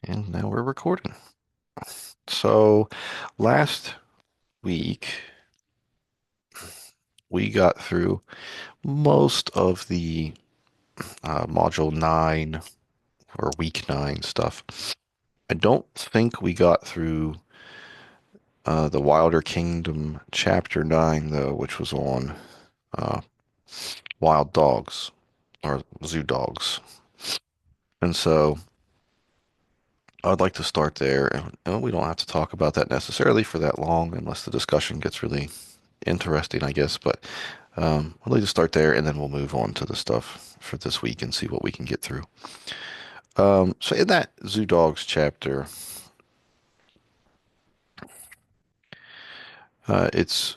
And now we're recording. So last week we got through most of the Module 9 or Week 9 stuff. I don't think we got through the Wilder Kingdom Chapter 9, though, which was on uh, wild dogs or zoo dogs. And so I'd like to start there. And we don't have to talk about that necessarily for that long unless the discussion gets really interesting, I guess. But I'd like to start there, and then we'll move on to the stuff for this week and see what we can get through. So in that Zoo Dogs chapter, it's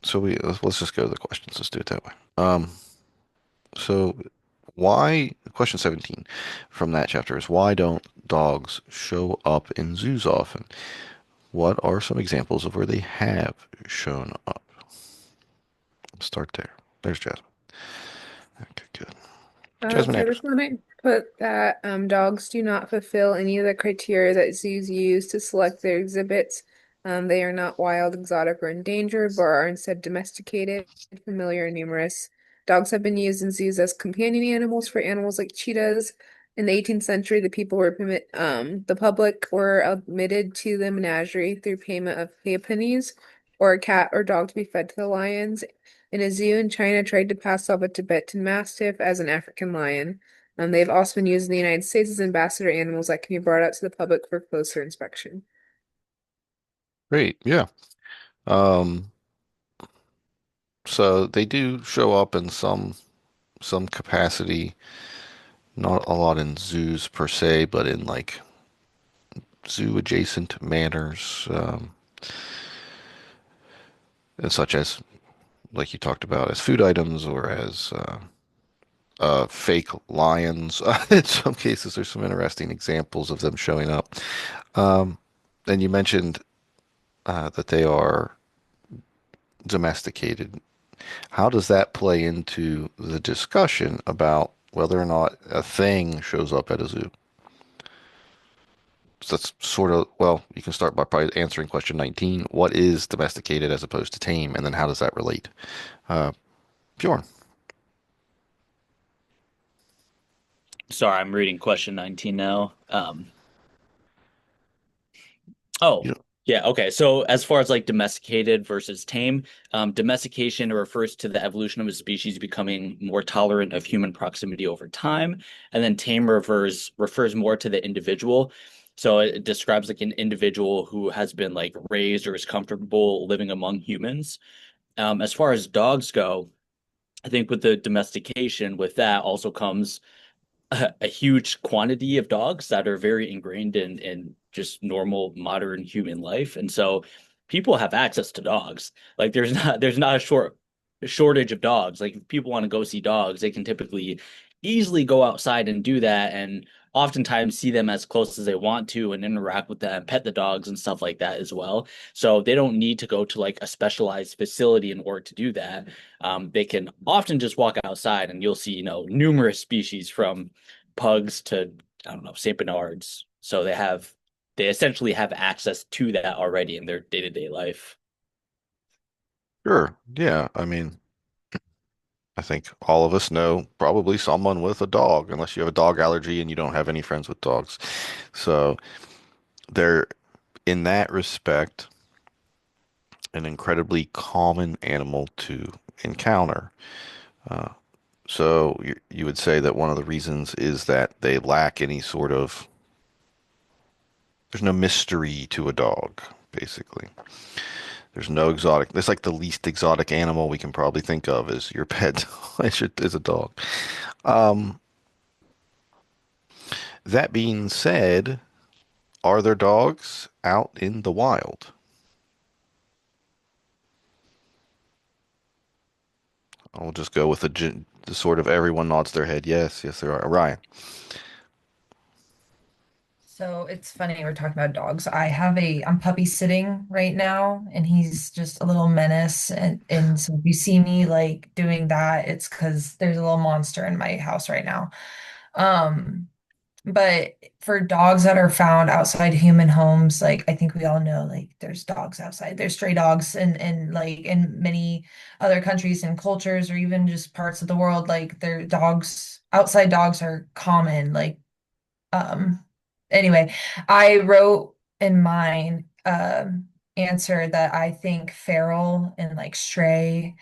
so we let's just go to the questions. Let's do it that way. So why, question 17 from that chapter is why don't dogs show up in zoos often? What are some examples of where they have shown up? Start there. There's Jasmine. Okay, good. Jasmine First Anderson. one, I put that dogs do not fulfill any of the criteria that zoos use to select their exhibits. They are not wild, exotic, or endangered, but are instead domesticated, familiar, and numerous. Dogs have been used in zoos as companion animals for animals like cheetahs. In the 18th century, the public were admitted to the menagerie through payment of halfpennies or a cat or dog to be fed to the lions. In a zoo in China tried to pass off a Tibetan Mastiff as an African lion. They've also been used in the United States as ambassador animals that can be brought out to the public for closer inspection. Great. Yeah. Um, so they do show up in some capacity, not a lot in zoos per se, but in like zoo adjacent manners, and such as like you talked about as food items or as fake lions. In some cases, there's some interesting examples of them showing up. Um, and you mentioned that they are domesticated. How does that play into the discussion about whether or not a thing shows up at a zoo? So that's sort of, well, you can start by probably answering question 19. What is domesticated as opposed to tame? And then how does that relate? Uh, Bjorn. Sorry, I'm reading question 19 now. Oh, You yeah, okay. So as far as like domesticated versus tame, domestication refers to the evolution of a species becoming more tolerant of human proximity over time, and then tame refers more to the individual. So it describes like an individual who has been like raised or is comfortable living among humans. As far as dogs go, I think with the domestication, with that also comes a huge quantity of dogs that are very ingrained in just normal modern human life. And so people have access to dogs. Like there's not a shortage of dogs. Like if people want to go see dogs, they can typically easily go outside and do that and oftentimes see them as close as they want to and interact with them, pet the dogs and stuff like that as well. So they don't need to go to like a specialized facility in order to do that. They can often just walk outside and you'll see, numerous species from pugs to, I don't know, Saint Bernards. So they essentially have access to that already in their day-to-day life. sure. Yeah. I mean, I think all of us know probably someone with a dog, unless you have a dog allergy and you don't have any friends with dogs. So they're, in that respect, an incredibly common animal to encounter. Uh, so you would say that one of the reasons is that they lack any sort of, there's no mystery to a dog, basically. There's no exotic. It's like the least exotic animal we can probably think of as your pet is a dog. Um, that being said, are there dogs out in the wild? I'll just go with the sort of everyone nods their head. Yes, yes, there are. Ryan. So it's funny we're talking about dogs. I'm puppy sitting right now and he's just a little menace and so if you see me like doing that, it's because there's a little monster in my house right now. Um, But for dogs that are found outside human homes, like I think we all know, like there's dogs outside. There's stray dogs and like in many other countries and cultures or even just parts of the world, like their dogs, outside dogs are common. Like um anyway, I wrote in mine answer that I think feral and like stray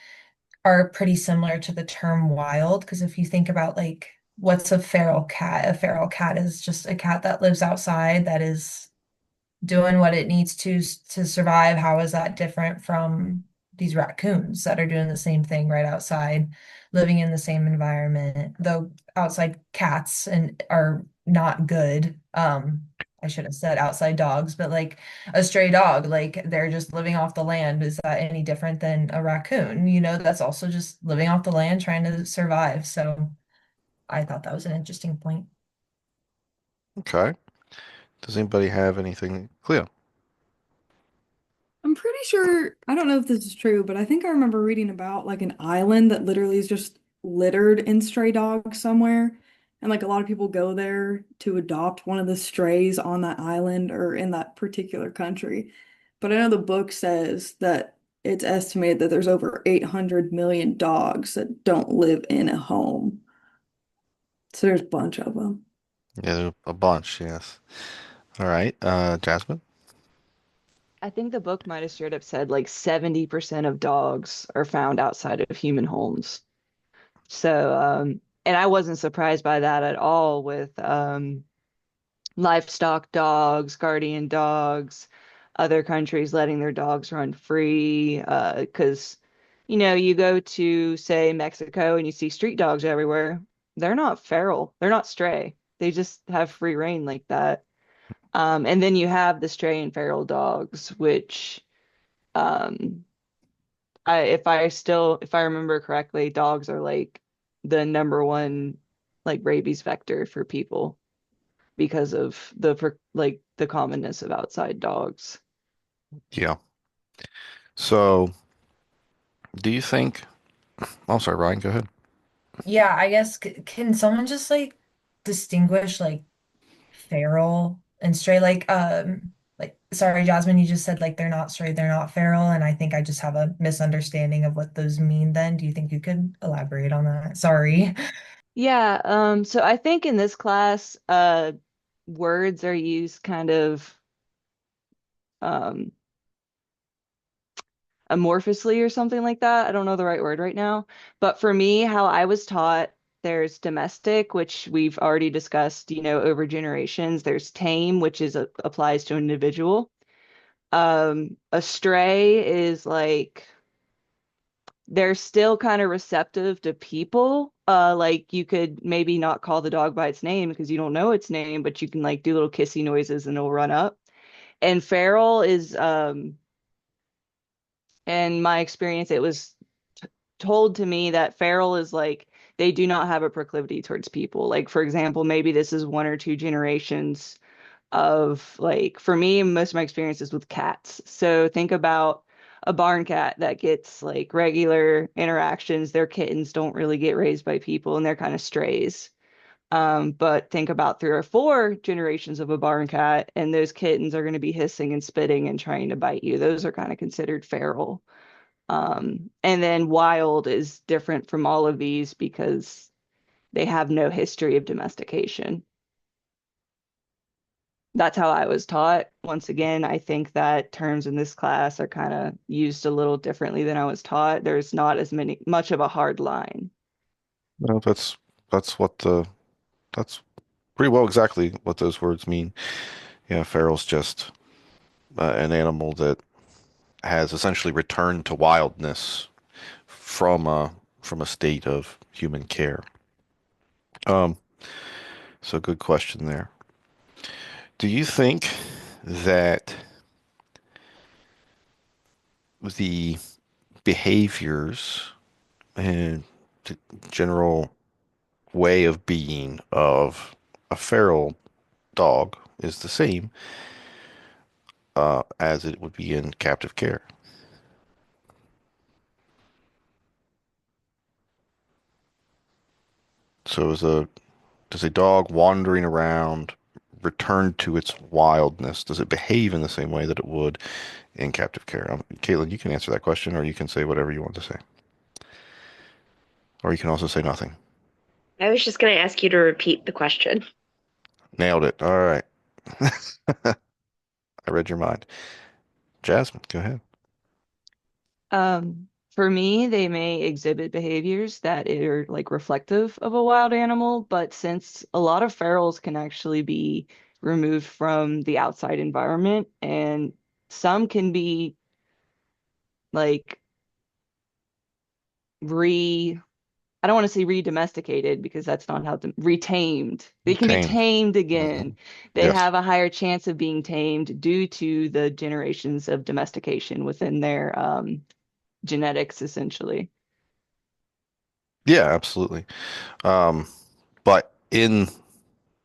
are pretty similar to the term wild. Because if you think about like what's a feral cat is just a cat that lives outside that is doing what it needs to survive. How is that different from these raccoons that are doing the same thing right outside, living in the same environment? Though outside cats and are not good. I should have said outside dogs, but like a stray dog, like they're just living off the land. Is that any different than a raccoon? That's also just living off the land, trying to survive. So I thought that was an interesting point. Okay. Does anybody have anything? Cleo. I'm pretty sure, I don't know if this is true, but I think I remember reading about like an island that literally is just littered in stray dogs somewhere. And like a lot of people go there to adopt one of the strays on that island or in that particular country. But I know the book says that it's estimated that there's over 800 million dogs that don't live in a home. So there's a bunch of them. Yeah, there are a bunch, yes. All right. Jasmine? I think the book might have straight up said like 70% of dogs are found outside of human homes. So, and I wasn't surprised by that at all with livestock dogs, guardian dogs, other countries letting their dogs run free. Because, you go to, say, Mexico and you see street dogs everywhere. They're not feral, they're not stray. They just have free reign like that. And then you have the stray and feral dogs, which um, if I remember correctly, dogs are like the number one like rabies vector for people because of like the commonness of outside dogs. Yeah. So, do you think? Oh, sorry, Ryan, go ahead. Yeah, I guess can someone just like distinguish like feral and stray? Like sorry, Jasmine, you just said like they're not stray, they're not feral, and I think I just have a misunderstanding of what those mean then. Do you think you could elaborate on that? Sorry. Yeah, so I think in this class, words are used kind of um amorphously or something like that. I don't know the right word right now. But for me, how I was taught, there's domestic, which we've already discussed, over generations. There's tame, which applies to an individual. A stray is like they're still kind of receptive to people. Like you could maybe not call the dog by its name because you don't know its name, but you can like do little kissy noises and it'll run up. And feral is in my experience, it was told to me that feral is like they do not have a proclivity towards people. Like, for example, maybe this is one or two generations of like, for me, most of my experience is with cats. So think about a barn cat that gets like regular interactions. Their kittens don't really get raised by people and they're kind of strays. But think about three or four generations of a barn cat, and those kittens are going to be hissing and spitting and trying to bite you. Those are kind of considered feral. And then wild is different from all of these because they have no history of domestication. That's how I was taught. Once again, I think that terms in this class are kind of used a little differently than I was taught. There's not as much of a hard line. No, that's what the that's pretty well exactly what those words mean. Yeah, feral's just an animal that has essentially returned to wildness from a state of human care. Um, so good question there. Do you think that the behaviors and the general way of being of a feral dog is the same as it would be in captive care? So as a Does a dog wandering around return to its wildness? Does it behave in the same way that it would in captive care? Caitlin, you can answer that question, or you can say whatever you want to say, or you can also say nothing. I was just going to ask you to repeat the question. Nailed it. All right. I read your mind. Jasmine, go ahead. For me, they may exhibit behaviors that are like reflective of a wild animal, but since a lot of ferals can actually be removed from the outside environment, and some can be like re I don't want to say re-domesticated because that's not how retamed. They can be Tamed. tamed Hmm. again. They Yes. have a higher chance of being tamed due to the generations of domestication within their genetics, essentially. Yeah, absolutely. Um, but in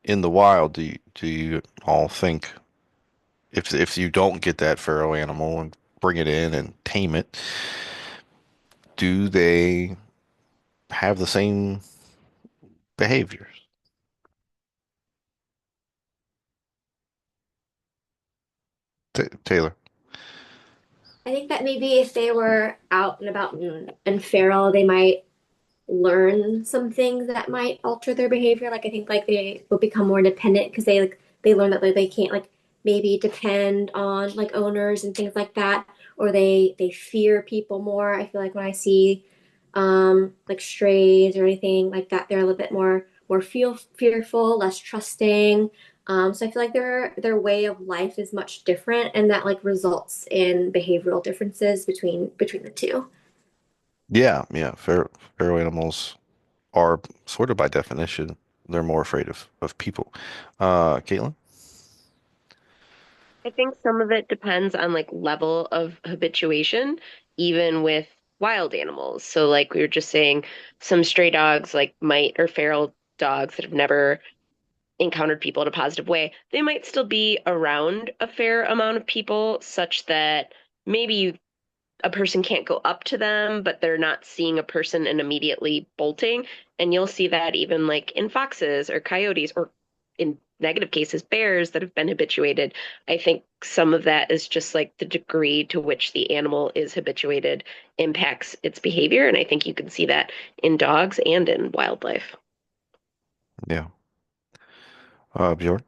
the wild, do you all think if you don't get that feral animal and bring it in and tame it, do they have the same behaviors? Taylor. I think that maybe if they were out and about and feral, they might learn some things that might alter their behavior. Like I think like they will become more independent because they learn that like they can't like maybe depend on like owners and things like that, or they fear people more. I feel like when I see like strays or anything like that, they're a little bit more fearful, less trusting. So I feel like their way of life is much different, and that like results in behavioral differences between the two. Yeah, yeah. Feral animals are sort of by definition, they're more afraid of people. Caitlin? I think some of it depends on like level of habituation, even with wild animals. So like we were just saying, some stray dogs like might or feral dogs that have never encountered people in a positive way, they might still be around a fair amount of people such that maybe a person can't go up to them, but they're not seeing a person and immediately bolting. And you'll see that even like in foxes or coyotes, or in negative cases, bears that have been habituated. I think some of that is just like the degree to which the animal is habituated impacts its behavior. And I think you can see that in dogs and in wildlife. Yeah. Bjorn?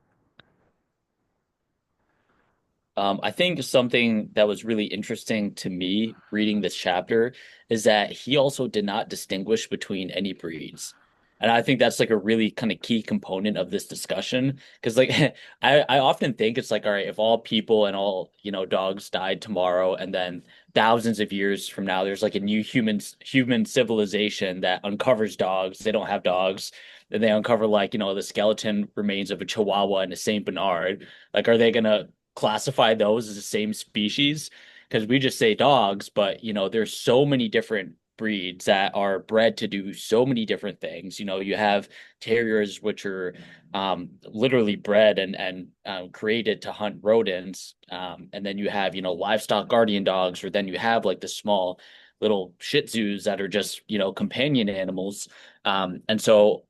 I think something that was really interesting to me reading this chapter is that he also did not distinguish between any breeds. And I think that's like a really kind of key component of this discussion. Because like I often think it's like, all right, if all people and all, dogs died tomorrow and then thousands of years from now, there's like a new human civilization that uncovers dogs. They don't have dogs. And they uncover like, the skeleton remains of a Chihuahua and a Saint Bernard. Like, are they gonna classify those as the same species? Because we just say dogs, but there's so many different breeds that are bred to do so many different things. You have terriers, which are literally bred and created to hunt rodents, and then you have livestock guardian dogs, or then you have like the small little Shih Tzus that are just companion animals. And so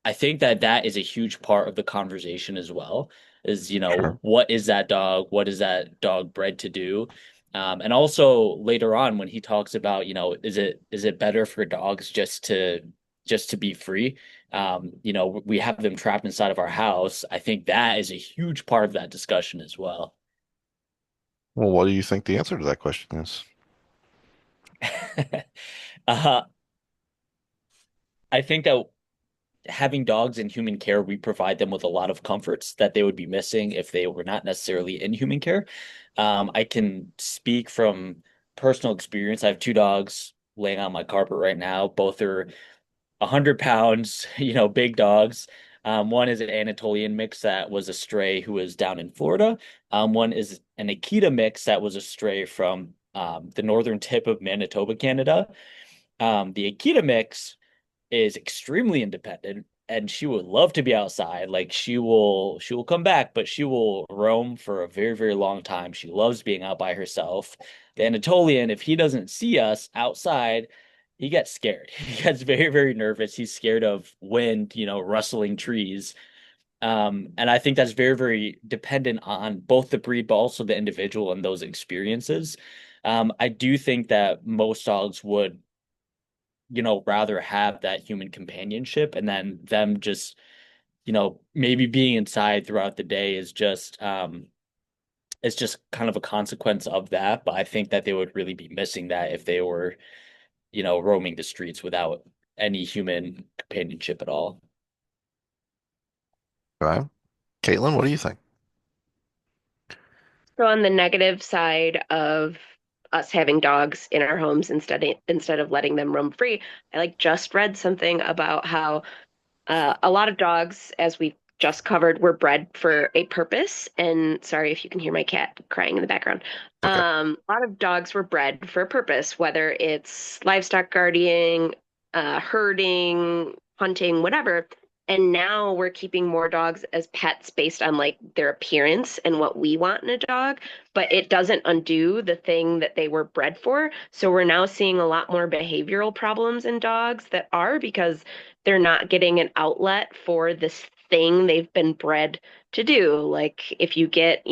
I think that that is a huge part of the conversation as well, is, Sure. what is that dog? What is that dog bred to do? And also later on when he talks about, is it better for dogs just to be free? We have them trapped inside of our house. I think that is a huge part of that discussion as well. Well, what do you think the answer to that question is? uh, I think that having dogs in human care, we provide them with a lot of comforts that they would be missing if they were not necessarily in human care. I can speak from personal experience. I have two dogs laying on my carpet right now. Both are 100 pounds, big dogs. One is an Anatolian mix that was a stray who was down in Florida. One is an Akita mix that was a stray from the northern tip of Manitoba, Canada. The Akita mix is extremely independent and she would love to be outside. Like she will come back, but she will roam for a very, very long time. She loves being out by herself. The Anatolian, if he doesn't see us outside, he gets scared. He gets very, very nervous. He's scared of wind, rustling trees. And I think that's very, very dependent on both the breed, but also the individual and those experiences. I do think that most dogs would, rather have that human companionship, and then them just, maybe being inside throughout the day is just kind of a consequence of that. But I think that they would really be missing that if they were, roaming the streets without any human companionship at all. Okay. Caitlin, what do you think? So on the negative side of us having dogs in our homes instead of letting them roam free, I like just read something about how a lot of dogs, as we just covered, were bred for a purpose. And sorry if you can hear my cat crying in the background. Okay. A lot of dogs were bred for a purpose, whether it's livestock guarding, herding, hunting, whatever. And now we're keeping more dogs as pets based on like their appearance and what we want in a dog, but it doesn't undo the thing that they were bred for. So we're now seeing a lot more behavioral problems in dogs that are because they're not getting an outlet for this thing they've been bred to do. Like if you get,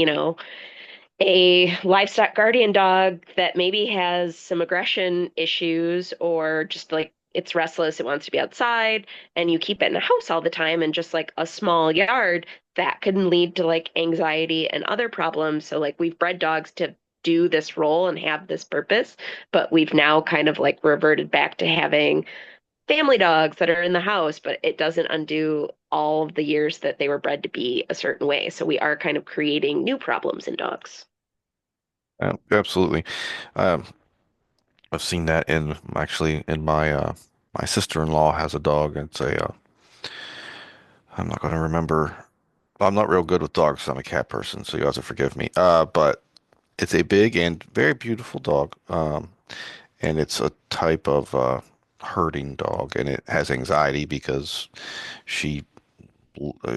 a livestock guardian dog that maybe has some aggression issues or just like it's restless, it wants to be outside, and you keep it in the house all the time and just like a small yard, that can lead to like anxiety and other problems. So like we've bred dogs to do this role and have this purpose, but we've now kind of like reverted back to having family dogs that are in the house, but it doesn't undo all of the years that they were bred to be a certain way. So we are kind of creating new problems in dogs. Absolutely. Um, I've seen that in actually in my sister-in-law has a dog. It's a I'm not going to remember. I'm not real good with dogs 'cause I'm a cat person, so you have to forgive me. But it's a big and very beautiful dog. And it's a type of herding dog, and it has anxiety because she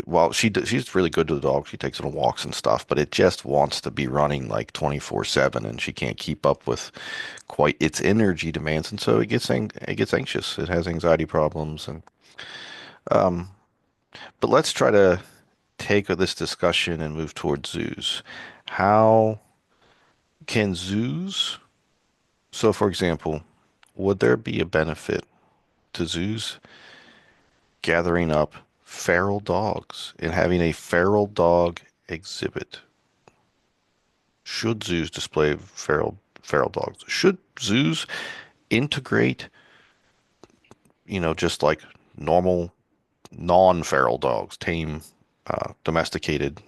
well, she's really good to the dog. She takes it on walks and stuff, but it just wants to be running like 24/7, and she can't keep up with quite its energy demands, and so it gets anxious. It has anxiety problems, and um, but let's try to take this discussion and move towards zoos. How can zoos, so for example, would there be a benefit to zoos gathering up feral dogs and having a feral dog exhibit? Should zoos display feral dogs? Should zoos integrate, just like normal non-feral dogs, tame, domesticated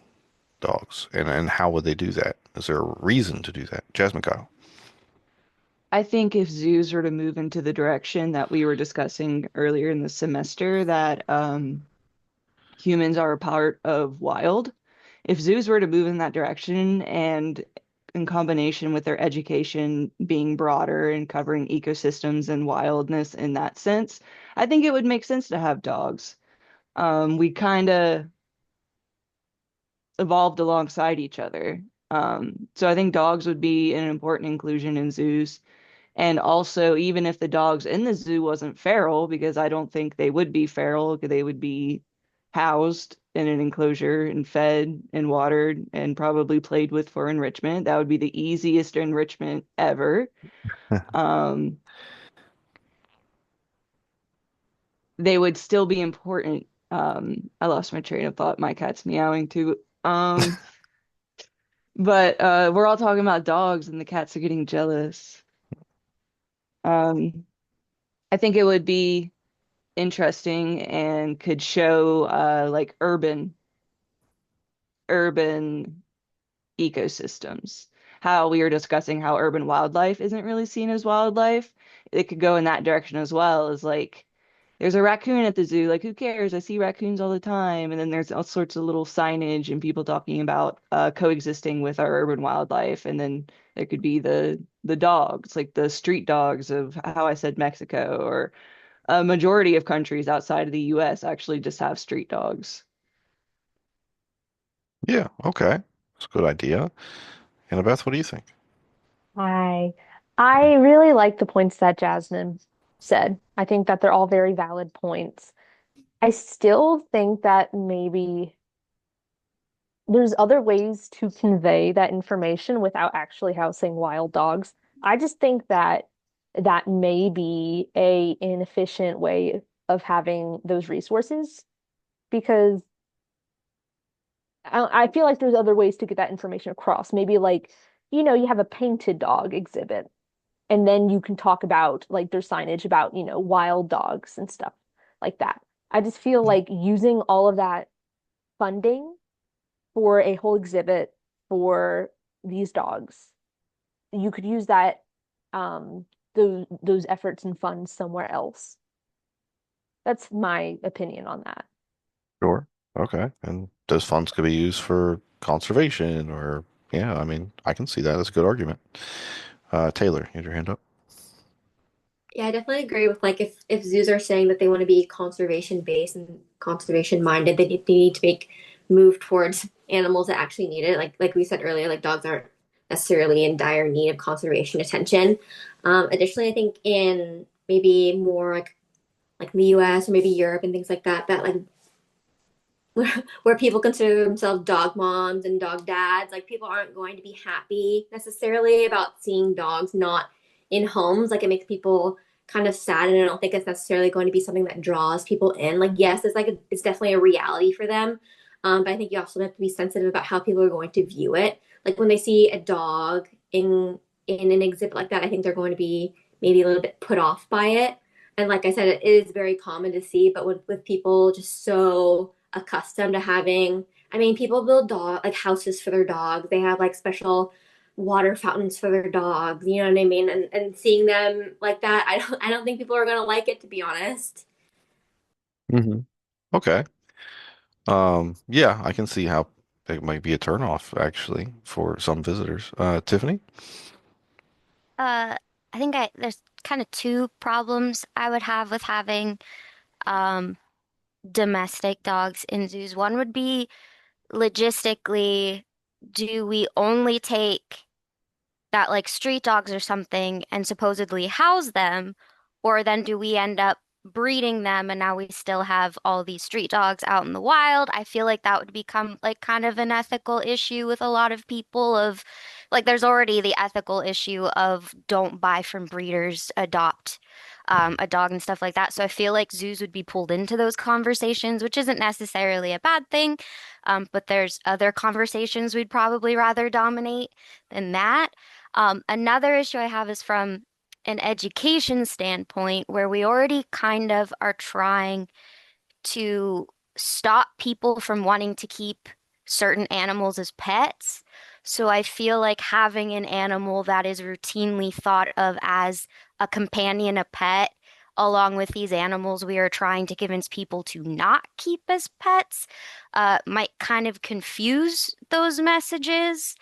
dogs? And how would they do that? Is there a reason to do that? Jasmine Kyle. I think if zoos were to move into the direction that we were discussing earlier in the semester, that humans are a part of wild, if zoos were to move in that direction and in combination with their education being broader and covering ecosystems and wildness in that sense, I think it would make sense to have dogs. We kind of evolved alongside each other. So I think dogs would be an important inclusion in zoos. And also, even if the dogs in the zoo wasn't feral, because I don't think they would be feral, they would be housed in an enclosure and fed and watered and probably played with for enrichment. That would be the easiest enrichment ever. Um, they would still be important. I lost my train of thought. My cat's meowing too. But we're all talking about dogs and the cats are getting jealous. Um, I think it would be interesting and could show like urban ecosystems. How we were discussing how urban wildlife isn't really seen as wildlife. It could go in that direction as well as like there's a raccoon at the zoo, like who cares? I see raccoons all the time. And then there's all sorts of little signage and people talking about coexisting with our urban wildlife. And then there could be the dogs, like the street dogs of how I said Mexico, or a majority of countries outside of the US actually just have street dogs. Yeah, okay. That's a good idea. Annabeth, what do you think? Hi. I really like the points that Jasmine said. I think that they're all very valid points. I still think that maybe there's other ways to convey that information without actually housing wild dogs. I just think that that may be a inefficient way of having those resources because I feel like there's other ways to get that information across. Maybe like, you have a painted dog exhibit, and then you can talk about like there's signage about, wild dogs and stuff like that. I just feel like using all of that funding for a whole exhibit for these dogs, you could use that those efforts and funds somewhere else. That's my opinion on that. Sure. Okay. And those funds could be used for conservation or, yeah, I mean, I can see that as a good argument. Taylor, you had your hand up. Yeah, I definitely agree with like if zoos are saying that they want to be conservation based and conservation minded, they need to make move towards animals that actually need it. Like we said earlier, like dogs aren't necessarily in dire need of conservation attention. Additionally, I think in maybe more like in the US or maybe Europe and things like that, that like where people consider themselves dog moms and dog dads, like people aren't going to be happy necessarily about seeing dogs not in homes. Like it makes people kind of sad, and I don't think it's necessarily going to be something that draws people in. Like yes, it's definitely a reality for them, but I think you also have to be sensitive about how people are going to view it. Like when they see a dog in an exhibit like that, I think they're going to be maybe a little bit put off by it. And like I said, it is very common to see, but with people just so accustomed to having, I mean, people build dog like houses for their dogs. They have like special water fountains for their dogs. You know what I mean? And seeing them like that, I don't think people are gonna like it, to be honest. Hmm. Okay. Yeah, I can see how it might be a turnoff actually for some visitors. Tiffany? Uh, I think there's kind of two problems I would have with having um domestic dogs in zoos. One would be logistically, do we only take that like street dogs or something and supposedly house them, or then do we end up breeding them and now we still have all these street dogs out in the wild? I feel like that would become like kind of an ethical issue with a lot of people of like there's already the ethical issue of don't buy from breeders, adopt a dog and stuff like that. So I feel like zoos would be pulled into those conversations, which isn't necessarily a bad thing. But there's other conversations we'd probably rather dominate than that. Another issue I have is from an education standpoint, where we already kind of are trying to stop people from wanting to keep certain animals as pets. So I feel like having an animal that is routinely thought of as a companion, a pet, along with these animals we are trying to convince people to not keep as pets, might kind of confuse those messages.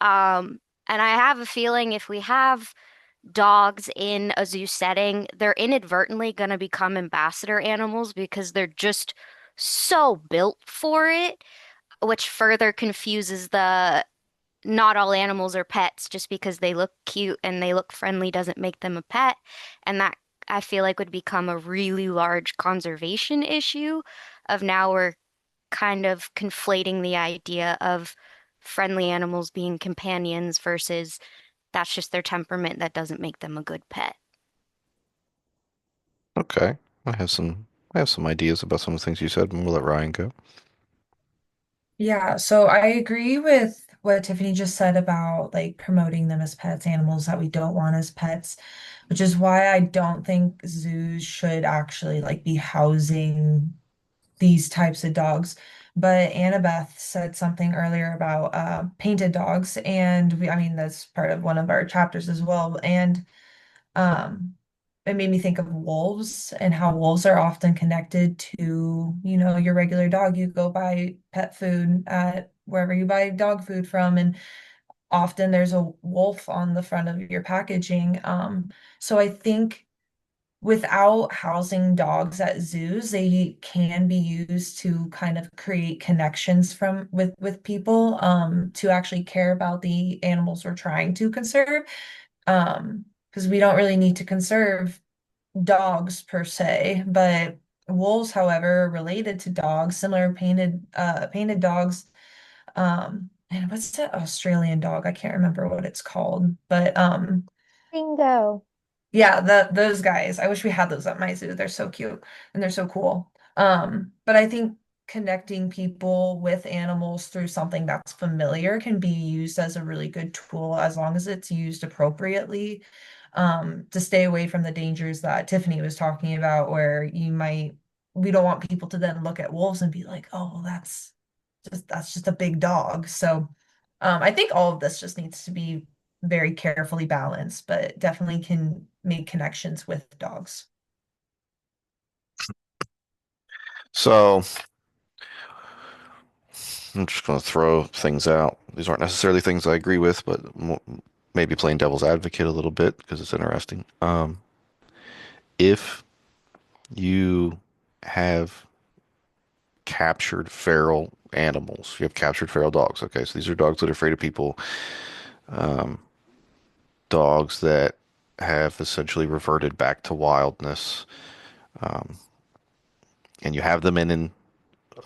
And I have a feeling if we have dogs in a zoo setting, they're inadvertently going to become ambassador animals because they're just so built for it, which further confuses the not all animals are pets just because they look cute and they look friendly doesn't make them a pet. And that I feel like would become a really large conservation issue of now we're kind of conflating the idea of friendly animals being companions versus that's just their temperament that doesn't make them a good pet. Okay. I have some ideas about some of the things you said, and we'll let Ryan go. Yeah, so I agree with what Tiffany just said about like promoting them as pets, animals that we don't want as pets, which is why I don't think zoos should actually like be housing these types of dogs. But Annabeth said something earlier about painted dogs, and I mean, that's part of one of our chapters as well. And um, it made me think of wolves and how wolves are often connected to, your regular dog. You go buy pet food at wherever you buy dog food from, and often there's a wolf on the front of your packaging. So I think without housing dogs at zoos, they can be used to kind of create connections from with people to actually care about the animals we're trying to conserve. Because we don't really need to conserve dogs per se, but wolves, however, are related to dogs, similar painted dogs. And what's that Australian dog? I can't remember what it's called, but Bingo. yeah, those guys. I wish we had those at my zoo. They're so cute and they're so cool. But I think connecting people with animals through something that's familiar can be used as a really good tool as long as it's used appropriately, to stay away from the dangers that Tiffany was talking about, where we don't want people to then look at wolves and be like, oh, well, that's just a big dog. So, I think all of this just needs to be very carefully balanced, but definitely can make connections with dogs. So I'm just going to throw things out. These aren't necessarily things I agree with, but maybe playing devil's advocate a little bit because it's interesting. If you have captured feral animals, you have captured feral dogs. Okay, so these are dogs that are afraid of people, um, dogs that have essentially reverted back to wildness, um, and you have them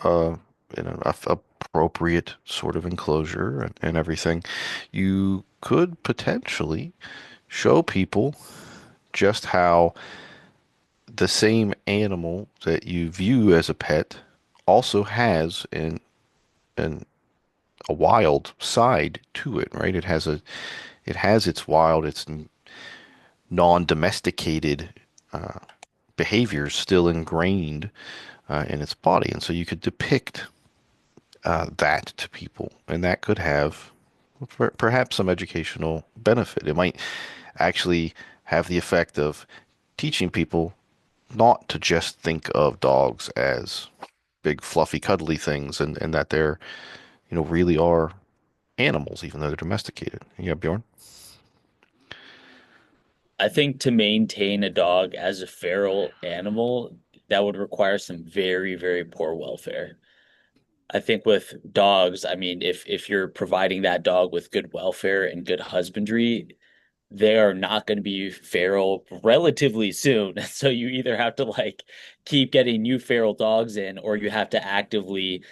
uh, in an appropriate sort of enclosure and everything. You could potentially show people just how the same animal that you view as a pet also has an a wild side to it, right? It has its wild, its non-domesticated uh, behaviors still ingrained in its body, and so you could depict that to people, and that could have perhaps some educational benefit. It might actually have the effect of teaching people not to just think of dogs as big, fluffy, cuddly things, and that they're, really are animals, even though they're domesticated. Yeah, Bjorn? I think to maintain a dog as a feral animal, that would require some very, very poor welfare. I think with dogs, I mean, if you're providing that dog with good welfare and good husbandry, they are not going to be feral relatively soon. So you either have to like keep getting new feral dogs in, or you have to actively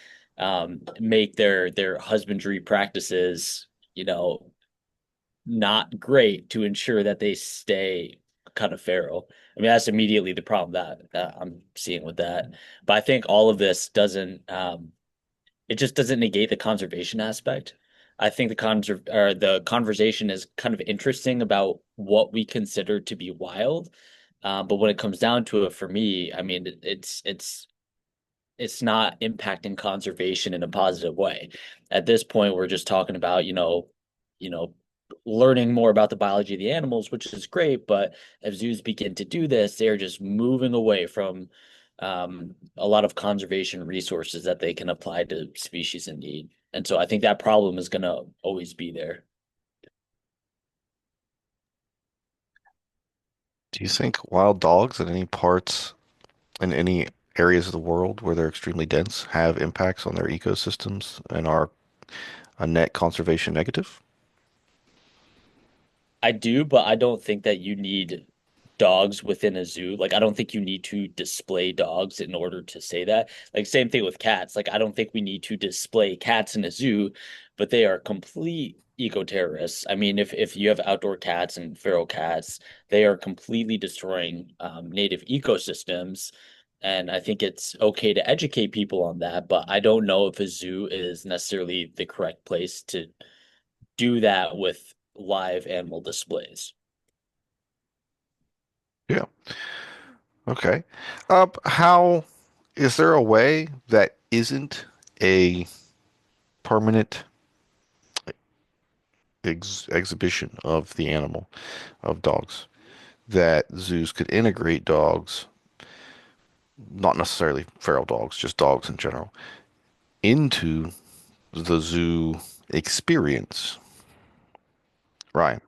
make their husbandry practices, not great to ensure that they stay kind of feral. I mean, that's immediately the problem that I'm seeing with that. But I think all of this doesn't it just doesn't negate the conservation aspect. I think the conversation is kind of interesting about what we consider to be wild. But when it comes down to it, for me, I mean, it's not impacting conservation in a positive way. At this point, we're just talking about, you know, learning more about the biology of the animals, which is great. But as zoos begin to do this, they're just moving away from a lot of conservation resources that they can apply to species in need. And so I think that problem is going to always be there. Do you think wild dogs in any areas of the world where they're extremely dense have impacts on their ecosystems and are a net conservation negative? I do, but I don't think that you need dogs within a zoo. Like, I don't think you need to display dogs in order to say that. Like, same thing with cats. Like, I don't think we need to display cats in a zoo, but they are complete eco-terrorists. I mean, if you have outdoor cats and feral cats, they are completely destroying native ecosystems. And I think it's okay to educate people on that, but I don't know if a zoo is necessarily the correct place to do that with live animal displays. Yeah. Okay. How is there a way that isn't a permanent exhibition of the animal, of dogs, that zoos could integrate dogs, not necessarily feral dogs, just dogs in general, into the zoo experience? Ryan.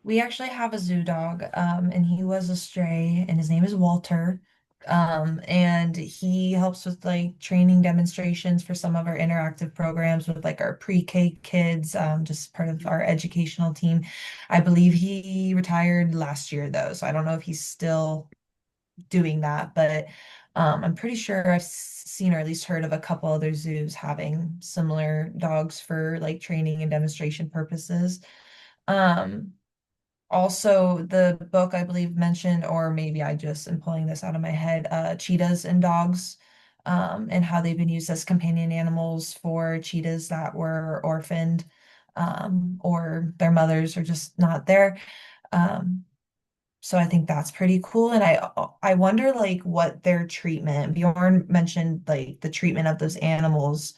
We actually have a zoo dog, and he was a stray, and his name is Walter. And he helps with like training demonstrations for some of our interactive programs with like our pre-K kids, just part of our educational team. I believe he retired last year though, so I don't know if he's still doing that, but I'm pretty sure I've seen or at least heard of a couple other zoos having similar dogs for like training and demonstration purposes. Um, Also, the book I believe mentioned, or maybe I just am pulling this out of my head, cheetahs and dogs, and how they've been used as companion animals for cheetahs that were orphaned, or their mothers are just not there. Um, so I think that's pretty cool. And I wonder like what their treatment, Bjorn mentioned like the treatment of those animals.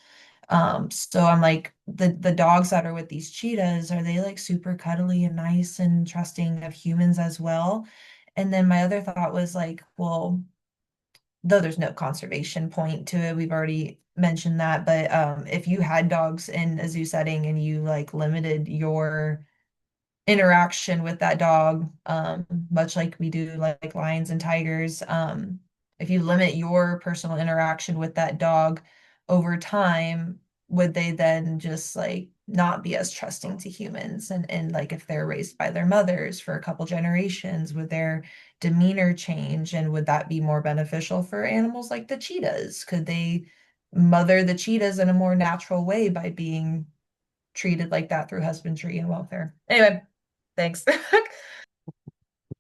So I'm like the dogs that are with these cheetahs, are they like super cuddly and nice and trusting of humans as well? And then my other thought was like, well, though there's no conservation point to it, we've already mentioned that, but if you had dogs in a zoo setting and you like limited your interaction with that dog, much like we do like lions and tigers. If you limit your personal interaction with that dog over time, would they then just like not be as trusting to humans? And like if they're raised by their mothers for a couple generations, would their demeanor change? And would that be more beneficial for animals like the cheetahs? Could they mother the cheetahs in a more natural way by being treated like that through husbandry and welfare? Anyway, thanks.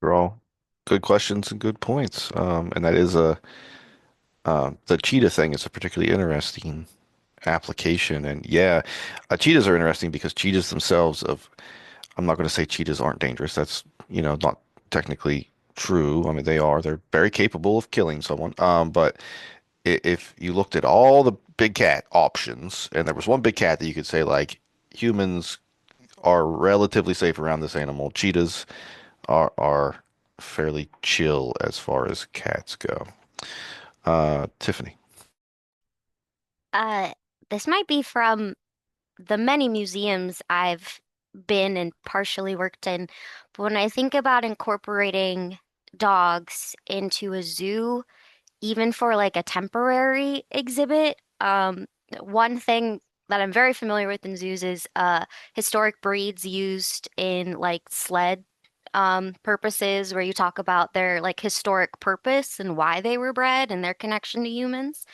They're all good questions and good points. And that is the cheetah thing is a particularly interesting application. And yeah, cheetahs are interesting because cheetahs themselves I'm not going to say cheetahs aren't dangerous. That's, not technically true. I mean, they're very capable of killing someone. But if you looked at all the big cat options and there was one big cat that you could say like humans are relatively safe around this animal, cheetahs are fairly chill as far as cats go. Tiffany. Uh, this might be from the many museums I've been and partially worked in, but when I think about incorporating dogs into a zoo, even for like a temporary exhibit, one thing that I'm very familiar with in zoos is historic breeds used in like sled purposes where you talk about their like historic purpose and why they were bred and their connection to humans.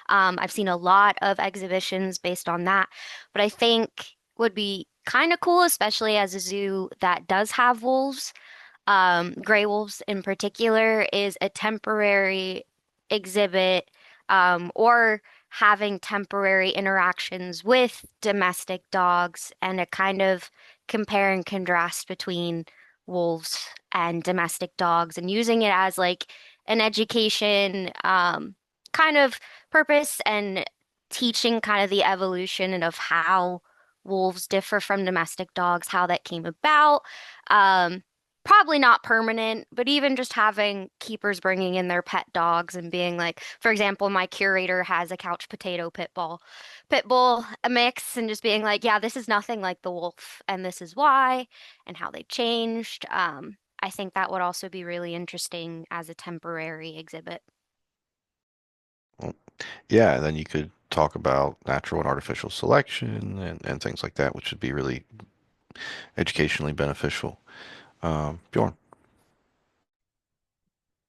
I've seen a lot of exhibitions based on that, but I think would be kind of cool, especially as a zoo that does have wolves, gray wolves in particular, is a temporary exhibit, or having temporary interactions with domestic dogs and a kind of compare and contrast between wolves and domestic dogs and using it as like an education kind of purpose and teaching kind of the evolution and of how wolves differ from domestic dogs, how that came about. Um, Probably not permanent, but even just having keepers bringing in their pet dogs and being like, for example, my curator has a couch potato pit bull, a mix, and just being like, yeah, this is nothing like the wolf, and this is why, and how they changed. I think that would also be really interesting as a temporary exhibit. Well, yeah, and then you could talk about natural and artificial selection and things like that, which would be really educationally beneficial. Bjorn.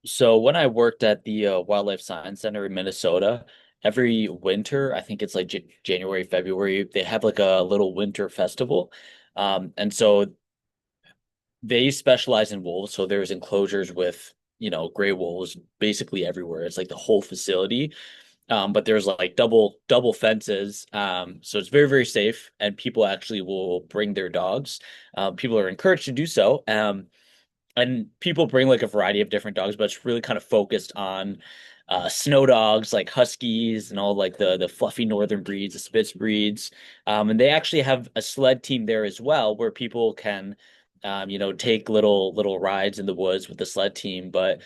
So when I worked at the Wildlife Science Center in Minnesota, every winter, I think it's like J January, February, they have like a little winter festival. And so they specialize in wolves. So there's enclosures with, gray wolves basically everywhere. It's like the whole facility. But there's like double fences. So it's very, very safe, and people actually will bring their dogs. People are encouraged to do so. And people bring like a variety of different dogs, but it's really kind of focused on snow dogs like huskies and all like the fluffy northern breeds, the Spitz breeds. And they actually have a sled team there as well, where people can take little rides in the woods with the sled team. But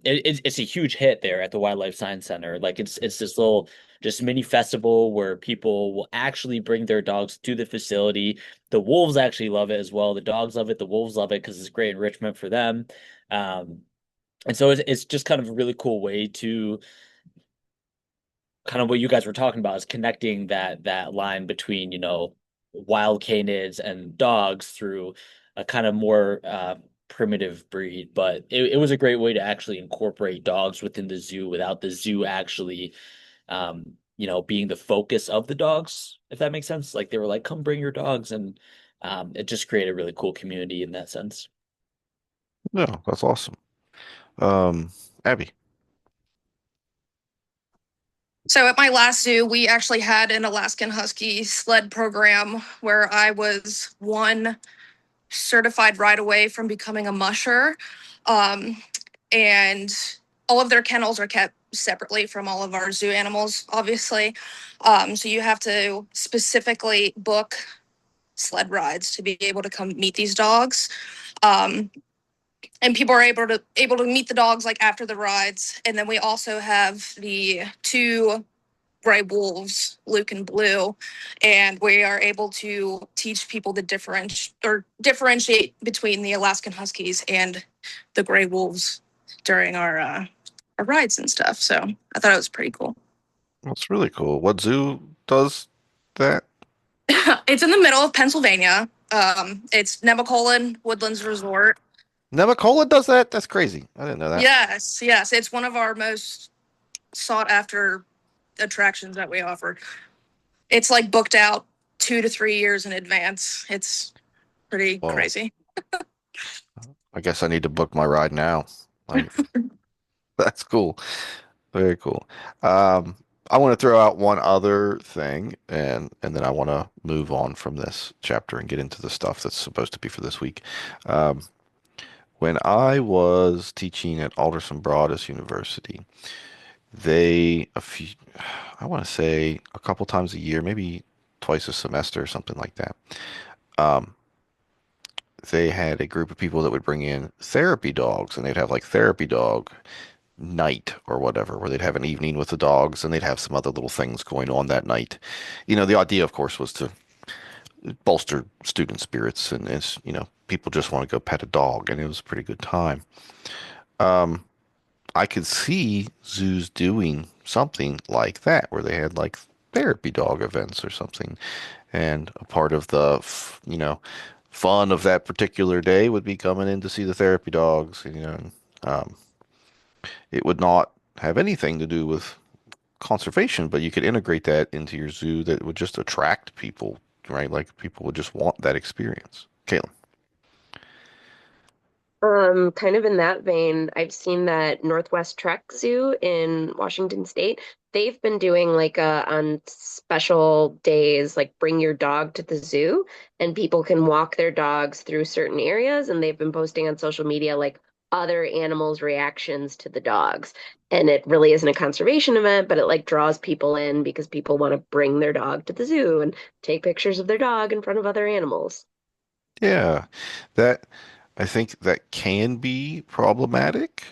it's a huge hit there at the Wildlife Science Center. Like it's this little just mini festival where people will actually bring their dogs to the facility. The wolves actually love it as well. The dogs love it. The wolves love it because it's great enrichment for them. Um, And so it's just kind of a really cool way to kind of what you guys were talking about is connecting that line between, wild canids and dogs through a kind of more primitive breed. But it was a great way to actually incorporate dogs within the zoo without the zoo actually being the focus of the dogs, if that makes sense. Like they were like, come bring your dogs, and it just created a really cool community in that sense. No, that's awesome. Um, Abby. So at my last zoo, we actually had an Alaskan Husky sled program where I was one certified right away from becoming a musher. Um, and all of their kennels are kept separately from all of our zoo animals, obviously. So you have to specifically book sled rides to be able to come meet these dogs. Um, and people are able to meet the dogs like after the rides. And then we also have the two gray wolves, Luke and Blue, and we are able to teach people to differentiate between the Alaskan Huskies and the gray wolves during our rides and stuff. So I thought it was pretty cool. That's really cool. What zoo does that? It's in the middle of Pennsylvania. It's Nemacolin Woodlands Resort. Nemacolin does that? That's crazy. I didn't know that. Yes, it's one of our most sought after attractions that we offer. It's like booked out 2 to 3 years in advance. It's pretty Whoa. crazy. I guess I need to book my ride now. Like, that's cool. Very cool. I want to throw out one other thing, and then I want to move on from this chapter and get into the stuff that's supposed to be for this week. Um, when I was teaching at Alderson Broaddus University, I want to say a couple times a year, maybe twice a semester or something like that. Um, they had a group of people that would bring in therapy dogs, and they'd have like therapy dog night or whatever, where they'd have an evening with the dogs and they'd have some other little things going on that night. The idea, of course, was to bolster student spirits, and people just want to go pet a dog, and it was a pretty good time. Um, I could see zoos doing something like that, where they had like therapy dog events or something, and a part of the, fun of that particular day would be coming in to see the therapy dogs, and, um, it would not have anything to do with conservation, but you could integrate that into your zoo that would just attract people, right? Like people would just want that experience. Caitlin. Kind of in that vein, I've seen that Northwest Trek Zoo in Washington State. They've been doing like on special days, like bring your dog to the zoo, and people can walk their dogs through certain areas, and they've been posting on social media like other animals' reactions to the dogs. And it really isn't a conservation event, but it like draws people in because people want to bring their dog to the zoo and take pictures of their dog in front of other animals. Yeah, that I think that can be problematic,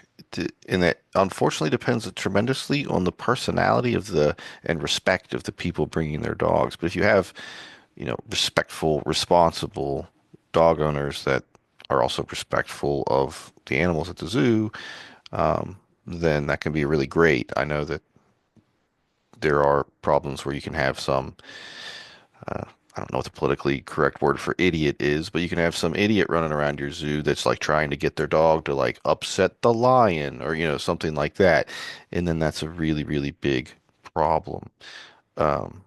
and that unfortunately depends tremendously on the personality of the and respect of the people bringing their dogs. But if you have, respectful, responsible dog owners that are also respectful of the animals at the zoo, then that can be really great. I know that there are problems where you can have some, uh, I don't know what the politically correct word for idiot is, but you can have some idiot running around your zoo that's like trying to get their dog to like upset the lion or, something like that. And then that's a really, really big problem. Um,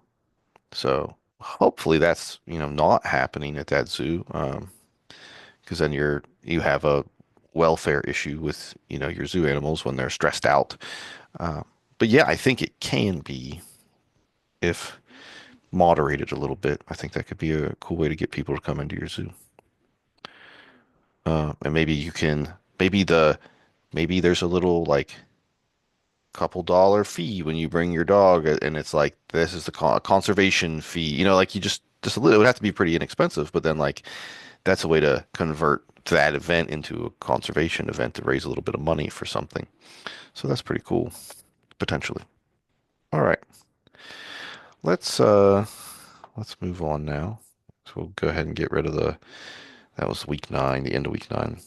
so hopefully that's, not happening at that zoo. Because then you have a welfare issue with, your zoo animals when they're stressed out. Uh, but yeah, I think it can be, if moderated a little bit. I think that could be a cool way to get people to come into your zoo. And maybe you can, maybe there's a little like couple dollar fee when you bring your dog, and it's like this is the conservation fee. Like you just a little. It would have to be pretty inexpensive, but then like that's a way to convert that event into a conservation event to raise a little bit of money for something. So that's pretty cool, potentially. All right. Let's let's move on now. So we'll go ahead and get rid of that was week 9, the end of week 9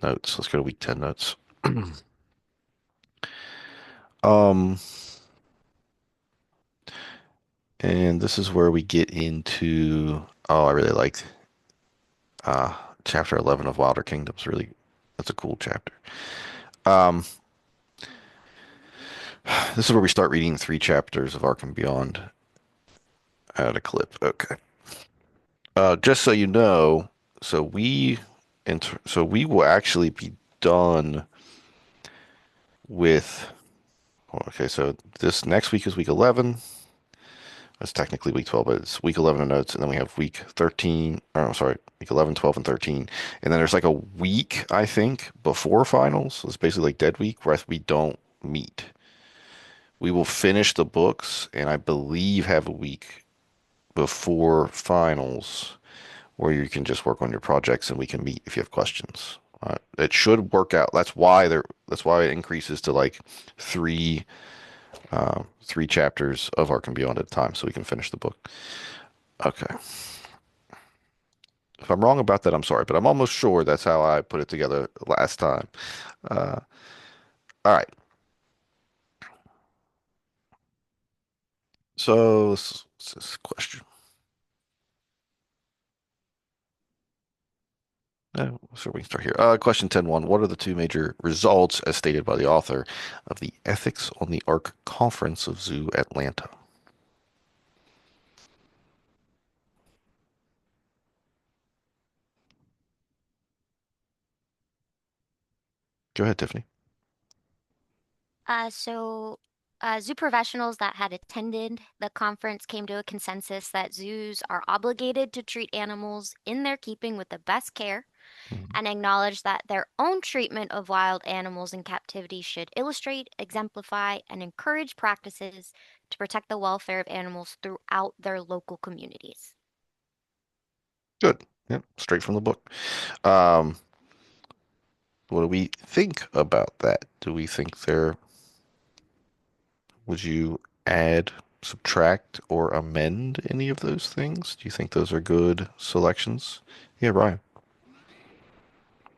notes. Let's go to week 10 notes. Um, and this is where we get into, oh, I really liked uh chapter 11 of Wilder Kingdoms. Really, that's a cool chapter. Um, this is where we start reading 3 chapters of Arkham Beyond at a clip. Okay. Just so you know, so we will actually be done with, okay, so this next week is week 11. That's technically week 12, but it's week 11 of notes, and then we have week 13, or I'm sorry, week 11, 12, and 13. And then there's like a week, I think, before finals. So it's basically like dead week where we don't meet. We will finish the books and I believe have a week before finals where you can just work on your projects and we can meet if you have questions. It should work out. That's why it increases to like three 3 chapters of Arkham Beyond at a time so we can finish the book. Okay. If I'm wrong about that, I'm sorry, but I'm almost sure that's how I put it together last time. Uh, all right. So this question. So we can start here. Question 10.1. What are the 2 major results, as stated by the author, of the Ethics on the Ark Conference of Zoo Atlanta? Go ahead, Tiffany. Zoo professionals that had attended the conference came to a consensus that zoos are obligated to treat animals in their keeping with the best care and acknowledged that their own treatment of wild animals in captivity should illustrate, exemplify, and encourage practices to protect the welfare of animals throughout their local communities. Good. Yep, straight from the book. Um, what do we think about that? Do we think would you add, subtract, or amend any of those things? Do you think those are good selections? Yeah, Ryan.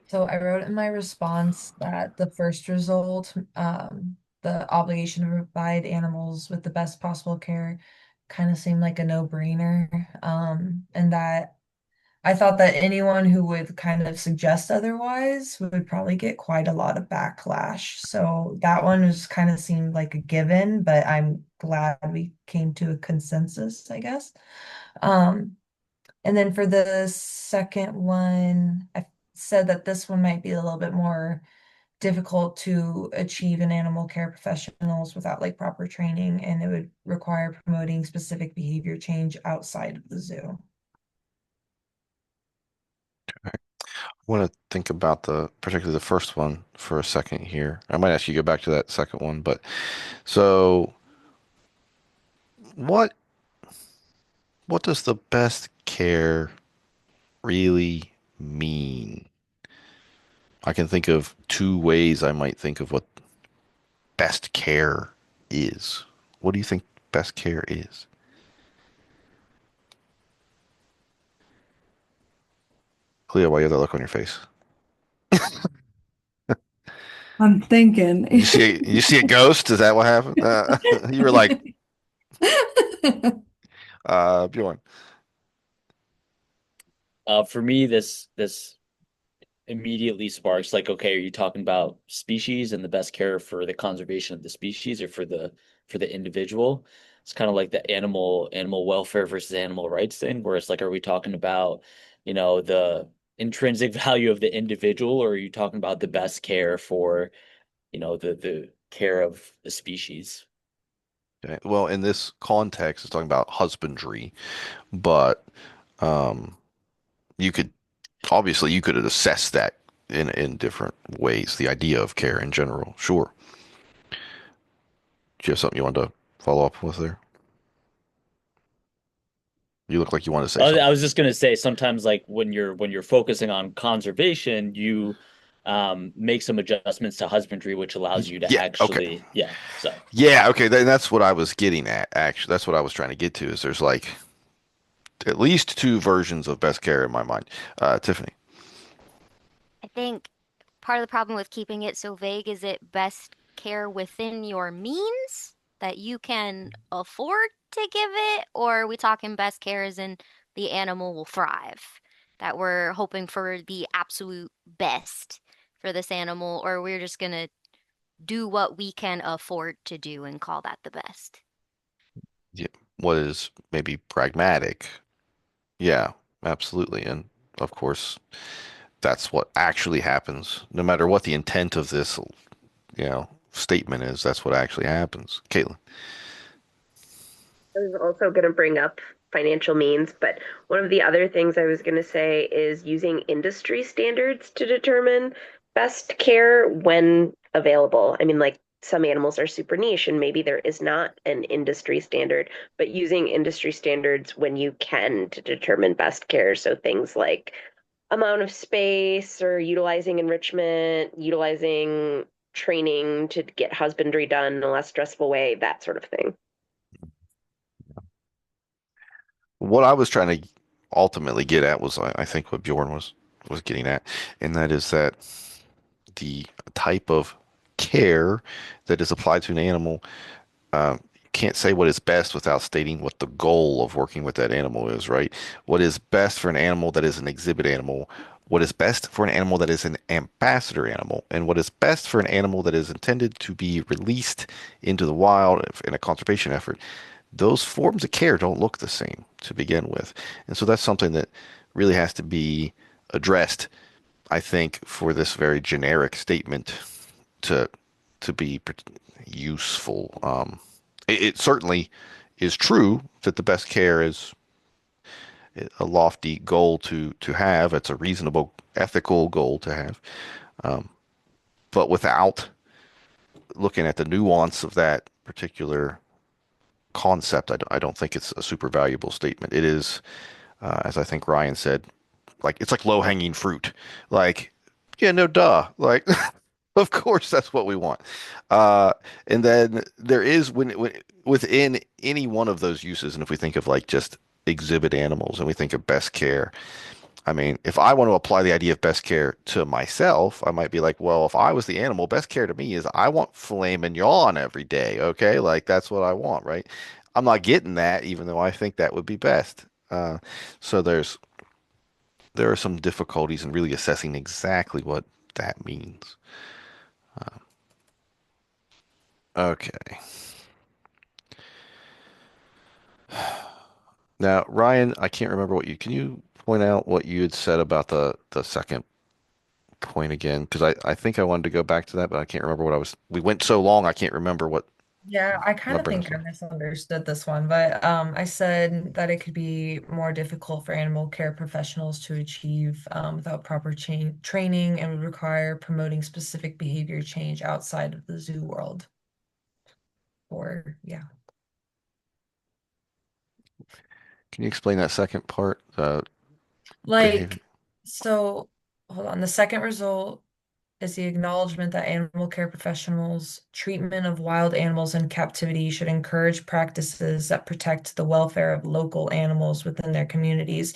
So I wrote in my response that the first result, the obligation to provide animals with the best possible care, kind of seemed like a no-brainer. And that I thought that anyone who would kind of suggest otherwise would probably get quite a lot of backlash. So that one was kind of seemed like a given, but I'm glad we came to a consensus, I guess. Um, and then for the second one, I said that this one might be a little bit more difficult to achieve in animal care professionals without like proper training, and it would require promoting specific behavior change outside of the zoo. I want to think about particularly the first one for a second here. I might ask you to go back to that second one, but so what what does the best care really mean? I can think of 2 ways I might think of what best care is. What do you think best care is? Cleo, why you have that look on your face? I'm thinking. You see a ghost? Is that what happened? You were like, Bjorn. For me, this immediately sparks like, okay, are you talking about species and the best care for the conservation of the species or for the individual? It's kind of like the animal welfare versus animal rights thing, where it's like, are we talking about, the intrinsic value of the individual, or are you talking about the best care for, the care of the species? Okay. Well, in this context, it's talking about husbandry, but um, you could obviously you could assess that in different ways. The idea of care in general, sure. Do you have something you want to follow up with there? You look like you want to say I something. was just gonna say sometimes like when you're focusing on conservation, you make some adjustments to husbandry, which allows you to Yeah. Okay. actually, yeah. So Yeah. Okay. Then that's what I was getting at. Actually, that's what I was trying to get to. Is there's like at least 2 versions of best care in my mind. Tiffany. I think part of the problem with keeping it so vague is it best care within your means that you can afford to give it, or are we talking best care as in the animal will thrive, that we're hoping for the absolute best for this animal, or we're just gonna do what we can afford to do and call that the best? Yeah, what is maybe pragmatic? Yeah, absolutely. And of course, that's what actually happens. No matter what the intent of this, statement is, that's what actually happens. Caitlin. I was also going to bring up financial means, but one of the other things I was going to say is using industry standards to determine best care when available. I mean, like some animals are super niche and maybe there is not an industry standard, but using industry standards when you can to determine best care. So things like amount of space or utilizing enrichment, utilizing training to get husbandry done in a less stressful way, that sort of thing. What I was trying to ultimately get at was, I think, what Bjorn was getting at, and that is that the type of care that is applied to an animal, you can't say what is best without stating what the goal of working with that animal is, right? What is best for an animal that is an exhibit animal? What is best for an animal that is an ambassador animal? And what is best for an animal that is intended to be released into the wild in a conservation effort? Those forms of care don't look the same to begin with. And so that's something that really has to be addressed, I think, for this very generic statement to be useful. It certainly is true that the best care is a lofty goal to have. It's a reasonable, ethical goal to have. Um, but without looking at the nuance of that particular concept, I don't think it's a super valuable statement. It is, as I think Ryan said, like it's like low hanging fruit. Like, yeah, no, duh. Like, of course, that's what we want. And then there is when within any one of those uses, and if we think of like just exhibit animals and we think of best care, I mean, if I want to apply the idea of best care to myself, I might be like, well, if I was the animal, best care to me is I want filet mignon every day. Okay. Like that's what I want, right? I'm not getting that, even though I think that would be best. So there are some difficulties in really assessing exactly what that means. Okay. Now, Ryan, I can't remember can you point out what you had said about the second point again? Because I think I wanted to go back to that, but I can't remember we went so long, I can't remember what Yeah, I my kind of brain was think I doing. misunderstood this one, but I said that it could be more difficult for animal care professionals to achieve without proper training and would require promoting specific behavior change outside of the zoo world. Or, yeah. Can you explain that second part? Behavior. Like, so hold on. The second result is the acknowledgement that animal care professionals' treatment of wild animals in captivity should encourage practices that protect the welfare of local animals within their communities.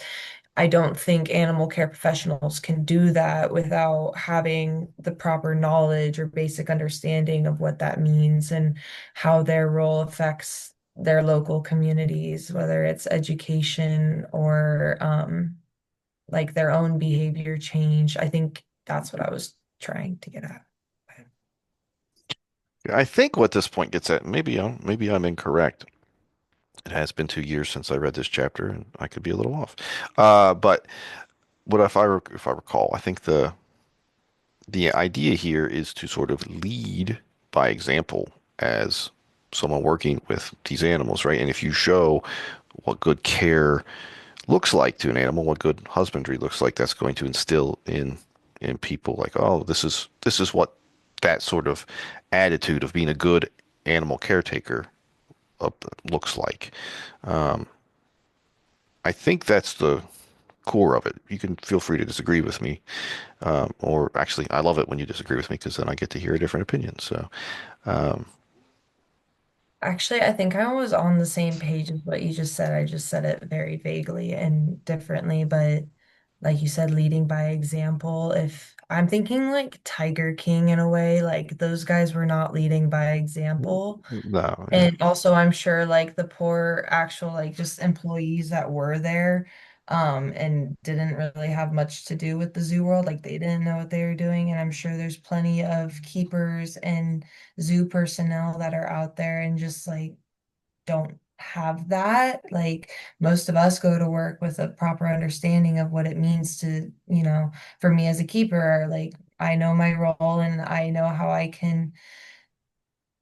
I don't think animal care professionals can do that without having the proper knowledge or basic understanding of what that means and how their role affects their local communities, whether it's education or like their own behavior change. I think that's what I was trying to get at. I think what this point gets at, maybe I'm incorrect. It has been 2 years since I read this chapter, and I could be a little off. But what if I recall, I think the idea here is to sort of lead by example as someone working with these animals, right? And if you show what good care looks like to an animal, what good husbandry looks like, that's going to instill in people like, oh, this is what that sort of attitude of being a good animal caretaker uh, looks like. Um, I think that's the core of it. You can feel free to disagree with me, or actually, I love it when you disagree with me because then I get to hear a different opinion. So, um, Actually, I think I was on the same page as what you just said. I just said it very vaguely and differently, but like you said, leading by example. If I'm thinking like Tiger King in a way, like those guys were not leading by example. No, yeah. And also I'm sure like the poor actual like just employees that were there and didn't really have much to do with the zoo world, like they didn't know what they were doing. And I'm sure there's plenty of keepers and zoo personnel that are out there and just like don't have that. Like most of us go to work with a proper understanding of what it means to, for me as a keeper, like I know my role and I know how I can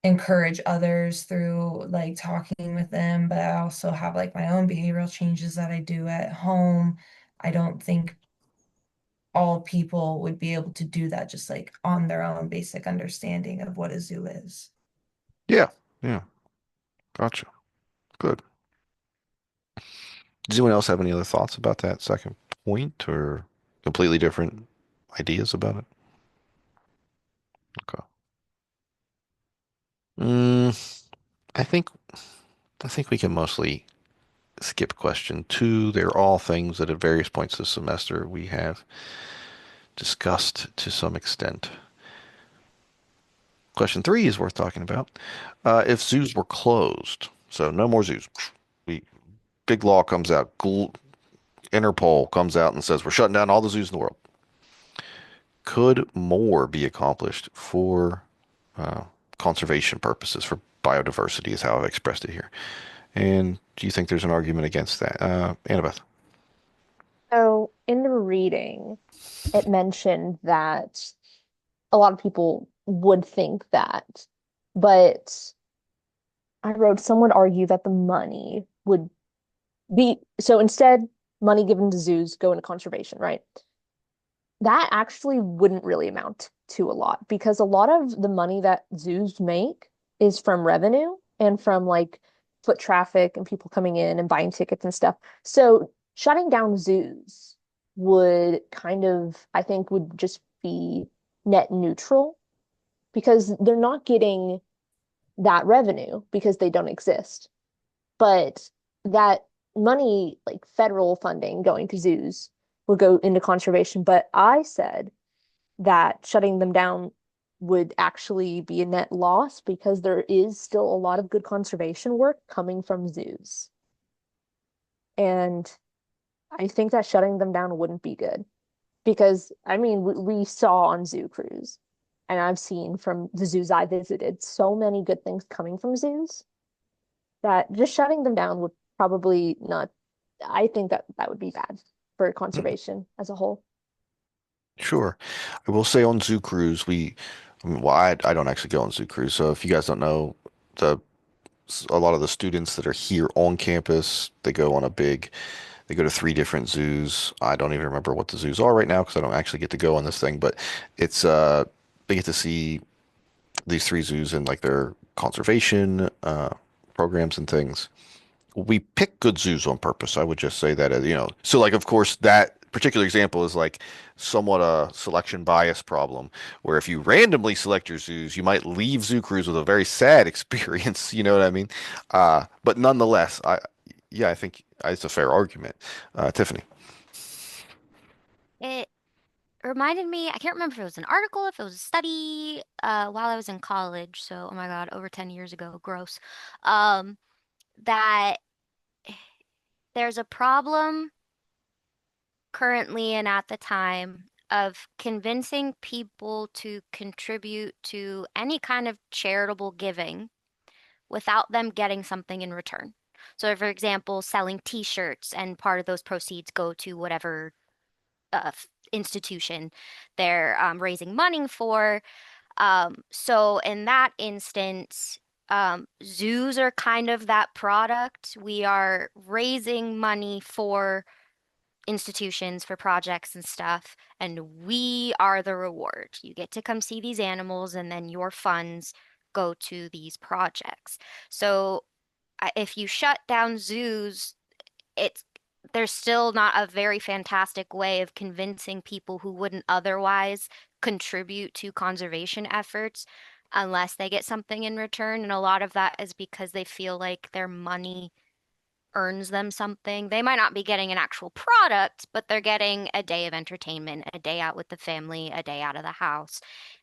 encourage others through like talking with them, but I also have like my own behavioral changes that I do at home. I don't think all people would be able to do that just like on their own basic understanding of what a zoo is. Yeah, yeah. Gotcha. Good. Does anyone else have any other thoughts about that second point or completely different ideas about it? Okay. Mm, I think I think we can mostly skip question two. They're all things that at various points this semester we have discussed to some extent. Question three is worth talking about. If zoos were closed, so no more zoos, we big law comes out, Interpol comes out and says we're shutting down all the zoos in the world. Could more be accomplished for uh, conservation purposes, for biodiversity, is how I've expressed it here? And do you think there's an argument against that, Annabeth? So in the reading, it mentioned that a lot of people would think that, but I wrote some would argue that the money would be so instead, money given to zoos go into conservation, right? That actually wouldn't really amount to a lot because a lot of the money that zoos make is from revenue and from like foot traffic and people coming in and buying tickets and stuff. So shutting down zoos would kind of, I think, would just be net neutral because they're not getting that revenue because they don't exist. But that money, like federal funding going to zoos, would go into conservation. But I said that shutting them down would actually be a net loss because there is still a lot of good conservation work coming from zoos. And I think that shutting them down wouldn't be good because, I mean, we saw on Zoo Cruise, and I've seen from the zoos I visited so many good things coming from zoos that just shutting them down would probably not, I think that that would be bad for conservation as a whole. Sure. I will say on Zoo Cruise, well, I don't actually go on Zoo Cruise, so if you guys don't know, the a lot of the students that are here on campus, they go to three different zoos. I don't even remember what the zoos are right now because I don't actually get to go on this thing, but it's they get to see these three zoos and like their conservation programs and things. We pick good zoos on purpose. I would just say that as so like of course that particular example is like somewhat a selection bias problem where if you randomly select your zoos, you might leave Zoo Cruise with a very sad experience. You know what I mean? But nonetheless, I think it's a fair argument. Tiffany. It reminded me, I can't remember if it was an article, if it was a study, while I was in college. So, oh my God, over 10 years ago, gross. Um, that there's a problem currently and at the time of convincing people to contribute to any kind of charitable giving without them getting something in return. So, for example, selling t-shirts and part of those proceeds go to whatever institution they're raising money for. So in that instance, zoos are kind of that product. We are raising money for institutions for projects and stuff, and we are the reward. You get to come see these animals, and then your funds go to these projects. So if you shut down zoos, it's there's still not a very fantastic way of convincing people who wouldn't otherwise contribute to conservation efforts unless they get something in return. And a lot of that is because they feel like their money earns them something. They might not be getting an actual product, but they're getting a day of entertainment, a day out with the family, a day out of the house.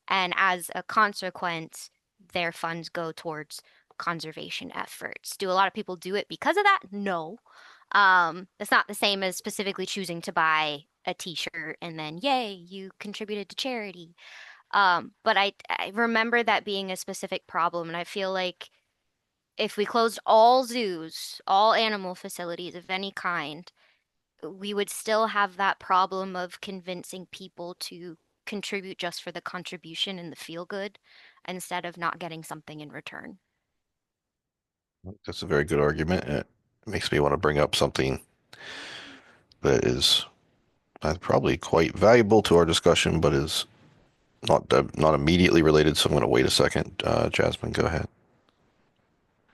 And as a consequence, their funds go towards conservation efforts. Do a lot of people do it because of that? No. It's not the same as specifically choosing to buy a t-shirt and then, yay, you contributed to charity. But I remember that being a specific problem, and I feel like if we closed all zoos, all animal facilities of any kind, we would still have that problem of convincing people to contribute just for the contribution and the feel good instead of not getting something in return. That's a very good argument. And it makes me want to bring up something that is probably quite valuable to our discussion, but is not immediately related. So I'm going to wait a second. Jasmine, go ahead.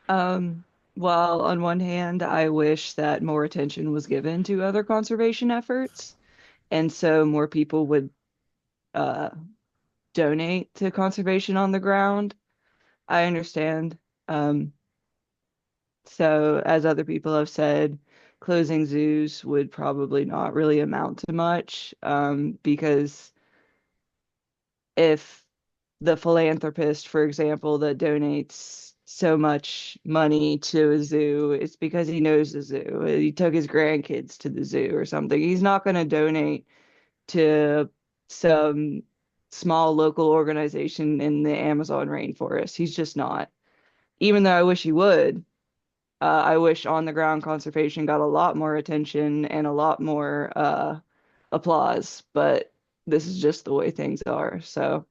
Well, on one hand, I wish that more attention was given to other conservation efforts, and so more people would uh, donate to conservation on the ground. I understand. Um, so, as other people have said, closing zoos would probably not really amount to much, because if the philanthropist, for example, that donates so much money to a zoo, it's because he knows the zoo. He took his grandkids to the zoo or something. He's not going to donate to some small local organization in the Amazon rainforest. He's just not. Even though I wish he would, I wish on the ground conservation got a lot more attention and a lot more applause, but this is just the way things are. So.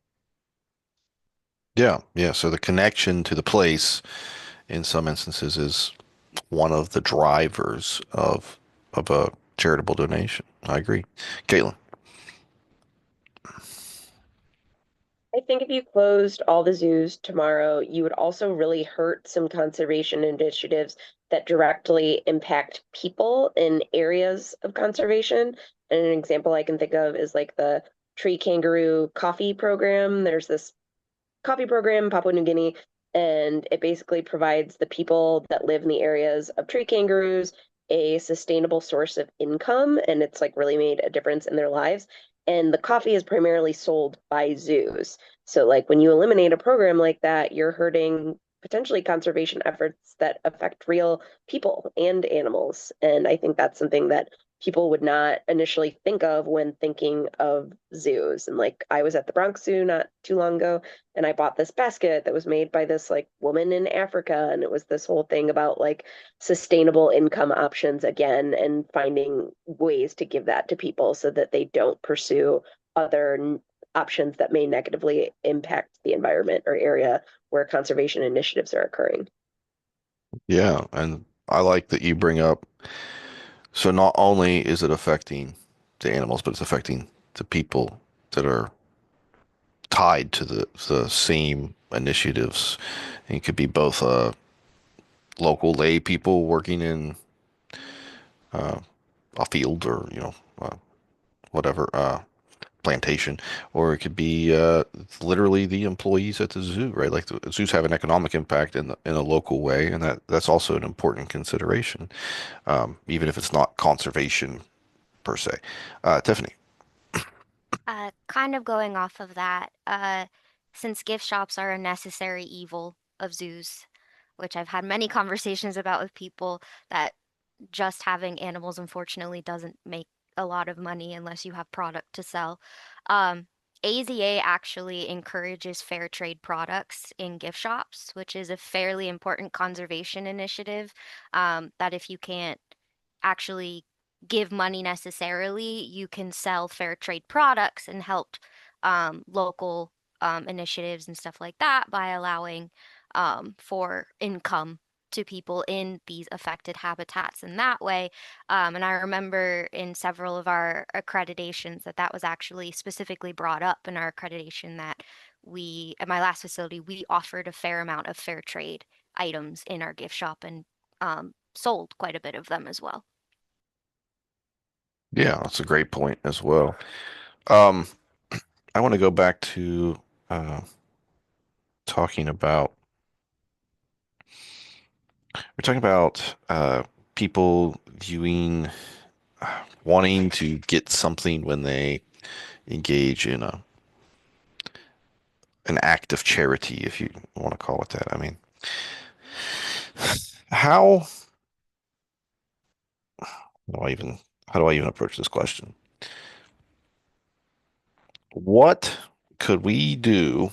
Yeah, yeah. So the connection to the place in some instances is one of the drivers of a charitable donation. I agree. Caitlin. I think if you closed all the zoos tomorrow, you would also really hurt some conservation initiatives that directly impact people in areas of conservation. And an example I can think of is like the tree kangaroo coffee program. There's this coffee program in Papua New Guinea, and it basically provides the people that live in the areas of tree kangaroos a sustainable source of income, and it's like really made a difference in their lives. And the coffee is primarily sold by zoos. So, like, when you eliminate a program like that, you're hurting potentially conservation efforts that affect real people and animals. And I think that's something that people would not initially think of when thinking of zoos. And like, I was at the Bronx Zoo not too long ago, and I bought this basket that was made by this like woman in Africa, and it was this whole thing about like sustainable income options again, and finding ways to give that to people so that they don't pursue other options that may negatively impact the environment or area where conservation initiatives are occurring. Yeah, and I like that you bring up. So not only is it affecting the animals, but it's affecting the people that are tied to the same initiatives. And it could be both local lay people working in uh, a field or whatever plantation, or it could be literally the employees at the zoo, right? Like the zoos have an economic impact in a local way, and that's also an important consideration, even if it's not conservation per se. Tiffany. Kind of going off of that, since gift shops are a necessary evil of zoos, which I've had many conversations about with people, that just having animals unfortunately doesn't make a lot of money unless you have product to sell. Um, AZA actually encourages fair trade products in gift shops, which is a fairly important conservation initiative. That if you can't actually give money necessarily, you can sell fair trade products and help local initiatives and stuff like that by allowing for income to people in these affected habitats in that way. And I remember in several of our accreditations that that was actually specifically brought up in our accreditation, that we, at my last facility, we offered a fair amount of fair trade items in our gift shop and sold quite a bit of them as well. Yeah, that's a great point as well. Um, I want to go back to uh, talking about we're talking about people viewing wanting to get something when they engage in an act of charity, if you want to call it that. I mean, how do I even how do I even approach this question? What could we do?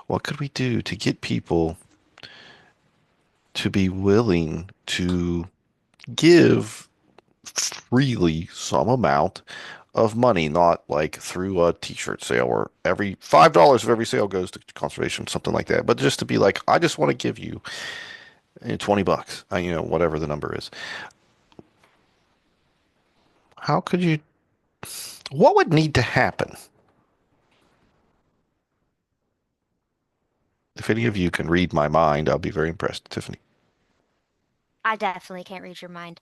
What could we do to get people to be willing to give freely some amount of money, not like through a t-shirt sale or every $5 of every sale goes to conservation, something like that, but just to be like, I just want to give you 20 bucks, whatever the number is. How could you, what would need to happen? If any of you can read my mind, I'll be very impressed. Tiffany. I definitely can't read your mind.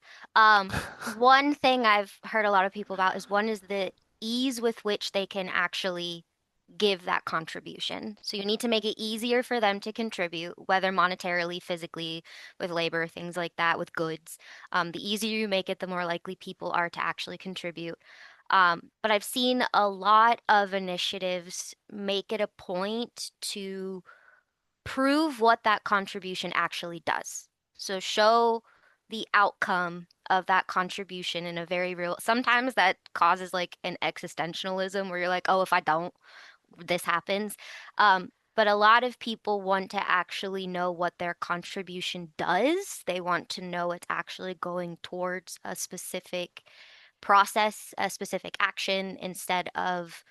One thing I've heard a lot of people about is one is the ease with which they can actually give that contribution. So you need to make it easier for them to contribute, whether monetarily, physically, with labor, things like that, with goods. The easier you make it, the more likely people are to actually contribute. But I've seen a lot of initiatives make it a point to prove what that contribution actually does. So show the outcome of that contribution in a very real, sometimes that causes like an existentialism where you're like, oh, if I don't, this happens. But a lot of people want to actually know what their contribution does. They want to know it's actually going towards a specific process, a specific action, instead of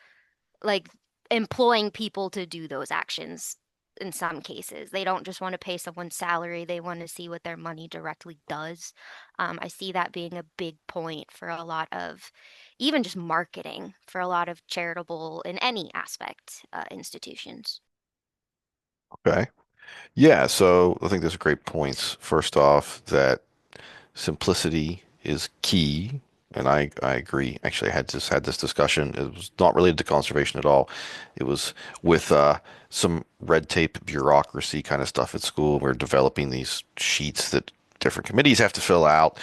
like employing people to do those actions in some cases. They don't just want to pay someone's salary, they want to see what their money directly does. I see that being a big point for a lot of even just marketing for a lot of charitable in any aspect institutions. Okay. Yeah, so I think those are great points. First off, that simplicity is key, and I agree. Actually, I had this discussion. It was not related to conservation at all. It was with some red tape bureaucracy kind of stuff at school. We're developing these sheets that different committees have to fill out.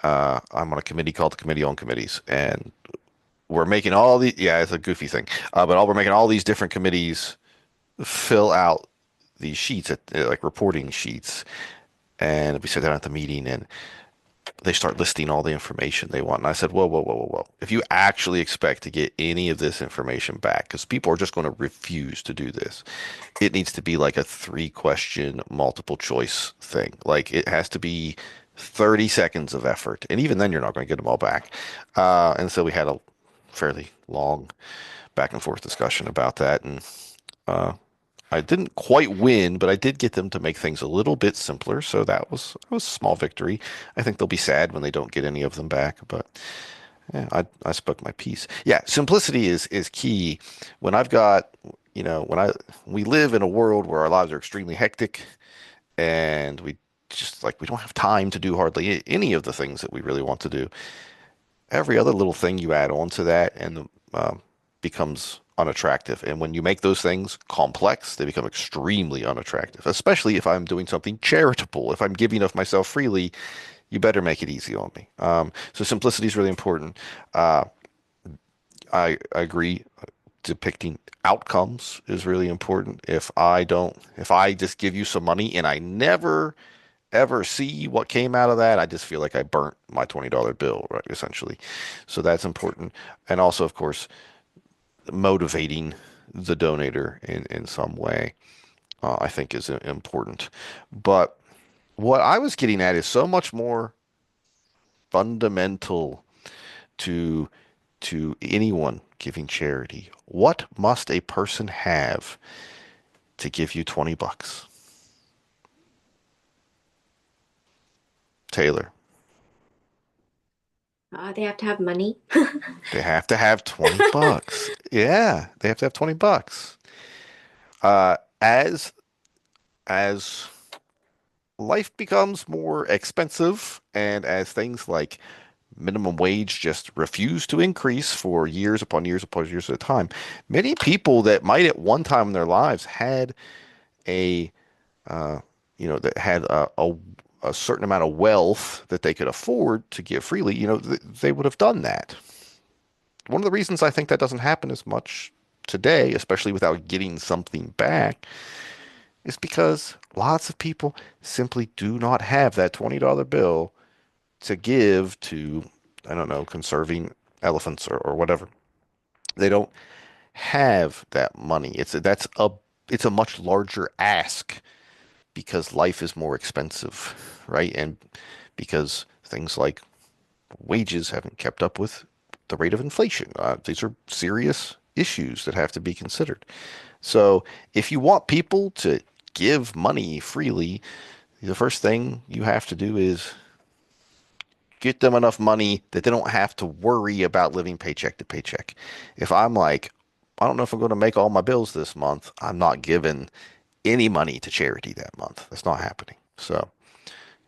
I'm on a committee called the Committee on Committees, and we're making all the yeah, it's a goofy thing, we're making all these different committees fill out these sheets, like reporting sheets, and we sit down at the meeting and they start listing all the information they want. And I said, whoa, whoa, whoa, whoa, whoa. If you actually expect to get any of this information back, because people are just going to refuse to do this, it needs to be like a 3-question multiple choice thing. Like it has to be 30 seconds of effort. And even then, you're not going to get them all back. And so we had a fairly long back and forth discussion about that. And uh, I didn't quite win, but I did get them to make things a little bit simpler. So that was a small victory. I think they'll be sad when they don't get any of them back, but yeah, I spoke my piece. Yeah, simplicity is key. When I've got, when we live in a world where our lives are extremely hectic and we don't have time to do hardly any of the things that we really want to do. Every other little thing you add on to that and becomes unattractive. And when you make those things complex, they become extremely unattractive, especially if I'm doing something charitable. If I'm giving of myself freely, you better make it easy on me. So simplicity is really important. I agree. Depicting outcomes is really important. If I just give you some money and I never ever see what came out of that, I just feel like I burnt my $20 bill, right, essentially. So that's important. And also, of course, motivating the donator in some way, I think is important. But what I was getting at is so much more fundamental to anyone giving charity. What must a person have to give you 20 bucks? Taylor. They have to have money. They have to have 20 bucks. Yeah, they have to have 20 bucks. As life becomes more expensive and as things like minimum wage just refuse to increase for years upon years upon years at a time, many people that might at one time in their lives had a that had a certain amount of wealth that they could afford to give freely, they would have done that. One of the reasons I think that doesn't happen as much today, especially without getting something back, is because lots of people simply do not have that $20 bill to give to, I don't know, conserving elephants or whatever. They don't have that money. It's a much larger ask because life is more expensive, right? And because things like wages haven't kept up with the rate of inflation. These are serious issues that have to be considered. So if you want people to give money freely, the first thing you have to do is get them enough money that they don't have to worry about living paycheck to paycheck. If I'm like, I don't know if I'm going to make all my bills this month, I'm not giving any money to charity that month. That's not happening. So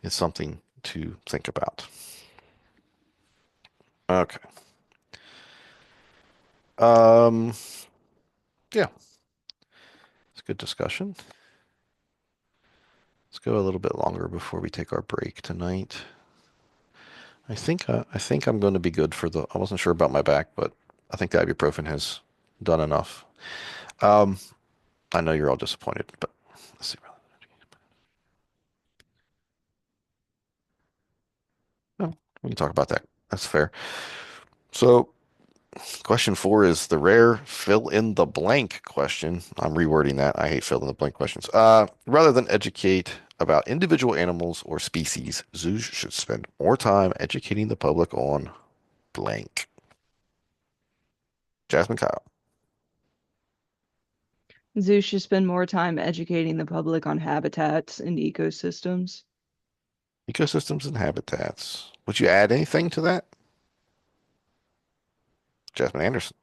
it's something to think about. Okay. Yeah, it's a good discussion. Let's go a little bit longer before we take our break tonight. I think I'm going to be good for I wasn't sure about my back, but I think the ibuprofen has done enough. I know you're all disappointed, but let's see. No, we can talk about that. That's fair. So, question 4 is the rare fill in the blank question. I'm rewording that. I hate fill in the blank questions. Rather than educate about individual animals or species, zoos should spend more time educating the public on blank. Jasmine Kyle. Zoos should spend more time educating the public on habitats and ecosystems. Ecosystems and habitats. Would you add anything to that? Jasmine Anderson.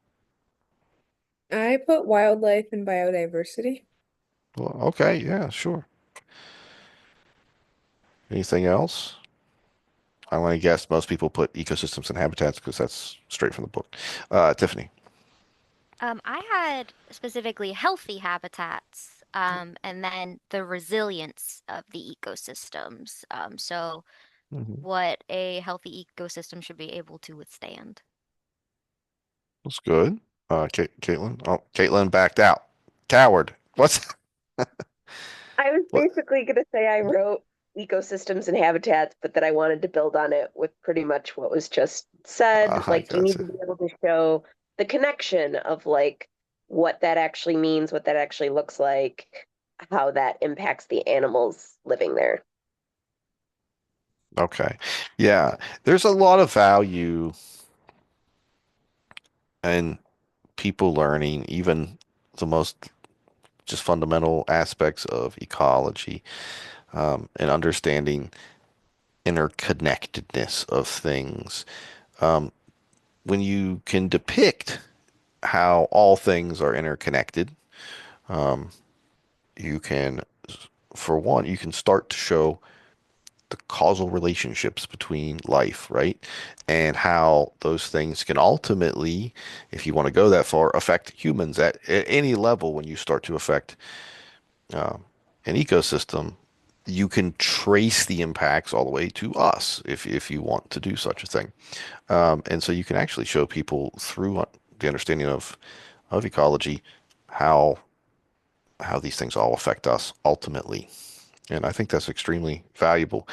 I put wildlife and biodiversity. Well, okay, yeah, sure. Anything else? I want to guess most people put ecosystems and habitats because that's straight from the book. Tiffany. I had specifically healthy habitats, and then the resilience of the ecosystems. So Mhm. what a healthy ecosystem should be able to withstand. That's good. Caitlin. Oh, Caitlin backed out. Coward. What's I was what? basically going to say I wrote ecosystems and habitats, but that I wanted to build on it with pretty much what was just said. I Like, you need gotcha. to be able to show the connection of like what that actually means, what that actually looks like, how that impacts the animals living there. Okay. Yeah. There's a lot of value in people learning even the most just fundamental aspects of ecology, and understanding interconnectedness of things. Um, when you can depict how all things are interconnected, um, you can, for one, you can start to show the causal relationships between life, right? And how those things can ultimately, if you want to go that far, affect humans at any level. When you start to affect an ecosystem, you can trace the impacts all the way to us if you want to do such a thing. And so you can actually show people through the understanding of ecology how these things all affect us ultimately. And I think that's extremely valuable.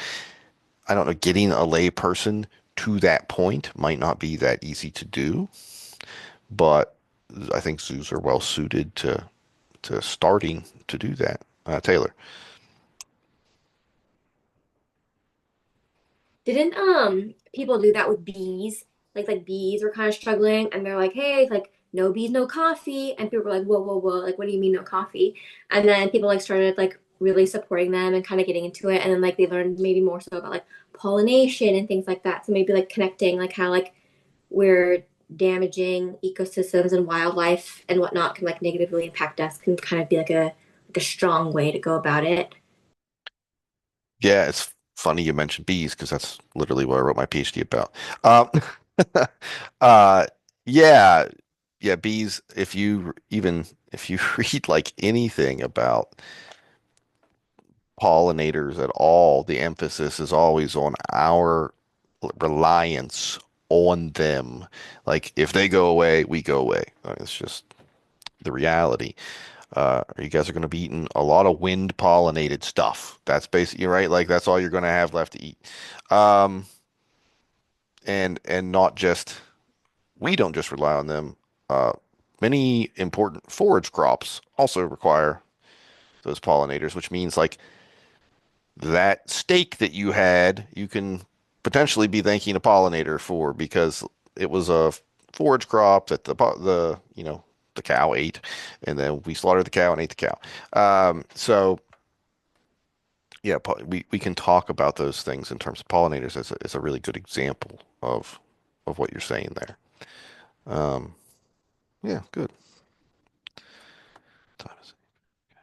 I don't know, getting a lay person to that point might not be that easy to do, but I think zoos are well suited to starting to do that. Taylor. Didn't people do that with bees? Like bees were kind of struggling and they're like, hey, like no bees, no coffee. And people were like, whoa, whoa, whoa, like what do you mean no coffee? And then people like started like really supporting them and kind of getting into it. And then like they learned maybe more so about like pollination and things like that. So maybe like connecting like how like we're damaging ecosystems and wildlife and whatnot can like negatively impact us can kind of be like a strong way to go about it. Yeah, it's funny you mentioned bees because that's literally what I wrote my PhD about. Um, uh, yeah, yeah, bees. If you read like anything about pollinators at all. The emphasis is always on our reliance on them. Like if they go away, we go away. It's just the reality. You guys are going to be eating a lot of wind pollinated stuff. That's basically right. Like that's all you're going to have left to eat. Um, and not just we don't just rely on them. Uh, Many important forage crops also require those pollinators, which means like that steak that you had, you can potentially be thanking a pollinator for because it was a forage crop that the cow ate, and then we slaughtered the cow and ate the cow. So yeah, we can talk about those things in terms of pollinators as a really good example of what you're saying there. Um, yeah, good. Time is okay.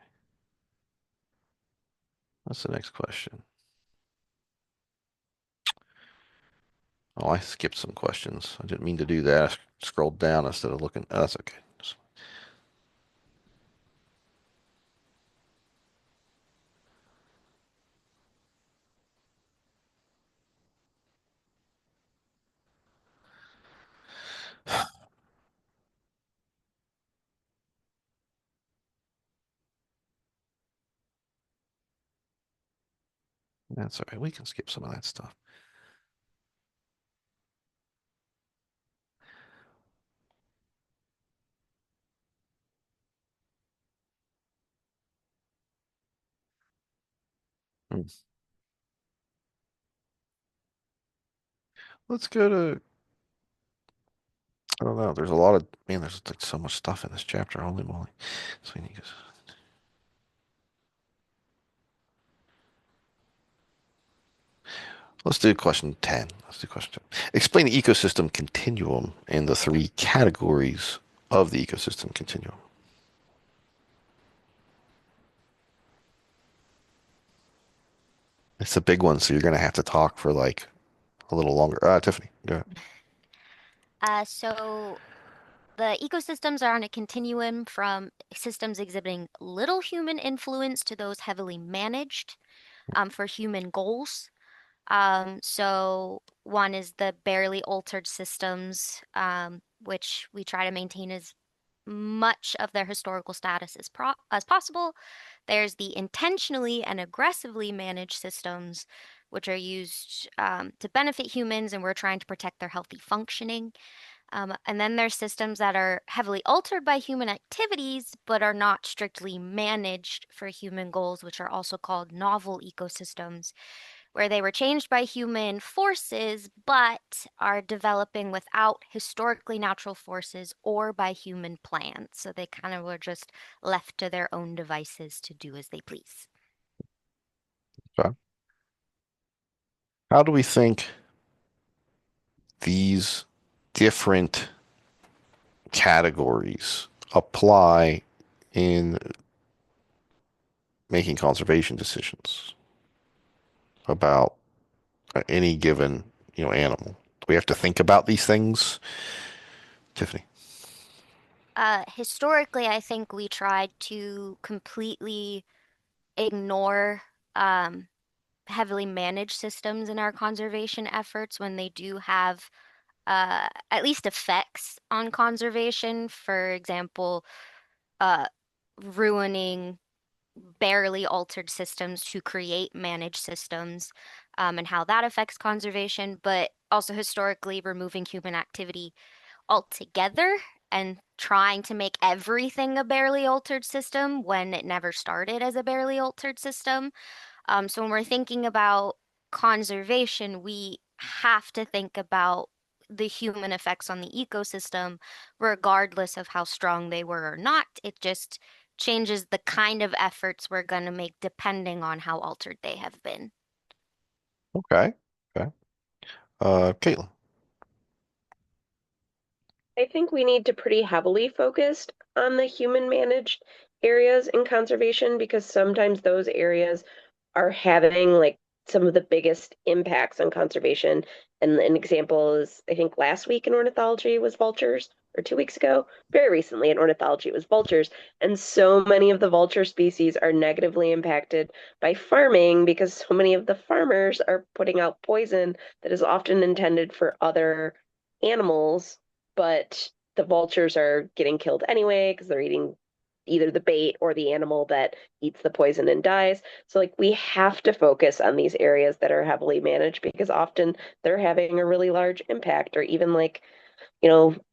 What's the next question? Oh, I skipped some questions. I didn't mean to do that. I scrolled down instead of looking. Oh, that's okay. That's all right. We can skip some of that stuff. Hmm. Let's go to, I don't know. There's a lot of, man, there's like so much stuff in this chapter. Holy moly. So we need to, let's do question 10. Let's do question 10. Explain the ecosystem continuum and the three categories of the ecosystem continuum. It's a big one, so you're going to have to talk for like a little longer. Tiffany, go ahead. So the ecosystems are on a continuum from systems exhibiting little human influence to those heavily managed for human goals. So one is the barely altered systems, which we try to maintain as much of their historical status as possible. There's the intentionally and aggressively managed systems, which are used to benefit humans, and we're trying to protect their healthy functioning. And then there's systems that are heavily altered by human activities, but are not strictly managed for human goals, which are also called novel ecosystems, where they were changed by human forces, but are developing without historically natural forces or by human plans. So they kind of were just left to their own devices to do as they please. Okay. How do we think these different categories apply in making conservation decisions about any given, animal? Do we have to think about these things, Tiffany? Historically, I think we tried to completely ignore um, heavily managed systems in our conservation efforts when they do have at least effects on conservation. For example, uh, ruining barely altered systems to create managed systems, and how that affects conservation, but also historically removing human activity altogether and trying to make everything a barely altered system when it never started as a barely altered system. So when we're thinking about conservation, we have to think about the human effects on the ecosystem, regardless of how strong they were or not. It just changes the kind of efforts we're going to make depending on how altered they have been. Okay. Okay. Caitlin. I think we need to pretty heavily focus on the human managed areas in conservation because sometimes those areas are having like some of the biggest impacts on conservation. And an example is, I think last week in ornithology was vultures. or 2 weeks ago. Very recently in ornithology, it was vultures. And so many of the vulture species are negatively impacted by farming because so many of the farmers are putting out poison that is often intended for other animals, but the vultures are getting killed anyway because they're eating either the bait or the animal that eats the poison and dies. So, like, we have to focus on these areas that are heavily managed because often they're having a really large impact. Or even, like,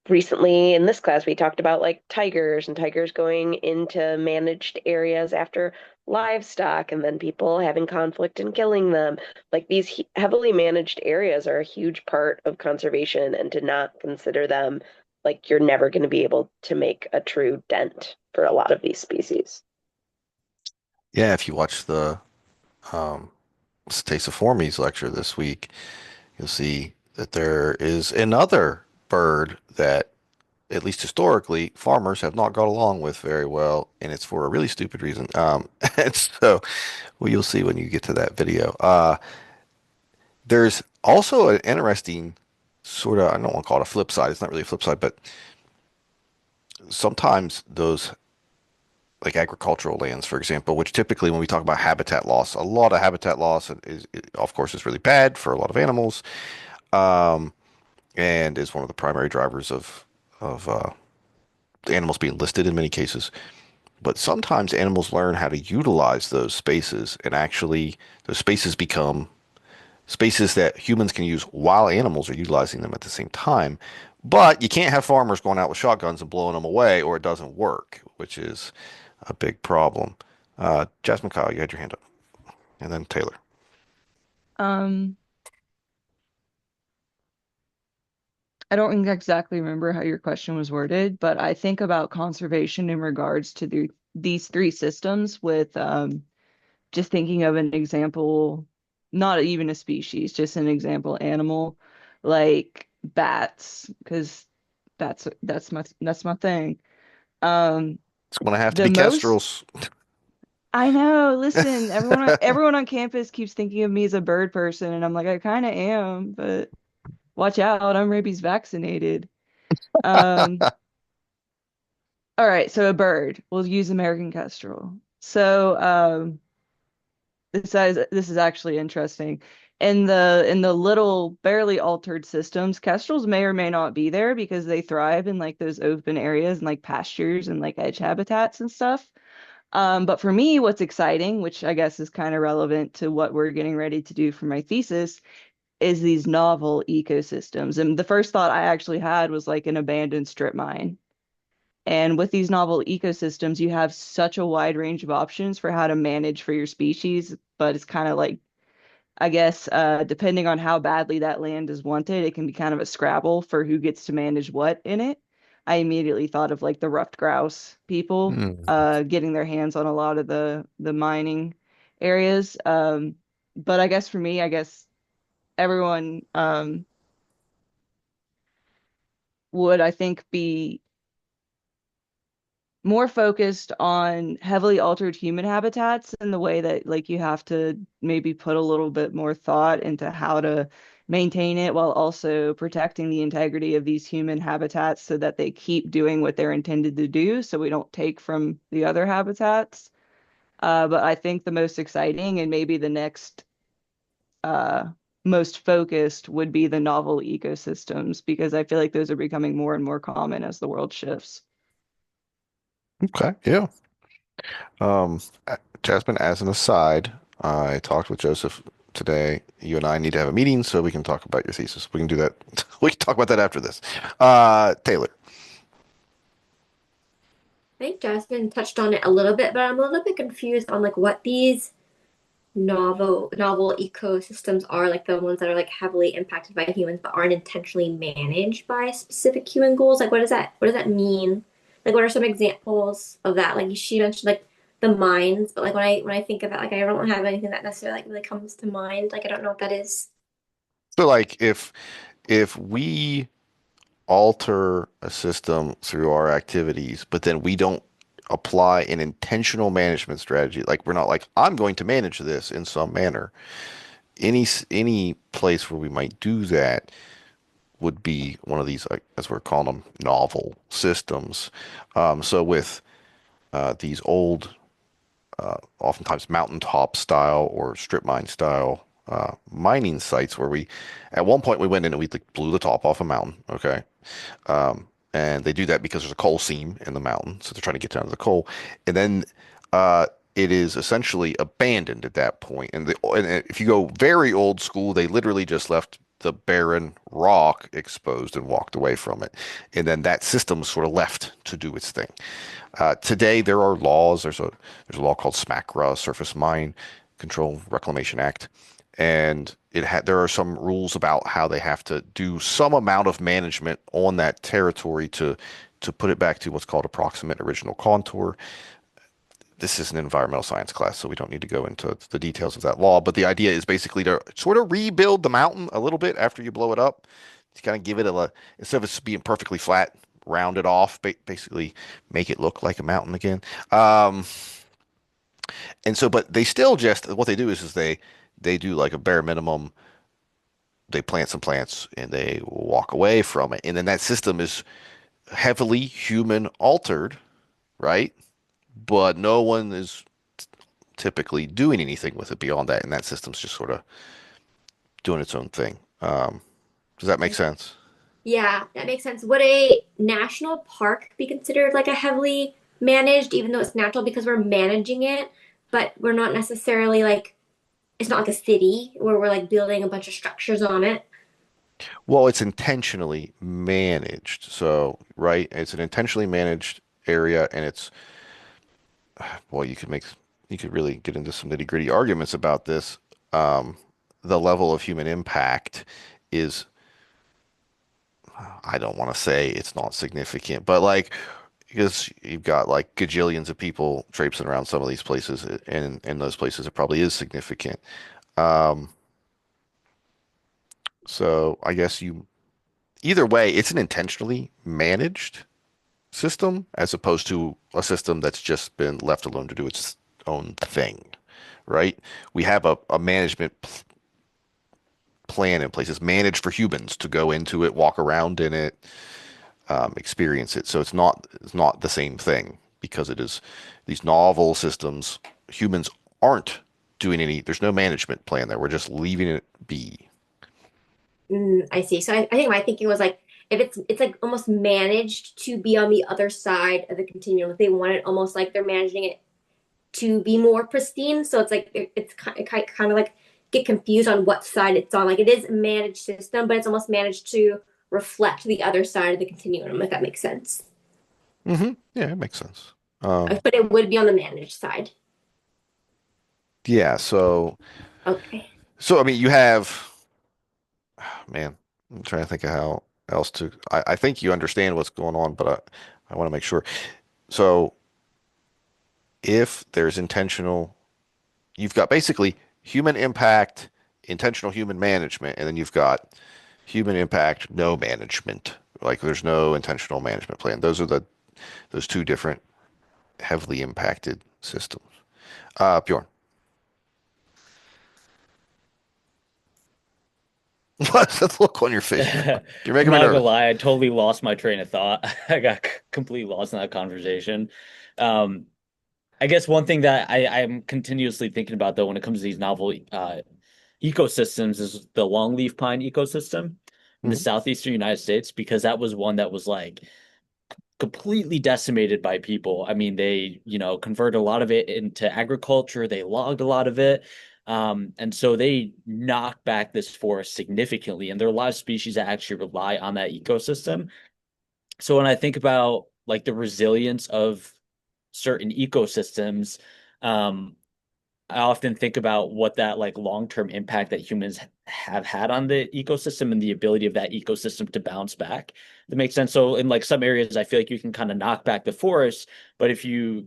recently in this class, we talked about like tigers and tigers going into managed areas after livestock and then people having conflict and killing them. Like, these heavily managed areas are a huge part of conservation, and to not consider them, like, you're never going to be able to make a true dent for a lot of these species. Yeah, if you watch the um, Stasiformes lecture this week, you'll see that there is another bird that, at least historically, farmers have not got along with very well, and it's for a really stupid reason. And so, well, you'll see when you get to that video. There's also an interesting sort of, I don't want to call it a flip side. It's not really a flip side, but sometimes those like agricultural lands, for example, which typically when we talk about habitat loss, a lot of habitat loss of course, is really bad for a lot of animals, um, and is one of the primary drivers of animals being listed in many cases. But sometimes animals learn how to utilize those spaces, and actually those spaces become spaces that humans can use while animals are utilizing them at the same time. But you can't have farmers going out with shotguns and blowing them away, or it doesn't work, which is a big problem. Jasmine, Kyle, you had your hand up, and then Taylor. Um, I don't exactly remember how your question was worded, but I think about conservation in regards to these three systems with just thinking of an example, not even a species, just an example animal, like bats, because that's my thing. Um, It's going to have to the be most kestrels. I know, listen, everyone on campus keeps thinking of me as a bird person, and I'm like, I kind of am, but watch out, I'm rabies vaccinated. Um, all right, so a bird. We'll use American kestrel. So, this is actually interesting. In the little barely altered systems, kestrels may or may not be there because they thrive in like those open areas and like pastures and like edge habitats and stuff. But for me, what's exciting, which I guess is kind of relevant to what we're getting ready to do for my thesis, is these novel ecosystems. And the first thought I actually had was like an abandoned strip mine. And with these novel ecosystems, you have such a wide range of options for how to manage for your species, but it's kind of like, I guess, depending on how badly that land is wanted, it can be kind of a scrabble for who gets to manage what in it. I immediately thought of like the ruffed grouse people, Hmm. getting their hands on a lot of the mining areas. But I guess for me, I guess everyone would, I think, be more focused on heavily altered human habitats in the way that like you have to maybe put a little bit more thought into how to maintain it while also protecting the integrity of these human habitats so that they keep doing what they're intended to do so we don't take from the other habitats. But I think the most exciting and maybe the next uh, most focused would be the novel ecosystems because I feel like those are becoming more and more common as the world shifts. Okay, yeah. Um, Jasmine, as an aside, I talked with Joseph today. You and I need to have a meeting so we can talk about your thesis. We can do that. We can talk about that after this. Taylor. I think Jasmine touched on it a little bit, but I'm a little bit confused on like what these novel ecosystems are, like the ones that are like heavily impacted by humans but aren't intentionally managed by specific human goals. Like what does that mean? Like what are some examples of that? Like she mentioned like the mines, but like when I think of it, like I don't have anything that necessarily like really comes to mind. Like I don't know what that is. So, like, if we alter a system through our activities, but then we don't apply an intentional management strategy, like we're not like, I'm going to manage this in some manner. Any place where we might do that would be one of these, like, as we're calling them, novel systems. So with these old, oftentimes mountaintop style or strip mine style mining sites, where at one point we went in and we like, blew the top off a mountain. Okay. And they do that because there's a coal seam in the mountain, so they're trying to get down to the coal, and then it is essentially abandoned at that point. And if you go very old school, they literally just left the barren rock exposed and walked away from it, and then that system sort of left to do its thing. Today there are laws. There's a law called SMCRA, Surface Mine Control Reclamation Act, and there are some rules about how they have to do some amount of management on that territory to put it back to what's called approximate original contour. This is an environmental science class, so we don't need to go into the details of that law. But the idea is basically to sort of rebuild the mountain a little bit after you blow it up, to kind of give it instead of it being perfectly flat, round it off, basically make it look like a mountain again. And so, but they still just, what they do is they do like a bare minimum. They plant some plants and they walk away from it. And then that system is heavily human altered, right? But no one is typically doing anything with it beyond that. And that system's just sort of doing its own thing. Does that make sense? Yeah, that makes sense. Would a national park be considered like a heavily managed, even though it's natural because we're managing it, but we're not necessarily like, it's not like a city where we're like building a bunch of structures on it. Well, it's intentionally managed. So, right, it's an intentionally managed area, and well, you could really get into some nitty-gritty arguments about this. The level of human impact is, I don't want to say it's not significant, but like, because you've got like gajillions of people traipsing around some of these places, and in those places it probably is significant. Um, so I guess either way, it's an intentionally managed system as opposed to a system that's just been left alone to do its own thing, right? We have a management plan in place. It's managed for humans to go into it, walk around in it, experience it. So it's not the same thing because it is these novel systems. Humans aren't doing there's no management plan there. We're just leaving it be. I see. So I think my thinking was like if it's like almost managed to be on the other side of the continuum. If they want it almost like they're managing it to be more pristine. So it's like it's kind of like get confused on what side it's on. Like it is a managed system, but it's almost managed to reflect the other side of the continuum, if that makes sense. Yeah, it makes sense. But it would be on the managed side. Yeah, so Okay. I mean you have, man, I'm trying to think of how else to I think you understand what's going on, but I want to make sure. So if there's you've got basically human impact, intentional human management, and then you've got human impact, no management. Like there's no intentional management plan. Those two different heavily impacted systems. Bjorn. What's that look on your face? You're making I'm me not gonna nervous. lie, I totally lost my train of thought. I got completely lost in that conversation. Um, I guess one thing that I'm continuously thinking about though when it comes to these novel ecosystems is the longleaf pine ecosystem in the Mhm. southeastern United States, because that was one that was like completely decimated by people. I mean, they, converted a lot of it into agriculture, they logged a lot of it. And so they knocked back this forest significantly, and there are a lot of species that actually rely on that ecosystem. So when I think about like the resilience of certain ecosystems, um, I often think about what that like long-term impact that humans have had on the ecosystem and the ability of that ecosystem to bounce back. That makes sense. So in like some areas, I feel like you can kind of knock back the forest, but if you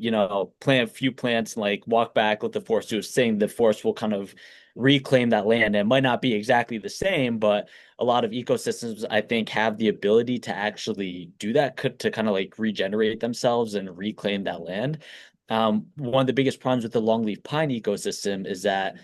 plant a few plants and like walk back, let the forest do its thing, the forest will kind of reclaim that land. It might not be exactly the same, but a lot of ecosystems, I think, have the ability to actually do that, to kind of like regenerate themselves and reclaim that land. One of the biggest problems with the longleaf pine ecosystem is that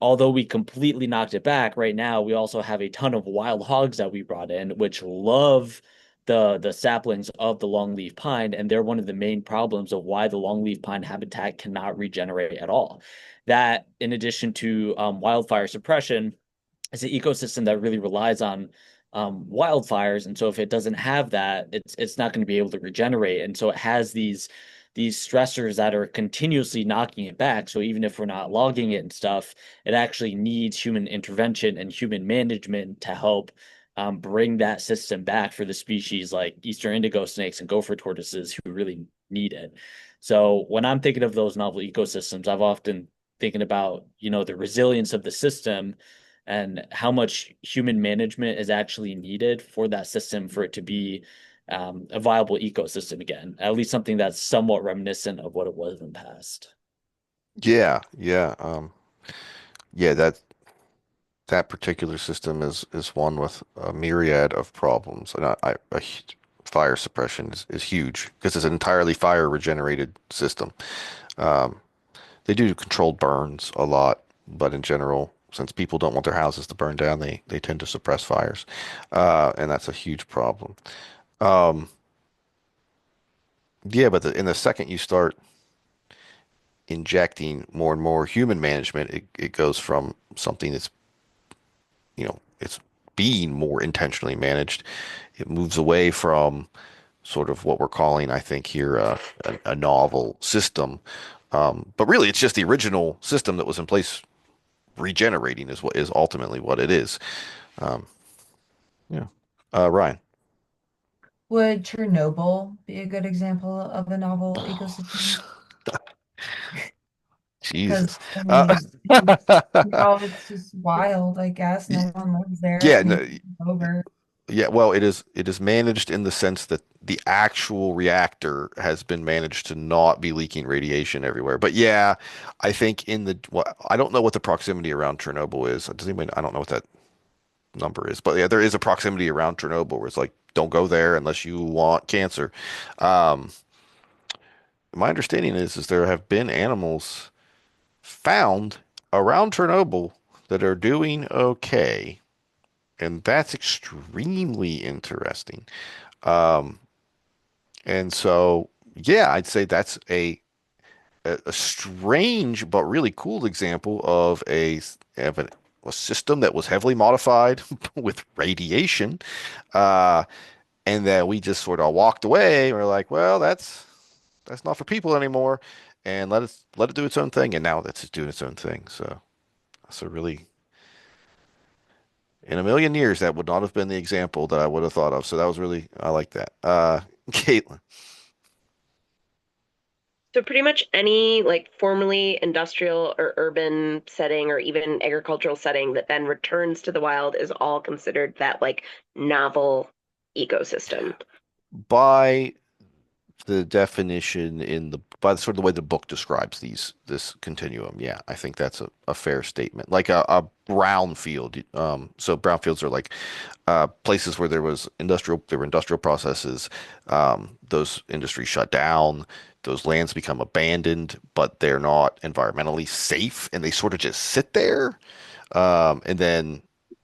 although we completely knocked it back, right now we also have a ton of wild hogs that we brought in, which love the saplings of the longleaf pine, and they're one of the main problems of why the longleaf pine habitat cannot regenerate at all. That, in addition to wildfire suppression, is an ecosystem that really relies on wildfires, and so if it doesn't have that, it's not going to be able to regenerate, and so it has these stressors that are continuously knocking it back. So even if we're not logging it and stuff, it actually needs human intervention and human management to help bring that system back for the species like eastern indigo snakes and gopher tortoises who really need it. So when I'm thinking of those novel ecosystems, I've often thinking about, the resilience of the system and how much human management is actually needed for that system for it to be a viable ecosystem again, at least something that's somewhat reminiscent of what it was in the past. Yeah, yeah, yeah. That particular system is one with a myriad of problems, and fire suppression is huge because it's an entirely fire regenerated system. Um, they do controlled burns a lot, but in general, since people don't want their houses to burn down, they tend to suppress fires, and that's a huge problem. Um, yeah, but in the second you start injecting more and more human management, it goes from something that's, it's being more intentionally managed. It moves away from sort of what we're calling, I think here, a novel system. But really, it's just the original system that was in place regenerating is what is ultimately what it is. Um, yeah. Ryan. Would Chernobyl be a good example of a novel ecosystem? Jesus. Because I mean, it's just wild, I guess. No one lives there. Yeah, I mean, no, it's over. yeah, well, it is managed in the sense that the actual reactor has been managed to not be leaking radiation everywhere. But yeah, I think I don't know what the proximity around Chernobyl is. I don't know what that number is. But yeah, there is a proximity around Chernobyl where it's like, don't go there unless you want cancer. Um, my understanding is there have been animals found around Chernobyl that are doing okay, and that's extremely interesting. Um, and so, yeah, I'd say that's a strange but really cool example of a system that was heavily modified with radiation, uh, and that we just sort of walked away. We're like, well, that's not for people anymore, and let it do its own thing. And now that's just doing its own thing. So that's a really in a million years that would not have been the example that I would have thought of. So that was really I like that. Caitlin. So pretty much any like formerly industrial or urban setting or even agricultural setting that then returns to the wild is all considered that like novel ecosystem. By the definition by sort of the way the book describes this continuum, yeah, I think that's a fair statement. Like a brownfield. So brownfields are like places where there were industrial processes. Those industries shut down. Those lands become abandoned, but they're not environmentally safe, and they sort of just sit there. And then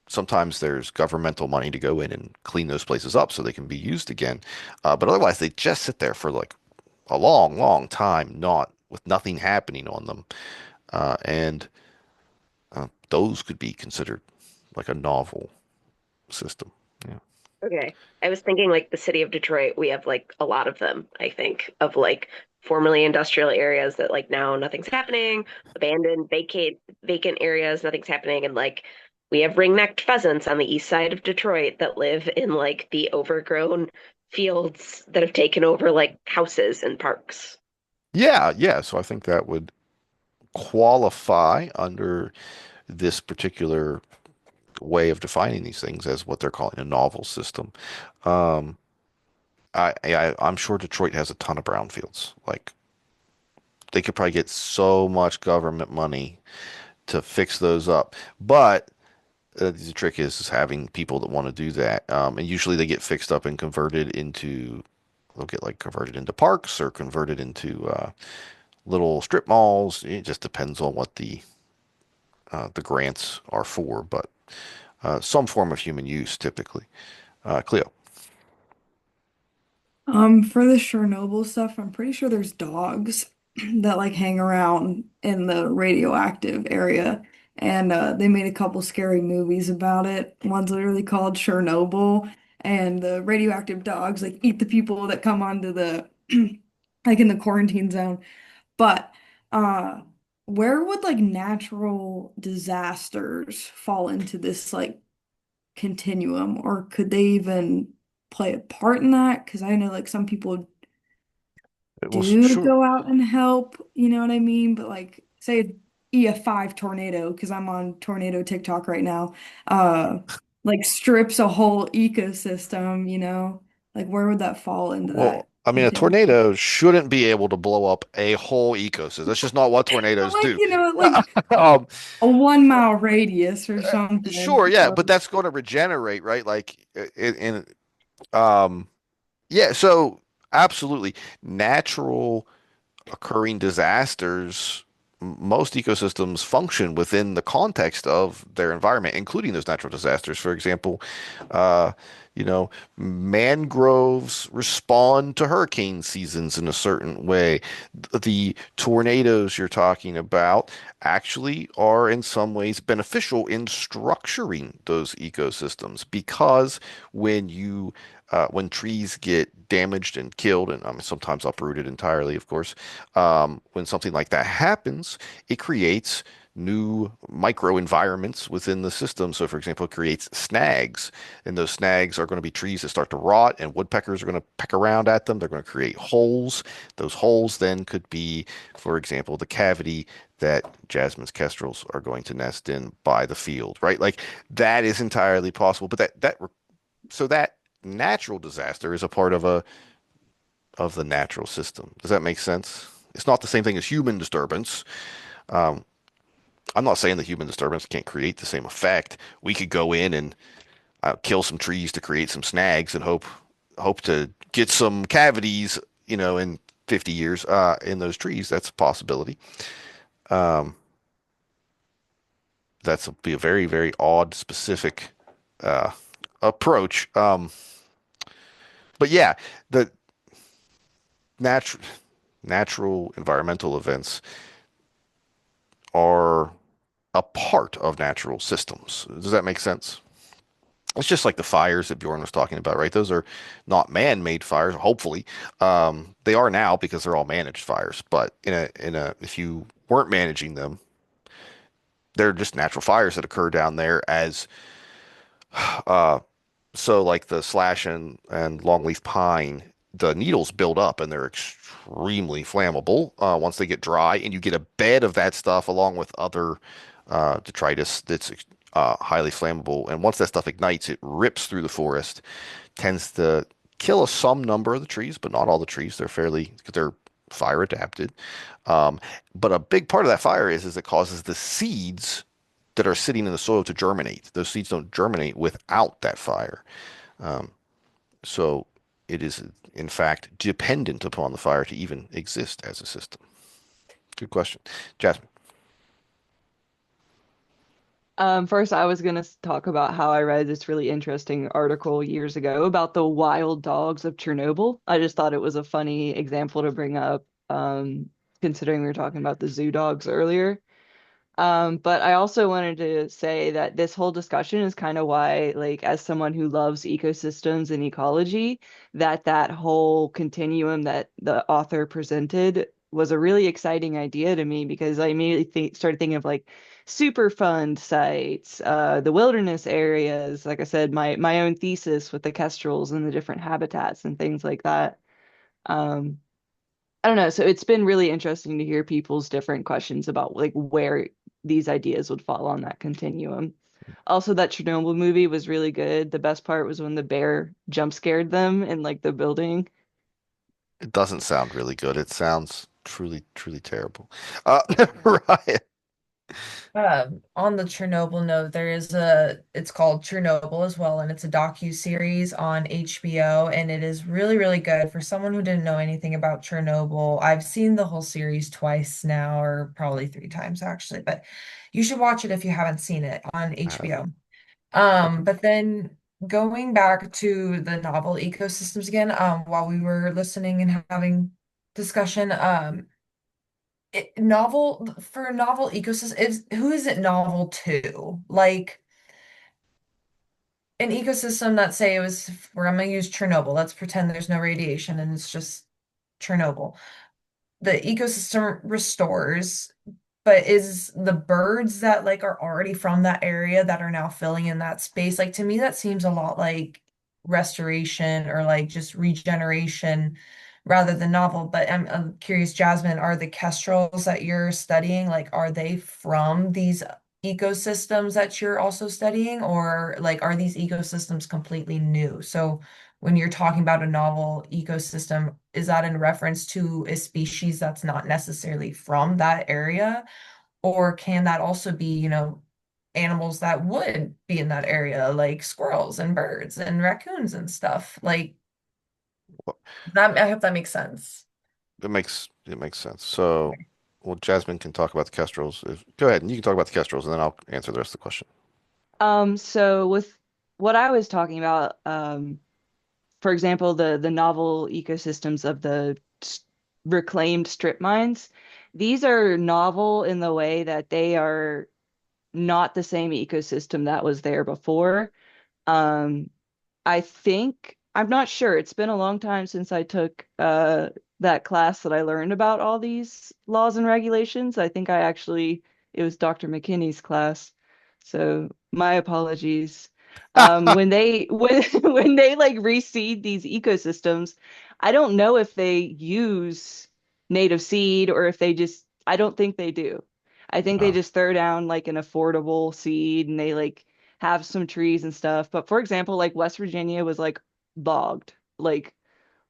sometimes there's governmental money to go in and clean those places up so they can be used again. But otherwise, they just sit there for like a long, long time, not with nothing happening on them. And those could be considered like a novel system. Yeah. Okay. I was thinking like the city of Detroit, we have like a lot of them, I think, of like formerly industrial areas that like now nothing's happening, abandoned, vacant areas, nothing's happening, and like we have ring-necked pheasants on the east side of Detroit that live in like the overgrown fields that have taken over like houses and parks. Yeah, yeah. So I think that would qualify under this particular way of defining these things as what they're calling a novel system. Um, I'm sure Detroit has a ton of brownfields. Like they could probably get so much government money to fix those up. But the trick is having people that want to do that. And usually they get fixed up and they'll get like converted into parks or converted into little strip malls. It just depends on what the the grants are for, but some form of human use typically. Cleo. For the Chernobyl stuff, I'm pretty sure there's dogs that like hang around in the radioactive area. And they made a couple scary movies about it. One's literally called Chernobyl, and the radioactive dogs like eat the people that come onto the like in the quarantine zone. But uh where would like natural disasters fall into this like continuum, or could they even play a part in that? Because I know like some people Well, do sure. go out and help, you know what I mean? But like say an EF5 tornado, because I'm on tornado TikTok right now, uh like strips a whole ecosystem, like where would that fall into Well, that I mean, a continuum? tornado shouldn't be able to blow up a whole ecosystem. That's just not what But tornadoes like, do. like Um, a 1 mile radius or something. sure, yeah, but So that's going to regenerate, right? Like in um, yeah. So absolutely, natural occurring disasters, most ecosystems function within the context of their environment, including those natural disasters. For example, uh, mangroves respond to hurricane seasons in a certain way. The tornadoes you're talking about actually are in some ways beneficial in structuring those ecosystems because when trees get damaged and killed, and sometimes uprooted entirely, of course, when something like that happens, it creates new microenvironments within the system. So, for example, it creates snags, and those snags are going to be trees that start to rot, and woodpeckers are going to peck around at them. They're going to create holes. Those holes then could be, for example, the cavity that Jasmine's kestrels are going to nest in by the field, right? Like that is entirely possible. But that natural disaster is a part of the natural system. Does that make sense? It's not the same thing as human disturbance. Um, I'm not saying that human disturbance can't create the same effect. We could go in and kill some trees to create some snags and hope to get some cavities, in 50 years in those trees. That's a possibility. Um, that's be a very, very odd, specific uh, approach. But yeah, the natural natural environmental events are a part of natural systems. Does that make sense? It's just like the fires that Bjorn was talking about, right? Those are not man-made fires, hopefully. They are now because they're all managed fires. But if you weren't managing them, they're just natural fires that occur down there as uh, so like the slash and longleaf pine, the needles build up and they're extremely flammable once they get dry, and you get a bed of that stuff along with other detritus that's highly flammable. And once that stuff ignites, it rips through the forest, tends to kill some number of the trees, but not all the trees. They're fire adapted. Um, but a big part of that fire is it causes the seeds that are sitting in the soil to germinate. Those seeds don't germinate without that fire. Um, so it is, in fact, dependent upon the fire to even exist as a system. Good question. Jasmine. First, I was going to talk about how I read this really interesting article years ago about the wild dogs of Chernobyl. I just thought it was a funny example to bring up, considering we were talking about the zoo dogs earlier. But I also wanted to say that this whole discussion is kind of why, like, as someone who loves ecosystems and ecology, that whole continuum that the author presented was a really exciting idea to me because I immediately started thinking of like Superfund sites, the wilderness areas. Like I said, my own thesis with the kestrels and the different habitats and things like that. Um, I don't know. So it's been really interesting to hear people's different questions about like where these ideas would fall on that continuum. Also, that Chernobyl movie was really good. The best part was when the bear jump scared them in like the building. It doesn't sound really good. It sounds truly, truly terrible. Ryan. On the Chernobyl note, it's called Chernobyl as well, and it's a docu-series on HBO, and it is really, really good for someone who didn't know anything about Chernobyl. I've seen the whole series twice now, or probably three times actually, but you should watch it if you haven't seen it on I have. HBO. Okay. But then going back to the novel ecosystems again, while we were listening and having discussion, novel ecosystem is who is it novel to? Like an ecosystem that say it was where I'm gonna use Chernobyl. Let's pretend there's no radiation and it's just Chernobyl. The ecosystem restores, but is the birds that like are already from that area that are now filling in that space, like to me that seems a lot like restoration or like just regeneration rather than novel. But I'm curious, Jasmine, are the kestrels that you're studying, like are they from these ecosystems that you're also studying, or like are these ecosystems completely new? So when you're talking about a novel ecosystem, is that in reference to a species that's not necessarily from that area? Or can that also be, animals that would be in that area, like squirrels and birds and raccoons and stuff? Like Well, that, I hope that makes sense. it makes sense. So, well, Jasmine can talk about the kestrels. Go ahead, and you can talk about the kestrels, and then I'll answer the rest of the question. So with what I was talking about, for example, the novel ecosystems of the reclaimed strip mines, these are novel in the way that they are not the same ecosystem that was there before. Um, I think, I'm not sure. It's been a long time since I took that class that I learned about all these laws and regulations. I think it was Dr. McKinney's class. So my apologies. When they like reseed these ecosystems, I don't know if they use native seed or if I don't think they do. I think they Oh, just throw down like an affordable seed and they like have some trees and stuff. But for example, like West Virginia was like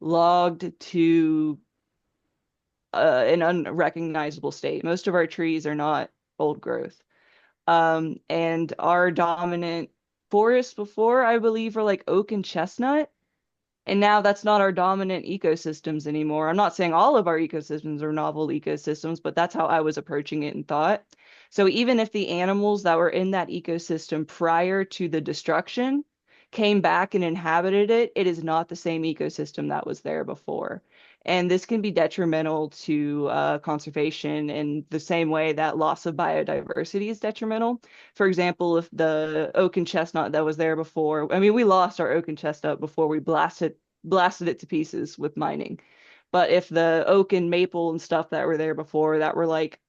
logged to an unrecognizable state. Most of our trees are not old growth. And our dominant forests before, I believe, are like oak and chestnut. And now that's not our dominant ecosystems anymore. I'm not saying all of our ecosystems are novel ecosystems, but that's how I was approaching it and thought. So even if the animals that were in that ecosystem prior to the destruction came back and inhabited it, it is not the same ecosystem that was there before. And this can be detrimental to conservation in the same way that loss of biodiversity is detrimental. For example, if the oak and chestnut that was there before, I mean, we lost our oak and chestnut before we blasted it to pieces with mining. But if the oak and maple and stuff that were there before that were like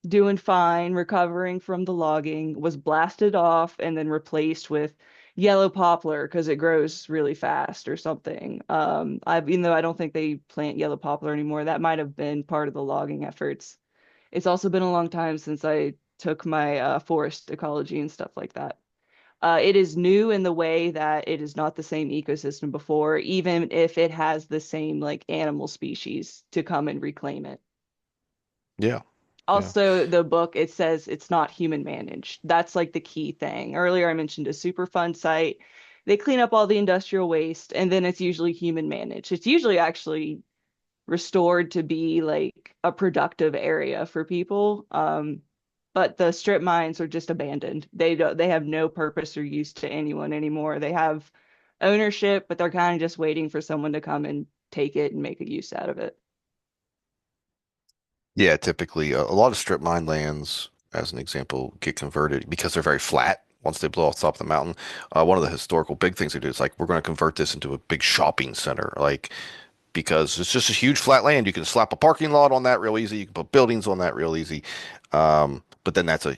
doing fine, recovering from the logging, was blasted off and then replaced with yellow poplar because it grows really fast or something. Even though I don't think they plant yellow poplar anymore, that might have been part of the logging efforts. It's also been a long time since I took my forest ecology and stuff like that. It is new in the way that it is not the same ecosystem before, even if it has the same like animal species to come and reclaim it. yeah, yeah, Also, the book, it says it's not human managed. That's like the key thing. Earlier, I mentioned a Superfund site. They clean up all the industrial waste, and then it's usually human managed. It's usually actually restored to be like a productive area for people. But the strip mines are just abandoned. They have no purpose or use to anyone anymore. They have ownership, but they're kind of just waiting for someone to come and take it and make a use out of it. yeah. Typically, a lot of strip mine lands, as an example, get converted because they're very flat. Once they blow off the top of the mountain, one of the historical big things they do is like we're going to convert this into a big shopping center, like because it's just a huge flat land. You can slap a parking lot on that real easy. You can put buildings on that real easy. But then that's a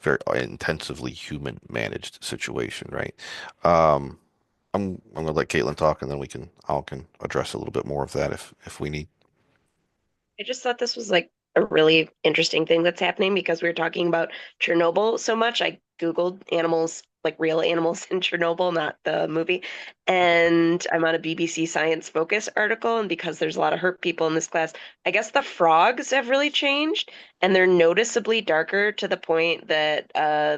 very intensively human managed situation, right? Um, I'm gonna let Caitlin talk, and then I can address a little bit more of that if we need. I just thought this was like a really interesting thing that's happening because we were talking about Chernobyl so much. I Googled animals like real animals in Chernobyl, not the movie. And I'm on a BBC Science Focus article, and because there's a lot of hurt people in this class, I guess the frogs have really changed, and they're noticeably darker to the point that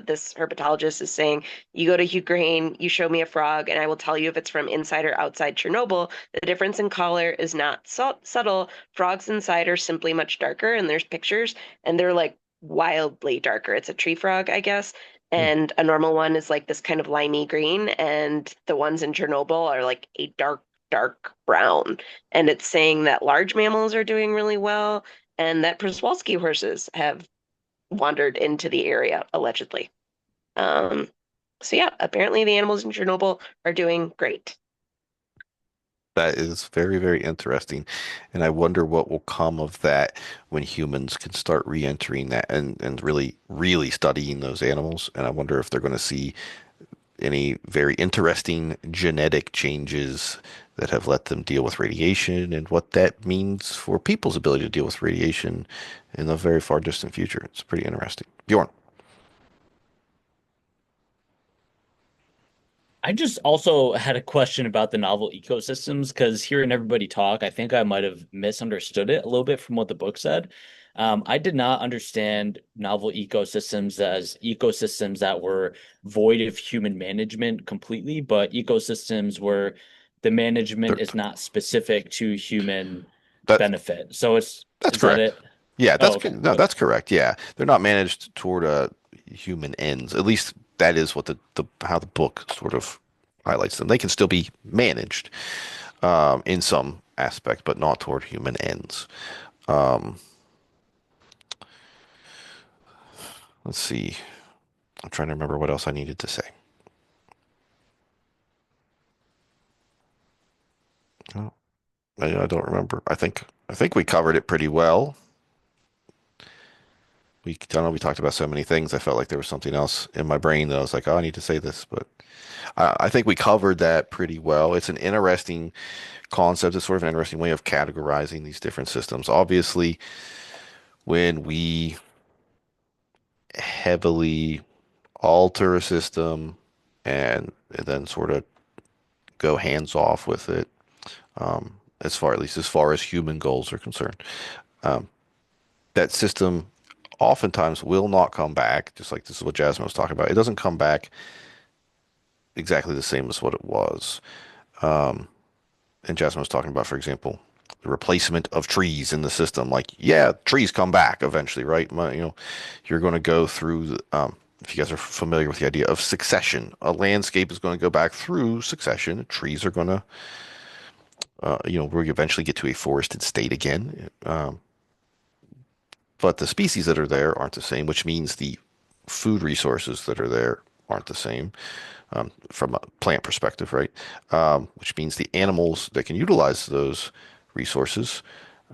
this herpetologist is saying, you go to Ukraine, you show me a frog, and I will tell you if it's from inside or outside Chernobyl. The difference in color is not subtle. Frogs inside are simply much darker, and there's pictures, and they're like wildly darker. It's a tree frog, I guess. And a normal one is like this kind of limey green, and the ones in Chernobyl are like a dark, dark brown. And it's saying that large mammals are doing really well, and that Przewalski horses have wandered into the area, allegedly. Um, so yeah, apparently the animals in Chernobyl are doing great. That is very, very interesting. And I wonder what will come of that when humans can start re-entering that and really, really studying those animals. And I wonder if they're going to see any very interesting genetic changes that have let them deal with radiation and what that means for people's ability to deal with radiation in the very far distant future. It's pretty interesting. Bjorn. I just also had a question about the novel ecosystems because hearing everybody talk, I think I might have misunderstood it a little bit from what the book said. I did not understand novel ecosystems as ecosystems that were void of human management completely, but ecosystems where the management They're- is not specific to human That benefit. So that's is that correct. it? Yeah, Oh, okay. no, that's correct. Yeah, they're not managed toward human ends. At least that is what the how the book sort of highlights them. They can still be managed in some aspect, but not toward human ends. Um, let's see. I'm trying to remember what else I needed to say. Oh, I don't remember. I think we covered it pretty well. I don't know, we talked about so many things. I felt like there was something else in my brain that I was like, oh, I need to say this, but I think we covered that pretty well. It's an interesting concept. It's sort of an interesting way of categorizing these different systems. Obviously, when we heavily alter a system and then sort of go hands off with it, at least as far as human goals are concerned, um, that system oftentimes will not come back. Just like this is what Jasmine was talking about. It doesn't come back exactly the same as what it was. Um, and Jasmine was talking about, for example, the replacement of trees in the system. Like, yeah, trees come back eventually, right? You're going to go through, if you guys are familiar with the idea of succession, a landscape is going to go back through succession. Trees are going to, we eventually get to a forested state again. But the species that are there aren't the same, which means the food resources that are there aren't the same. From a plant perspective, right? Which means the animals that can utilize those resources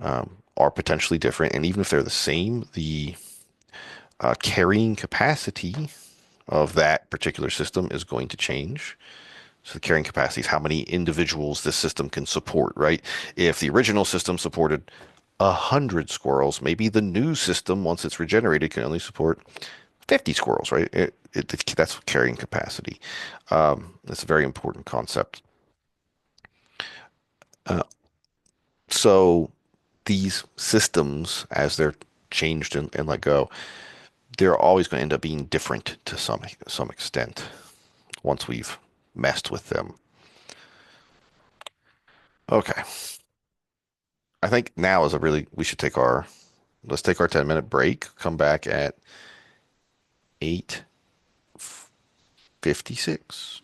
are potentially different. And even if they're the same, the carrying capacity of that particular system is going to change. So the carrying capacity is how many individuals this system can support, right? If the original system supported 100 squirrels, maybe the new system, once it's regenerated, can only support 50 squirrels, right? That's carrying capacity. That's a very important concept. Uh, so these systems, as they're changed and let go, they're always going to end up being different to some extent once we've messed with them. Okay. I think now is we should let's take our 10-minute break, come back at 8:56.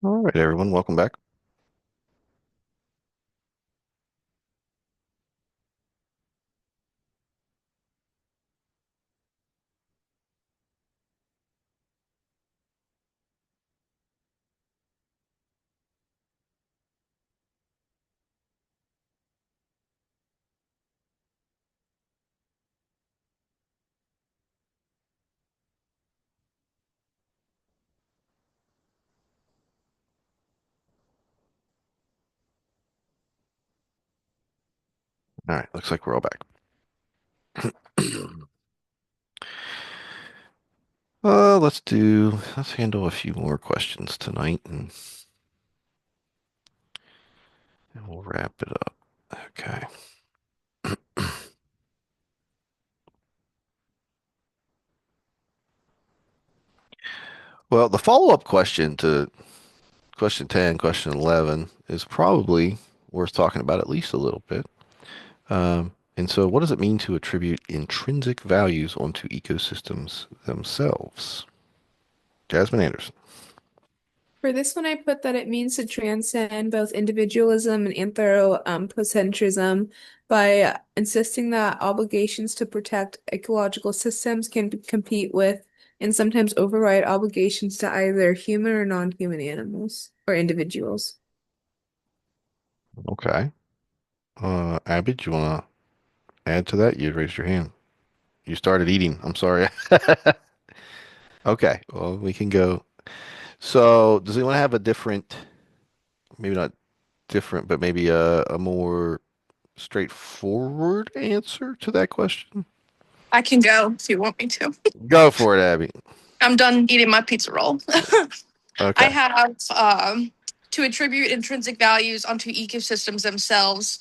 All right, everyone, welcome back. All right, looks like we're all back. Let's handle a few more questions tonight and we'll wrap it up. Okay. Well, the follow-up question to question 10, question 11 is probably worth talking about at least a little bit. And so what does it mean to attribute intrinsic values onto ecosystems themselves? Jasmine Anderson. For this one, I put that it means to transcend both individualism and anthropocentrism by insisting that obligations to protect ecological systems can compete with and sometimes override obligations to either human or non-human animals or individuals. Okay. Abby, do you want to add to that? You raised your hand. You started eating. I'm sorry. Okay. Well, we can go. So, does anyone have a different, maybe not different, but maybe a more straightforward answer to that question? I can go if you want me to. Go for it, Abby. I'm done eating my pizza roll. I Okay. have to attribute intrinsic values onto ecosystems themselves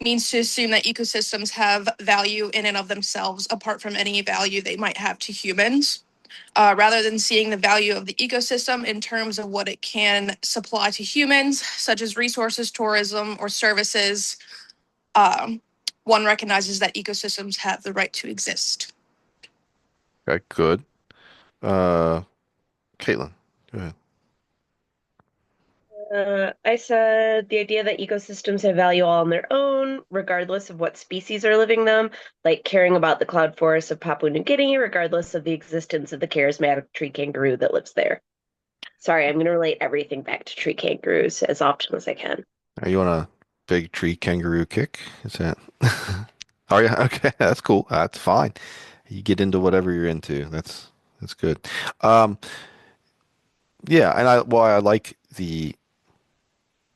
means to assume that ecosystems have value in and of themselves, apart from any value they might have to humans. Rather than seeing the value of the ecosystem in terms of what it can supply to humans, such as resources, tourism, or services, um, one recognizes that ecosystems have the right to exist. Okay, good. Uh, Caitlin, go ahead. I said the idea that ecosystems have value all on their own, regardless of what species are living them, like caring about the cloud forests of Papua New Guinea, regardless of the existence of the charismatic tree kangaroo that lives there. Sorry, I'm going to relate everything back to tree kangaroos as often as I can. Are you on a big tree kangaroo kick? Is that? Are you? Okay, that's cool. That's fine. You get into whatever you're into. That's good. Um, yeah, and I like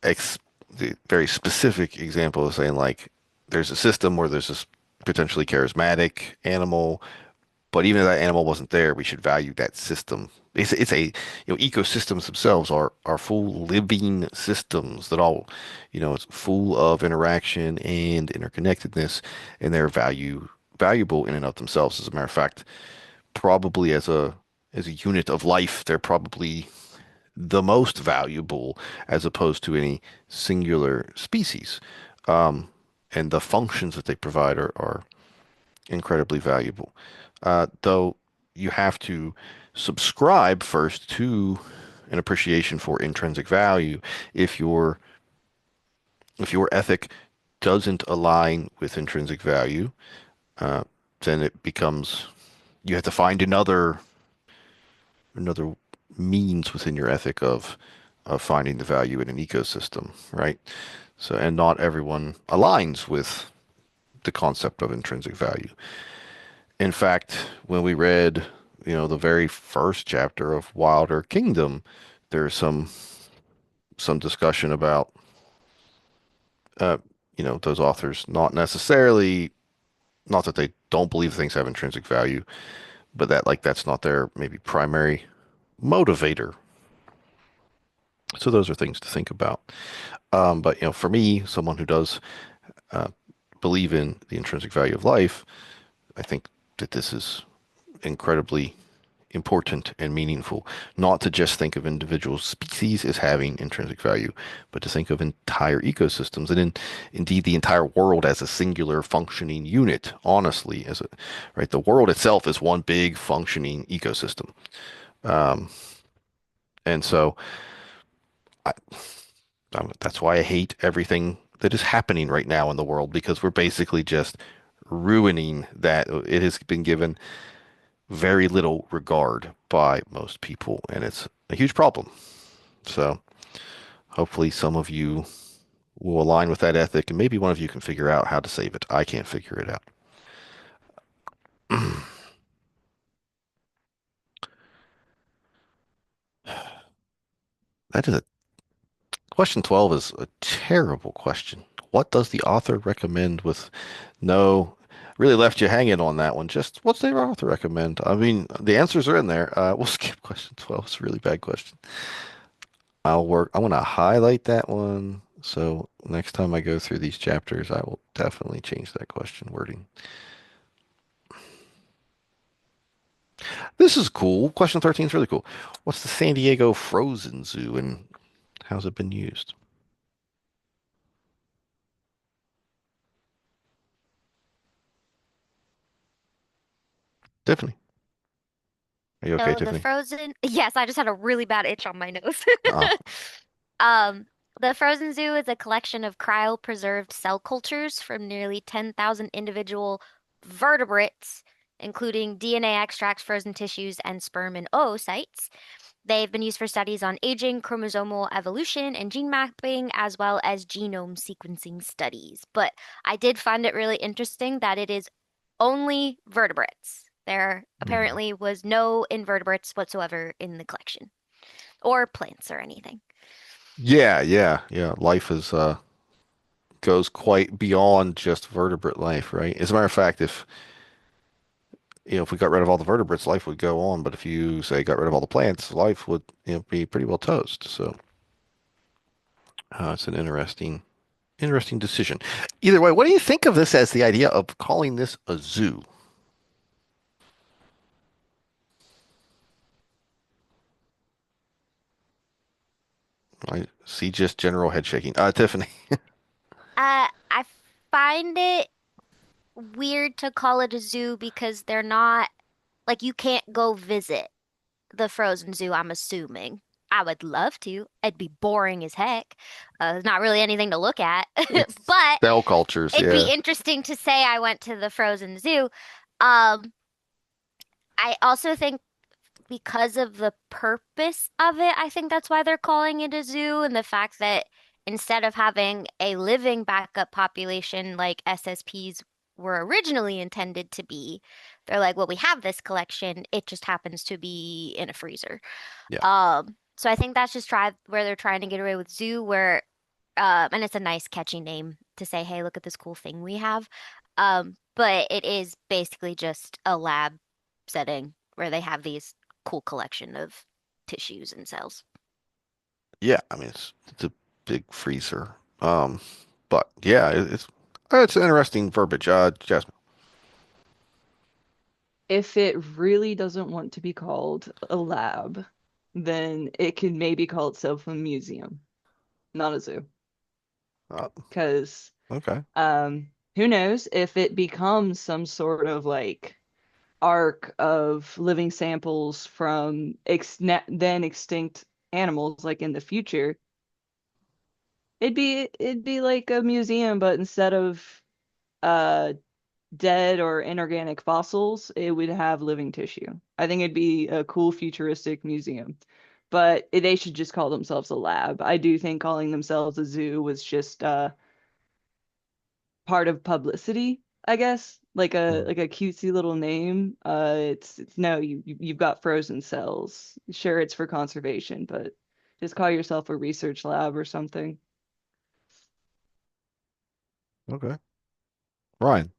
ex the very specific example of saying like there's a system where there's this potentially charismatic animal, but even if that animal wasn't there, we should value that system. It's a, ecosystems themselves are full living systems that all, it's full of interaction and interconnectedness, and they're valuable in and of themselves. As a matter of fact, probably as a unit of life, they're probably the most valuable as opposed to any singular species. Um, and the functions that they provide are incredibly valuable. Though you have to subscribe first to an appreciation for intrinsic value. If your ethic doesn't align with intrinsic value, uh, then it becomes you have to find another means within your ethic of finding the value in an ecosystem, right? So, and not everyone aligns with the concept of intrinsic value. In fact, when we read, the very first chapter of Wilder Kingdom, there's some discussion about, uh, those authors not that they don't believe things have intrinsic value, but that like that's not their maybe primary motivator. So those are things to think about. But for me, someone who does uh, believe in the intrinsic value of life, I think that this is incredibly important and meaningful, not to just think of individual species as having intrinsic value, but to think of entire ecosystems and indeed the entire world as a singular functioning unit, honestly, right? The world itself is one big functioning ecosystem. Um, and so I, that's why I hate everything that is happening right now in the world because we're basically just ruining that. It has been given very little regard by most people, and it's a huge problem. So hopefully some of you will align with that ethic, and maybe one of you can figure out how to save it. I can't figure it out. That is a question 12 is a terrible question. What does the author recommend with no really left you hanging on that one. Just what's the author recommend? I mean, the answers are in there. We'll skip question 12. It's a really bad question. I want to highlight that one. So next time I go through these chapters, I will definitely change that question wording. This is cool. Question 13 is really cool. What's the San Diego Frozen Zoo and how's it been used? Tiffany. Are you okay, So the Tiffany? Frozen, yes, I just had a really bad itch on my nose. Oh, The Frozen Zoo is a collection of cryopreserved cell cultures from nearly 10,000 individual vertebrates, including DNA extracts, frozen tissues, and sperm and oocytes. They've been used for studies on aging, chromosomal evolution, and gene mapping, as well as genome sequencing studies. But I did find it really interesting that it is only vertebrates. There apparently was no invertebrates whatsoever in the collection, or plants or anything. yeah. Life is goes quite beyond just vertebrate life, right? As a matter of fact, if we got rid of all the vertebrates, life would go on. But if you say got rid of all the plants, life would, be pretty well toast. So it's an interesting decision. Either way, what do you think of this as the idea of calling this a zoo? I see just general head shaking. Tiffany. I find it weird to call it a zoo because they're not like you can't go visit the Frozen Zoo, I'm assuming. I would love to. It'd be boring as heck. There's not really anything to look at. It's But cell cultures, it'd yeah. be interesting to say I went to the Frozen Zoo. Um, I also think because of the purpose of it, I think that's why they're calling it a zoo and the fact that instead of having a living backup population like SSPs were originally intended to be, they're like, well, we have this collection. It just happens to be in a freezer. Yeah. So I think that's just try where they're trying to get away with zoo, where and it's a nice catchy name to say, hey, look at this cool thing we have. But it is basically just a lab setting where they have these cool collection of tissues and cells. Yeah, I mean it's a big freezer. But yeah, it's an interesting verbiage. Jasmine. If it really doesn't want to be called a lab, then it can maybe call itself a museum, not a zoo. Because Okay. who knows if it becomes some sort of like arc of living samples from then extinct animals, like in the future, it'd be like a museum, but instead of uh dead or inorganic fossils, it would have living tissue. I think it'd be a cool futuristic museum. But they should just call themselves a lab. I do think calling themselves a zoo was just part of publicity, I guess. Like a cutesy little name. It's no, you've got frozen cells. Sure, it's for conservation, but just call yourself a research lab or something. Okay. Ryan.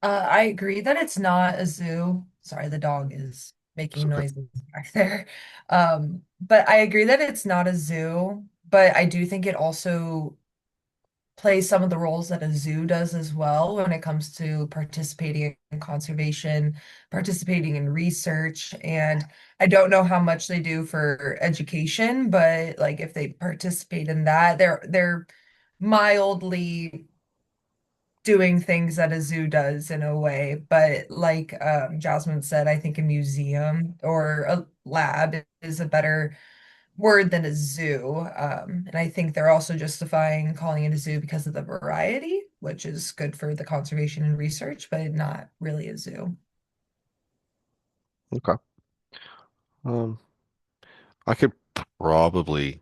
I agree that it's not a zoo. Sorry, the dog is It's making okay. noises back there. But I agree that it's not a zoo, but I do think it also plays some of the roles that a zoo does as well when it comes to participating in conservation, participating in research, and I don't know how much they do for education, but like if they participate in that, they're mildly doing things that a zoo does in a way. But like Jasmine said, I think a museum or a lab is a better word than a zoo. And I think they're also justifying calling it a zoo because of the variety, which is good for the conservation and research, but not really a zoo. Okay. Um, I could probably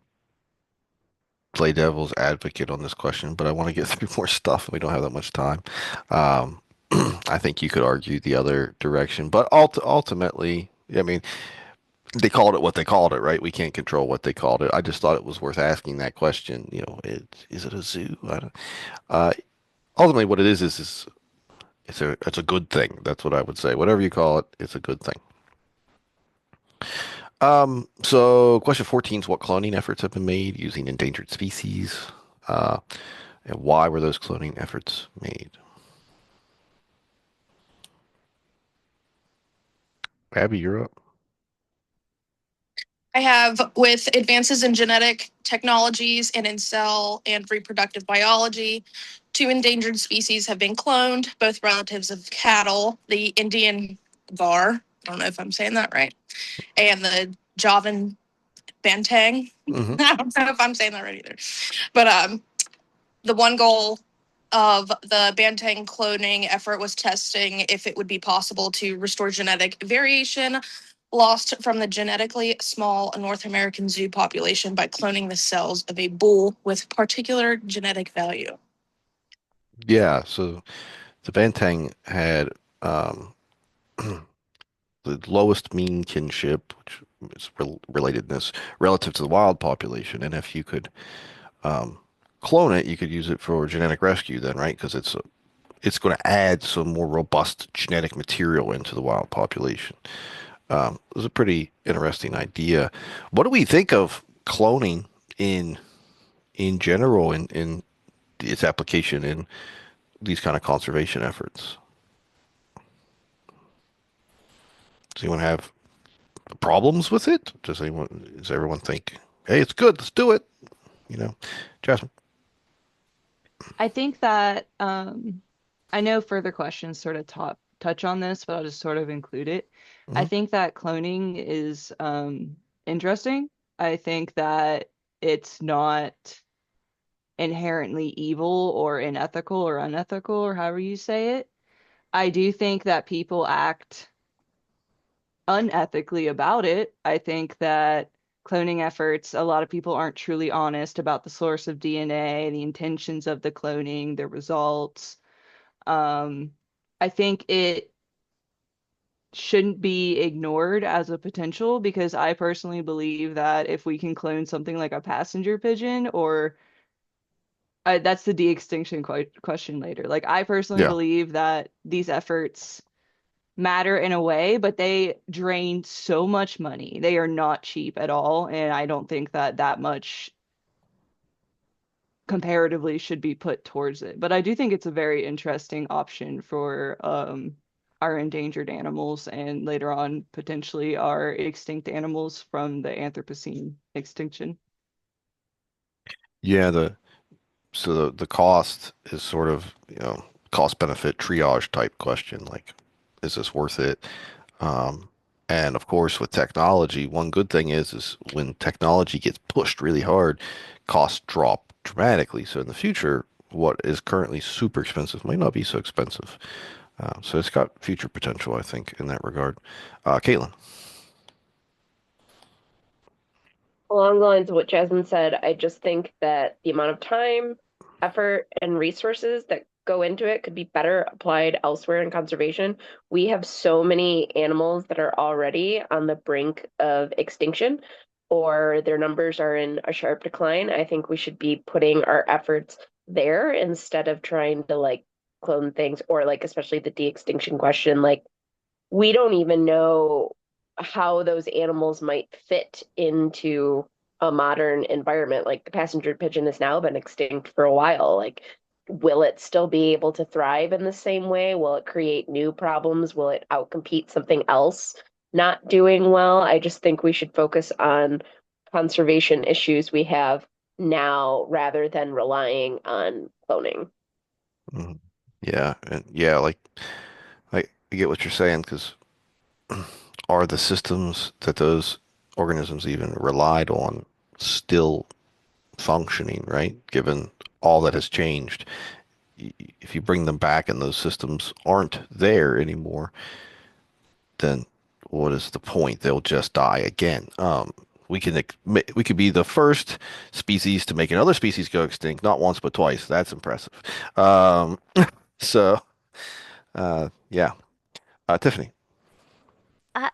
play devil's advocate on this question, but I want to get through more stuff and we don't have that much time. Um, I think you could argue the other direction, but ultimately, I mean, they called it what they called it, right? We can't control what they called it. I just thought it was worth asking that question. Is it a zoo? I don't, uh, ultimately, what it is it's a good thing. That's what I would say. Whatever you call it, it's a good thing. So question 14 is what cloning efforts have been made using endangered species, uh, and why were those cloning efforts made? Abby, you're up. I have with advances in genetic technologies and in cell and reproductive biology, two endangered species have been cloned, both relatives of cattle, the Indian gar, I don't know if I'm saying that right, and the Javan banteng. Hmm. I don't know if I'm saying that right either. But the one goal of the banteng cloning effort was testing if it would be possible to restore genetic variation lost from the genetically small North American zoo population by cloning the cells of a bull with particular genetic value. Yeah, so the Banteng had um, the lowest mean kinship, which is relatedness relative to the wild population. And if you could um, clone it, you could use it for genetic rescue then, right? Because it's going to add some more robust genetic material into the wild population. It was a pretty interesting idea. What do we think of cloning in in general in its application in these kind of conservation efforts? Does anyone have problems with it? Does everyone think, hey, it's good, let's do it? You know, Jasmine. I think that I know further questions sort of touch on this, but I'll just sort of include it. I Hmm. think that cloning is interesting. I think that it's not inherently evil or unethical or unethical or however you say it. I do think that people act unethically about it. I think that cloning efforts, a lot of people aren't truly honest about the source of DNA, the intentions of the cloning, the results. Um, I think it shouldn't be ignored as a potential because I personally believe that if we can clone something like a passenger pigeon or that's the de-extinction question later. Like I personally Yeah. believe that these efforts matter in a way, but they drain so much money. They are not cheap at all, and I don't think that that much comparatively should be put towards it. But I do think it's a very interesting option for our endangered animals and later on potentially our extinct animals from the Anthropocene extinction. Yeah, the cost is sort of, cost benefit triage type question. Like, is this worth it? Um, and of course, with technology, one good thing is when technology gets pushed really hard, costs drop dramatically. So in the future, what is currently super expensive might not be so expensive. So it's got future potential, I think, in that regard. Caitlin. Along the lines of what Jasmine said, I just think that the amount of time, effort, and resources that go into it could be better applied elsewhere in conservation. We have so many animals that are already on the brink of extinction, or their numbers are in a sharp decline. I think we should be putting our efforts there instead of trying to like clone things or like especially the de-extinction question. Like we don't even know how those animals might fit into a modern environment. Like the passenger pigeon has now been extinct for a while. Like, will it still be able to thrive in the same way? Will it create new problems? Will it outcompete something else not doing well? I just think we should focus on conservation issues we have now rather than relying on cloning. Mhm. Yeah, and yeah, like I get what you're saying because are the systems that those organisms even relied on still functioning, right? Given all that has changed. If you bring them back and those systems aren't there anymore, then what is the point? They'll just die again. We could be the first species to make another species go extinct, not once but twice. That's impressive. Um, so yeah, Tiffany. I,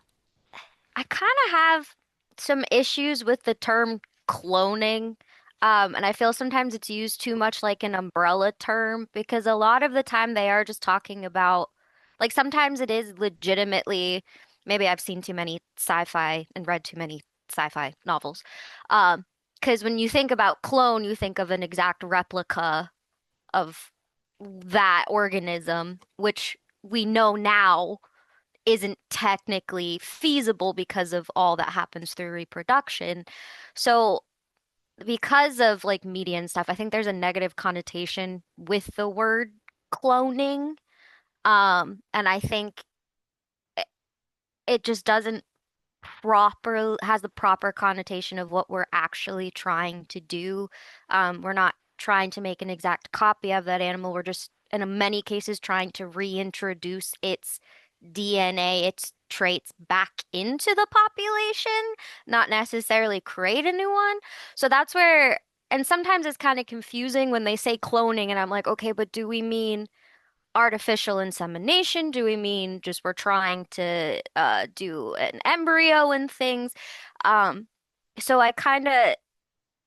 I kind of have some issues with the term cloning. And I feel sometimes it's used too much like an umbrella term because a lot of the time they are just talking about, like, sometimes it is legitimately, maybe I've seen too many sci-fi and read too many sci-fi novels. Um, because when you think about clone, you think of an exact replica of that organism, which we know now isn't technically feasible because of all that happens through reproduction. So, because of like media and stuff, I think there's a negative connotation with the word cloning. And I think it it just doesn't proper has the proper connotation of what we're actually trying to do. We're not trying to make an exact copy of that animal. We're just, in many cases, trying to reintroduce its DNA, its traits back into the population, not necessarily create a new one. So that's where, and sometimes it's kind of confusing when they say cloning, and I'm like, okay, but do we mean artificial insemination? Do we mean just we're trying to do an embryo and things? Um, so I kind of,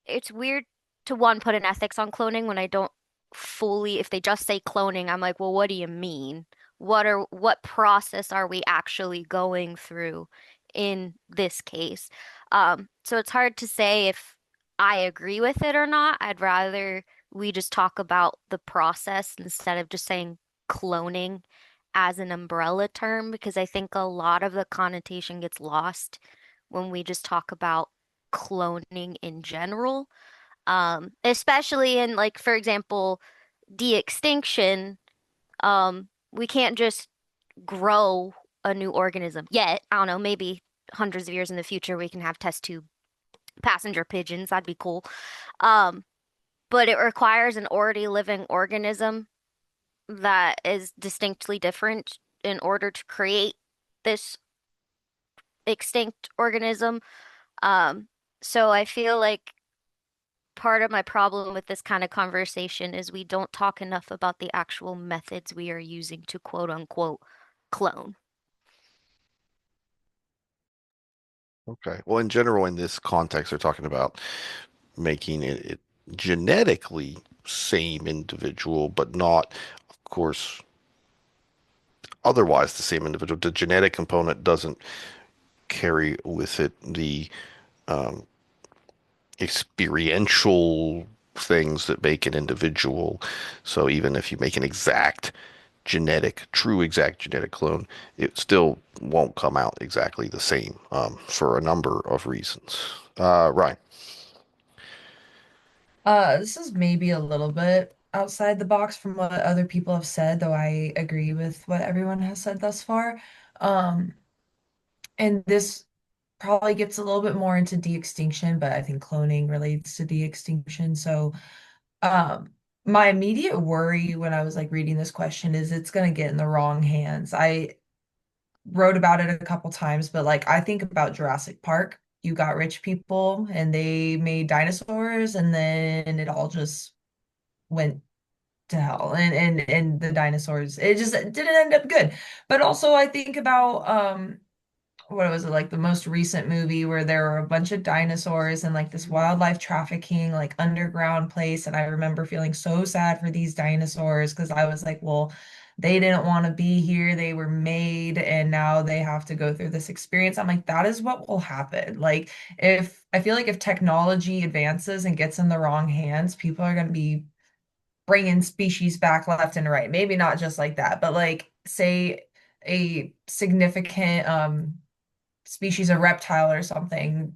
it's weird to one put an ethics on cloning when I don't fully, if they just say cloning, I'm like, well, what do you mean? What process are we actually going through in this case? So it's hard to say if I agree with it or not. I'd rather we just talk about the process instead of just saying cloning as an umbrella term because I think a lot of the connotation gets lost when we just talk about cloning in general. Especially in, like, for example, de-extinction, we can't just grow a new organism yet. I don't know, maybe hundreds of years in the future we can have test tube passenger pigeons. That'd be cool. Um, but it requires an already living organism that is distinctly different in order to create this extinct organism. Um, so I feel like part of my problem with this kind of conversation is we don't talk enough about the actual methods we are using to quote unquote clone. Okay. Well, in general, in this context, they're talking about making it genetically same individual, but not, of course, otherwise the same individual. The genetic component doesn't carry with it the um, experiential things that make an individual. So even if you make an true exact genetic clone, it still won't come out exactly the same for a number of reasons. Right. This is maybe a little bit outside the box from what other people have said, though I agree with what everyone has said thus far. Um, and this probably gets a little bit more into de-extinction, but I think cloning relates to de-extinction. So, um, my immediate worry when I was like reading this question is it's going to get in the wrong hands. I wrote about it a couple times, but like I think about Jurassic Park. You got rich people and they made dinosaurs, and then it all just went to hell. And the dinosaurs, it just didn't end up good. But also I think about what was it, like the most recent movie where there were a bunch of dinosaurs and like this wildlife trafficking like underground place, and I remember feeling so sad for these dinosaurs because I was like, well, they didn't want to be here, they were made, and now they have to go through this experience. I'm like, that is what will happen. Like, if I feel like if technology advances and gets in the wrong hands, people are going to be bringing species back left and right. Maybe not just like that, but like say a significant species of reptile or something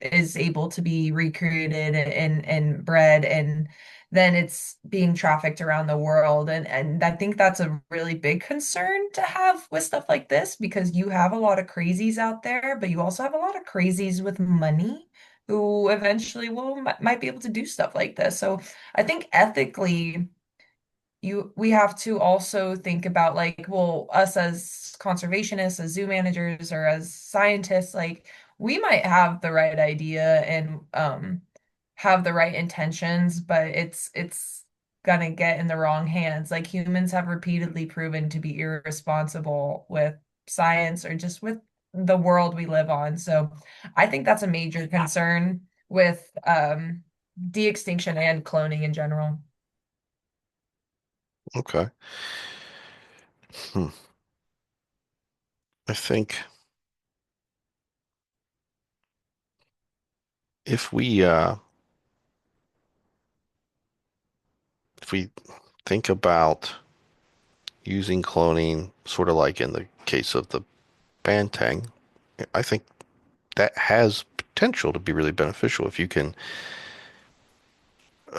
is able to be recreated and bred, and then it's being trafficked around the world. And I think that's a really big concern to have with stuff like this, because you have a lot of crazies out there, but you also have a lot of crazies with money who eventually might be able to do stuff like this. So I think ethically, we have to also think about, like, well, us as conservationists, as zoo managers, or as scientists, like, we might have the right idea and have the right intentions, but it's gonna get in the wrong hands. Like, humans have repeatedly proven to be irresponsible with science or just with the world we live on. So I think that's a major concern with de-extinction and cloning in general. Okay. Hmm. I think if we uh if we think about using cloning sort of like in the case of the Banteng, I think that has potential to be really beneficial if you can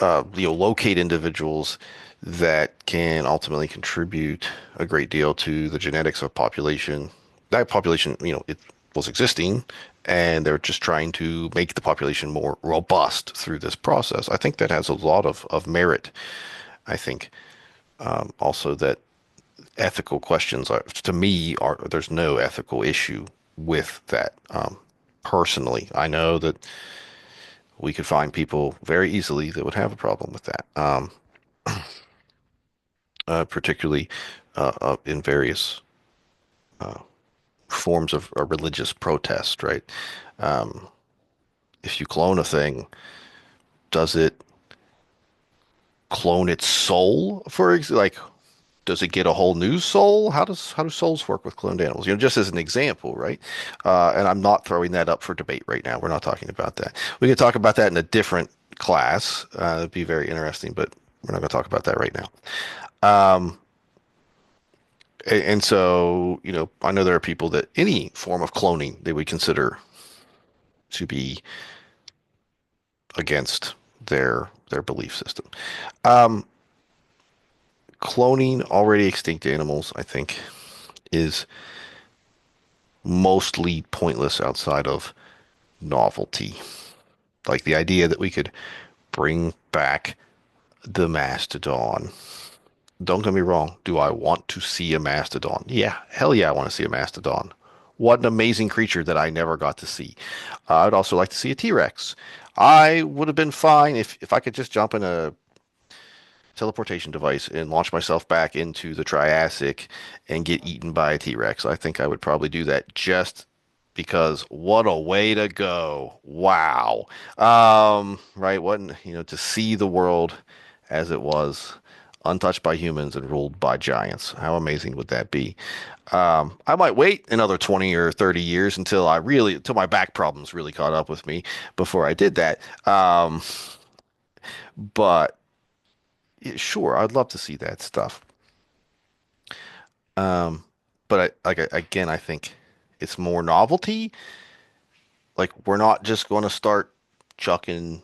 locate individuals that can ultimately contribute a great deal to the genetics of population. That population, it was existing, and they're just trying to make the population more robust through this process. I think that has a lot of merit. I think also that ethical questions are, to me, are there's no ethical issue with that. Personally, I know that we could find people very easily that would have a problem with that. Particularly in various uh, forms of religious protest, right? Um, if you clone a thing, does it clone its soul? Like, does it get a whole new soul? How do souls work with cloned animals? Just as an example, right? And I'm not throwing that up for debate right now. We're not talking about that. We can talk about that in a different class. It'd be very interesting, but we're not going to talk about that right now. Um, and so, I know there are people that any form of cloning they would consider to be against their belief system. Um, Cloning already extinct animals, I think, is mostly pointless outside of novelty. Like the idea that we could bring back the mastodon. Don't get me wrong. Do I want to see a mastodon? Yeah, hell yeah, I want to see a mastodon. What an amazing creature that I never got to see. I'd also like to see a T-Rex. I would have been fine if I could just jump in a teleportation device and launch myself back into the Triassic and get eaten by a T-Rex. I think I would probably do that just because what a way to go. Wow. Right. What, to see the world as it was, untouched by humans and ruled by giants. How amazing would that be? I might wait another 20 or 30 years until my back problems really caught up with me before I did that. But yeah, sure, I'd love to see that stuff. Um, but again, I think it's more novelty. Like, we're not just going to start chucking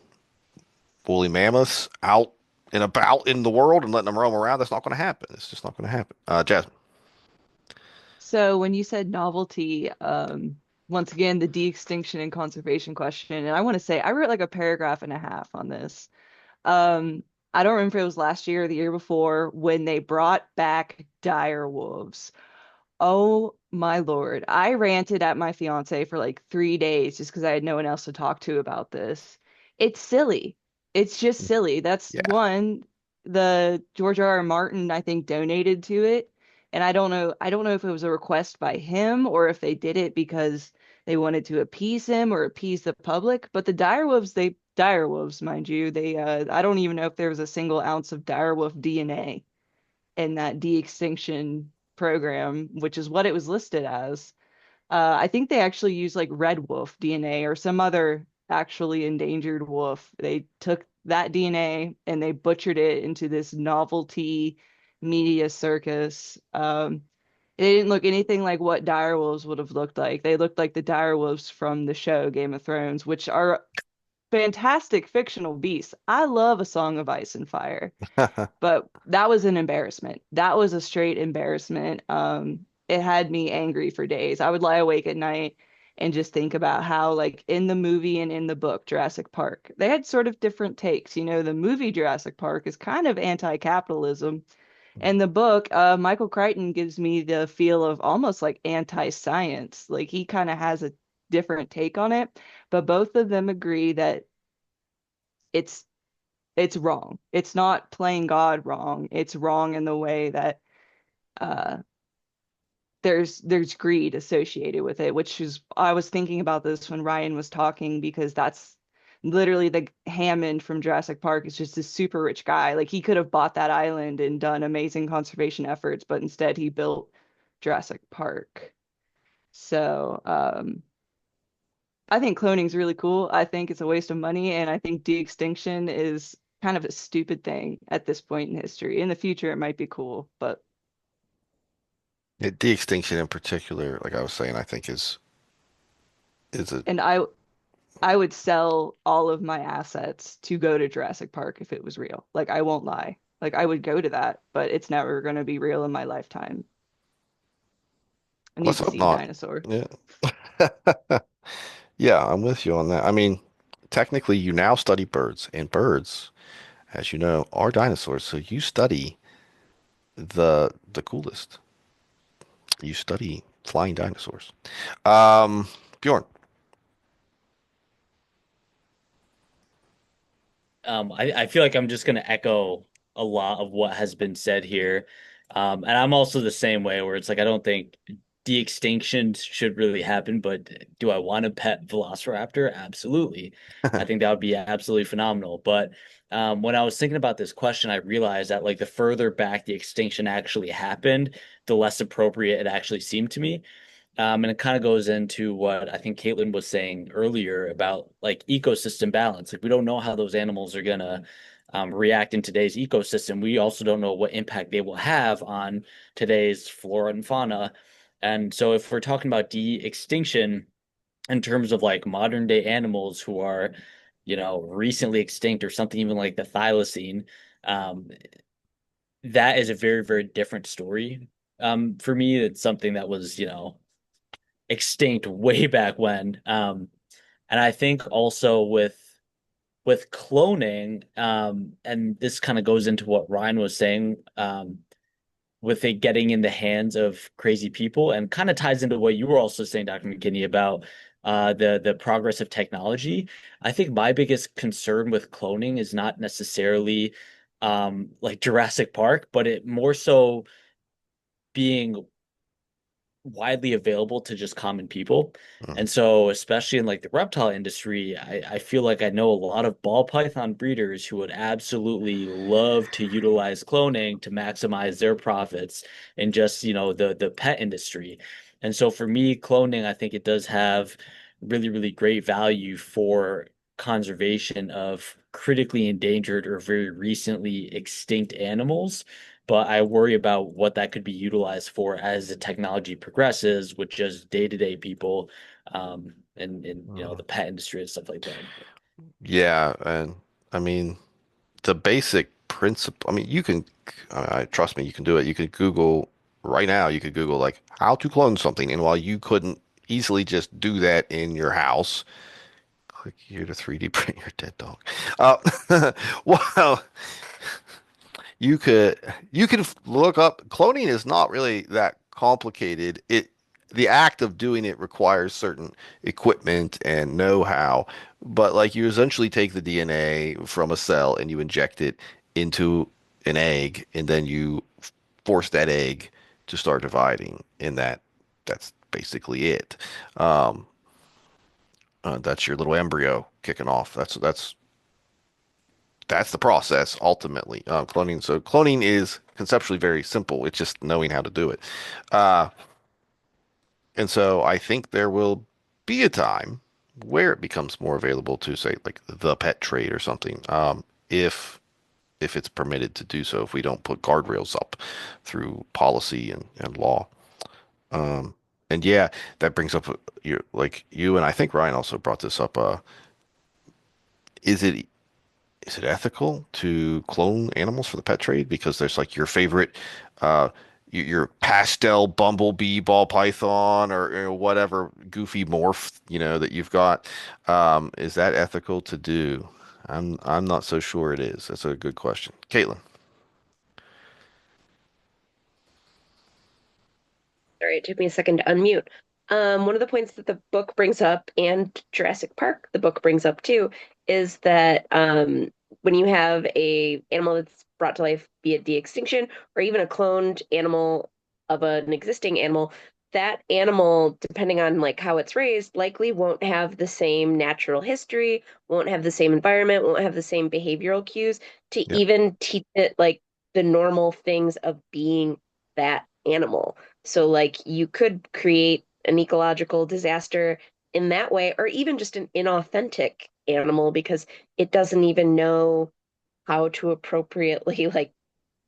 woolly mammoths out and about in the world and letting them roam around. That's not going to happen. It's just not going to happen. Jasmine. So when you said novelty, once again, the de-extinction and conservation question, and I want to say I wrote like a paragraph and a half on this. I don't remember if it was last year or the year before when they brought back dire wolves. Oh my Lord. I ranted at my fiance for like 3 days just because I had no one else to talk to about this. It's silly. It's just silly. That's Yeah. one, the George R. R. Martin, I think, donated to it. And I don't know if it was a request by him or if they did it because they wanted to appease him or appease the public. But the direwolves, mind you, I don't even know if there was a single ounce of direwolf DNA in that de-extinction program, which is what it was listed as. I think they actually used like red wolf DNA or some other actually endangered wolf. They took that DNA and they butchered it into this novelty media circus. They didn't look anything like what direwolves would have looked like. They looked like the direwolves from the show Game of Thrones, which are fantastic fictional beasts. I love A Song of Ice and Fire, but that was an embarrassment. That was a straight embarrassment. It had me angry for days. I would lie awake at night and just think about how, like, in the movie and in the book, Jurassic Park, they had sort of different takes. You know, the movie Jurassic Park is kind of anti-capitalism. And the book, Michael Crichton gives me the feel of almost like anti-science. Like he kind of has a different take on it, but both of them agree that it's it's wrong. It's not playing God wrong. It's wrong in the way that uh there's greed associated with it, which is I was thinking about this when Ryan was talking because that's literally the Hammond from Jurassic Park is just a super rich guy. Like he could have bought that island and done amazing conservation efforts, but instead he built Jurassic Park. So, I think cloning is really cool. I think it's a waste of money, and I think de-extinction is kind of a stupid thing at this point in history. In the future, it might be cool, but De-extinction in particular, like I was saying, I think is a and I would sell all of my assets to go to Jurassic Park if it was real. Like I won't lie. Like I would go to that, but it's never going to be real in my lifetime. I need let's to hope see a not. dinosaur. Yeah. Yeah, I'm with you on that. I mean, technically you now study birds, and birds, as you know, are dinosaurs. So you study the coolest. You study flying dinosaurs. Bjorn. I feel like I'm just gonna echo a lot of what has been said here. And I'm also the same way where it's like I don't think de-extinction should really happen, but do I want a pet velociraptor? Absolutely. I think that would be absolutely phenomenal. But when I was thinking about this question, I realized that like the further back the extinction actually happened, the less appropriate it actually seemed to me. And it kind of goes into what I think Caitlin was saying earlier about like ecosystem balance. Like we don't know how those animals are gonna react in today's ecosystem. We also don't know what impact they will have on today's flora and fauna. And so if we're talking about de-extinction in terms of like modern day animals who are, recently extinct or something even like the thylacine, um, that is a very, very different story. For me, it's something that was, extinct way back when. And I think also with cloning, and this kind of goes into what Ryan was saying, with it getting in the hands of crazy people, and kind of ties into what you were also saying, Dr. McKinney, about the progress of technology. I think my biggest concern with cloning is not necessarily like Jurassic Park, but it more so being widely available to just common people. Mm. And so, especially in like the reptile industry, I feel like I know a lot of ball python breeders who would absolutely love to utilize cloning to maximize their profits in just, the pet industry. And so for me, cloning, I think it does have really, really great value for conservation of critically endangered or very recently extinct animals, but I worry about what that could be utilized for as the technology progresses with just day-to-day people, in the pet industry and stuff like that. Yeah, and I mean the basic principle. I mean, you can, trust me, you can do it. You could Google right now. You could Google like how to clone something, and while you couldn't easily just do that in your house, click here to 3D print your dead dog. Well, you can look up cloning is not really that complicated. The act of doing it requires certain equipment and know-how, but like you essentially take the DNA from a cell and you inject it into an egg, and then you force that egg to start dividing, and that's basically it. Um, that's your little embryo kicking off. That's the process ultimately. Cloning. So cloning is conceptually very simple. It's just knowing how to do it. Uh, and so I think there will be a time where it becomes more available to say like the pet trade or something. If it's permitted to do so, if we don't put guardrails up through policy and law. Um, and yeah, that brings up you like you and I think Ryan also brought this up. Is it is it ethical to clone animals for the pet trade? Because there's like your favorite, uh, your pastel bumblebee ball python or whatever goofy morph, that you've got. Is that ethical to do? I'm not so sure it is. That's a good question. Caitlin. Sorry, it took me a second to unmute. One of the points that the book brings up, and Jurassic Park, the book brings up too, is that when you have a animal that's brought to life via de-extinction, or even a cloned animal of an existing animal, that animal, depending on like how it's raised, likely won't have the same natural history, won't have the same environment, won't have the same behavioral cues to Yep. even teach it like the normal things of being that animal. So, like, you could create an ecological disaster in that way, or even just an inauthentic animal because it doesn't even know how to appropriately, like,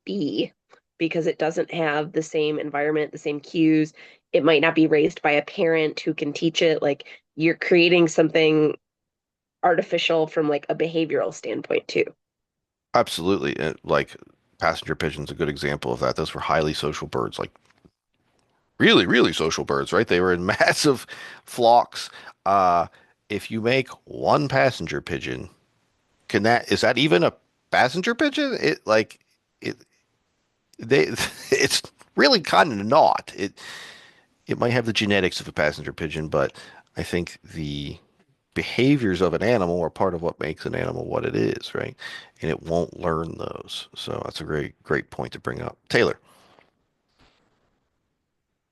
be because it doesn't have the same environment, the same cues. It might not be raised by a parent who can teach it. Like, you're creating something artificial from like a behavioral standpoint, too. Absolutely. Like passenger pigeon's a good example of that. Those were highly social birds, like really, really social birds, right? They were in massive flocks. Uh, if you make one passenger pigeon, is that even a passenger pigeon? It they it's really kind of not. It might have the genetics of a passenger pigeon, but I think the behaviors of an animal are part of what makes an animal what it is, right? And it won't learn those. So that's a great point to bring up. Taylor.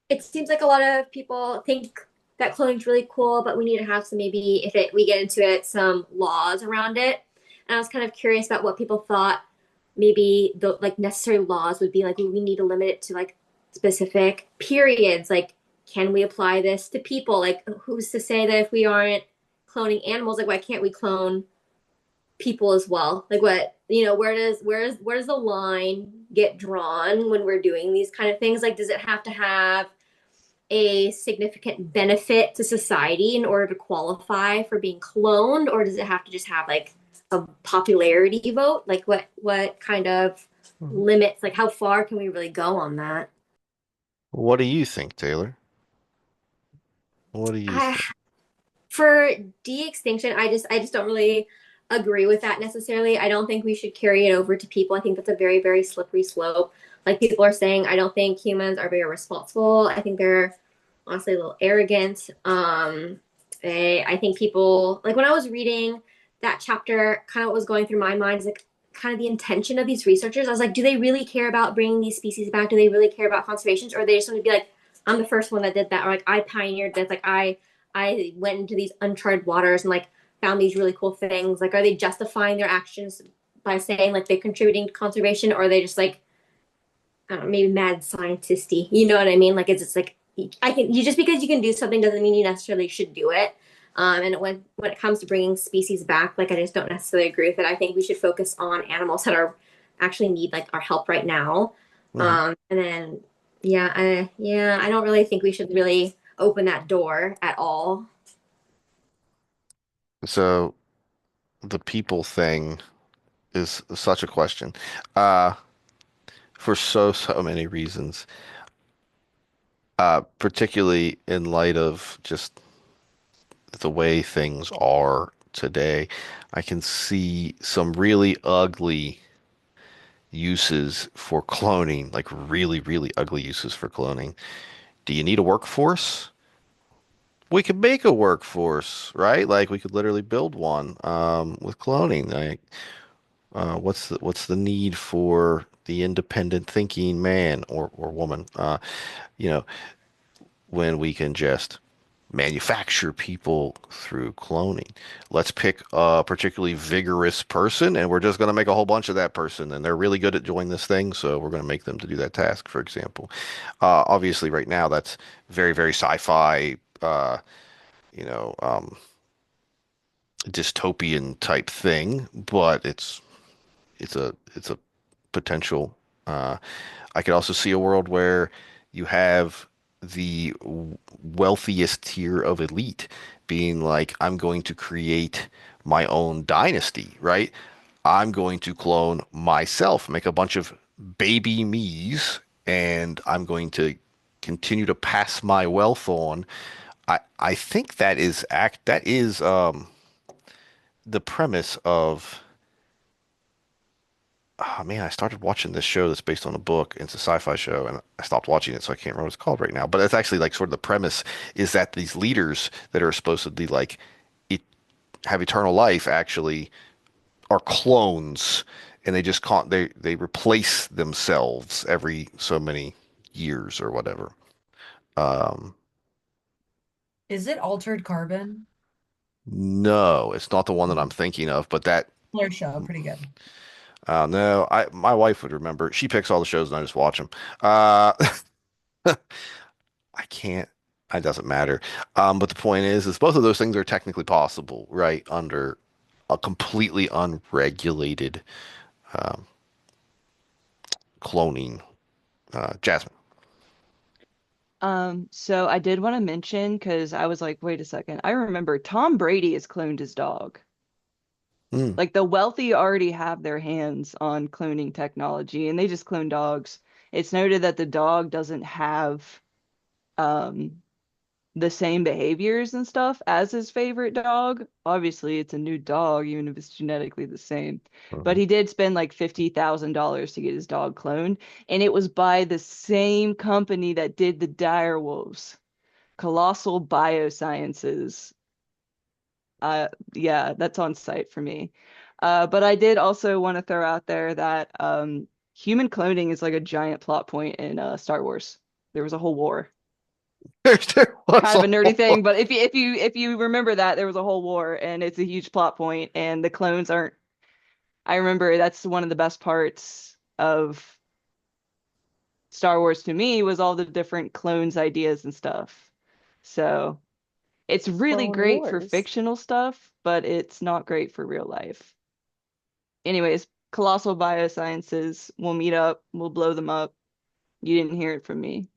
It seems like a lot of people think that cloning's really cool, but we need to have some maybe if it we get into it some laws around it. And I was kind of curious about what people thought maybe the like necessary laws would be like we need to limit it to like specific periods. Like, can we apply this to people? Like, who's to say that if we aren't cloning animals, like why can't we clone people as well? Like what, where does the line get drawn when we're doing these kind of things? Like, does it have to have a significant benefit to society in order to qualify for being cloned, or does it have to just have like a popularity vote? Like what kind of limits, like how far can we really go on that? What do you think, Taylor? What do you I, think? for de-extinction, I just don't really agree with that necessarily. I don't think we should carry it over to people. I think that's a very, very slippery slope. Like people are saying, I don't think humans are very responsible. I think they're honestly a little arrogant. I think people like when I was reading that chapter, kind of what was going through my mind is like kind of the intention of these researchers. I was like, do they really care about bringing these species back? Do they really care about conservation, or they just want to be like, I'm the first one that did that, or like I pioneered this, like I went into these uncharted waters and like found these really cool things. Like, are they justifying their actions by saying like they're contributing to conservation, or are they just like I don't know, maybe mad scientisty? You know what I mean? Like, it's just like I can you just because you can do something doesn't mean you necessarily should do it. And when it comes to bringing species back, like I just don't necessarily agree with it. I think we should focus on animals that are actually need like our help right now. Mhm. And then yeah, I don't really think we should really open that door at all. So the people thing is such a question. Uh, for so many reasons. Particularly in light of just the way things are today. I can see some really ugly uses for cloning, like really, really ugly uses for cloning. Do you need a workforce? We could make a workforce, right? Like we could literally build one with cloning. Like, what's the need for the independent thinking man or woman? You know, when we can just manufacture people through cloning. Let's pick a particularly vigorous person, and we're just going to make a whole bunch of that person, and they're really good at doing this thing, so we're going to make them to do that task, for example. Obviously, right now, that's very, very sci-fi, you know, dystopian type thing, but it's a potential. Uh, I could also see a world where you have the wealthiest tier of elite being like, I'm going to create my own dynasty, right? I'm going to clone myself, make a bunch of baby me's, and I'm going to continue to pass my wealth on. I think that is the premise of. Oh man, I started watching this show that's based on a book. It's a sci-fi show, and I stopped watching it, so I can't remember what it's called right now. But it's actually like sort of the premise is that these leaders that are supposed to be like it, have eternal life actually are clones, and they just can't they replace themselves every so many years or whatever. Um, Is it Altered Carbon? no, it's not the one that I'm thinking of, but that Killer show, pretty good. no, I my wife would remember. She picks all the shows and I just watch them. Uh, I can't. It doesn't matter. But the point is both of those things are technically possible, right? Under a completely unregulated um, cloning. Jasmine. So I did want to mention because I was like, wait a second. I remember Tom Brady has cloned his dog. Mm. Like the wealthy already have their hands on cloning technology and they just clone dogs. It's noted that the dog doesn't have um the same behaviors and stuff as his favorite dog. Obviously, it's a new dog, even if it's genetically the same. But Mhm. he did spend like $50,000 to get his dog cloned, and it was by the same company that did the dire wolves, Colossal Biosciences. Yeah, that's on site for me. But I did also want to throw out there that human cloning is like a giant plot point in Star Wars. There was a whole war. There was Kind of a a nerdy whole- thing, but if you remember that there was a whole war and it's a huge plot point and the clones aren't. I remember that's one of the best parts of Star Wars to me was all the different clones ideas and stuff. So it's really Clone great for Wars. fictional stuff, but it's not great for real life. Anyways, Colossal Biosciences, we'll meet up, we'll blow them up. You didn't hear it from me.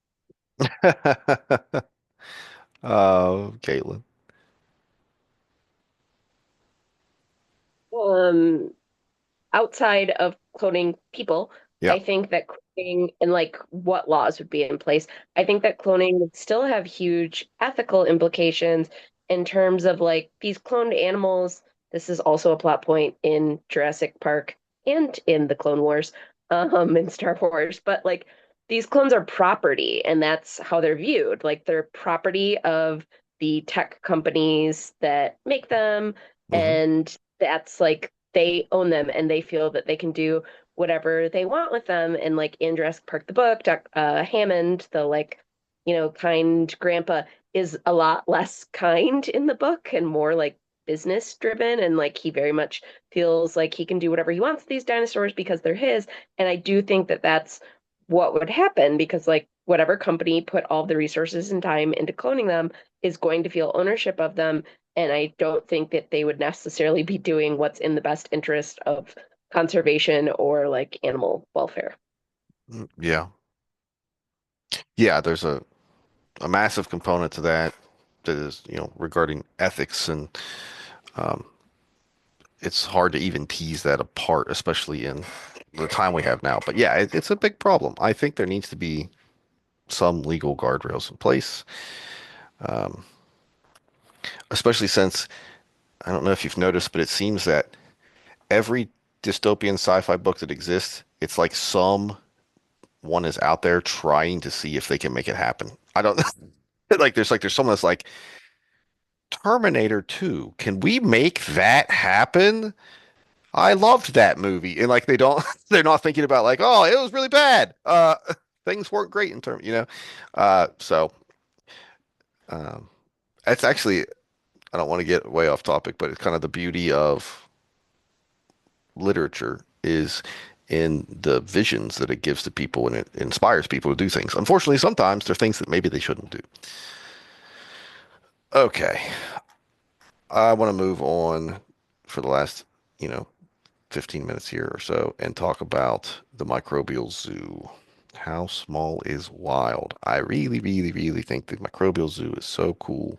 Caitlin. Um, Outside of cloning people, Yeah. I think that cloning and like what laws would be in place, I think that cloning would still have huge ethical implications in terms of like these cloned animals. This is also a plot point in Jurassic Park and in the Clone Wars, in Star Wars. But like these clones are property, and that's how they're viewed. Like they're property of the tech companies that make them, Hmm. and that's like they own them and they feel that they can do whatever they want with them. And like in Jurassic Park, the book, Hammond, the like, kind grandpa is a lot less kind in the book and more like business driven. And like he very much feels like he can do whatever he wants with these dinosaurs because they're his. And I do think that that's what would happen because like whatever company put all the resources and time into cloning them is going to feel ownership of them, and I don't think that they would necessarily be doing what's in the best interest of conservation or like animal welfare. Yeah. Yeah, there's a massive component to that that is, regarding ethics and um, it's hard to even tease that apart, especially in the time we have now. But yeah, it's a big problem. I think there needs to be some legal guardrails in place, um, especially since I don't know if you've noticed, but it seems that every dystopian sci-fi book that exists, it's like someone is out there trying to see if they can make it happen. I don't there's someone that's like Terminator 2. Can we make that happen? I loved that movie. And like they don't they're not thinking about like, oh, it was really bad. Things weren't great in terms, so um it's actually I don't want to get way off topic, but it's kind of the beauty of literature is in the visions that it gives to people and it inspires people to do things. Unfortunately, sometimes there are things that maybe they shouldn't do. Okay. I want to move on for the last, you know, 15 minutes here or so and talk about the microbial zoo. How small is wild? I really, really, really think the microbial zoo is so cool.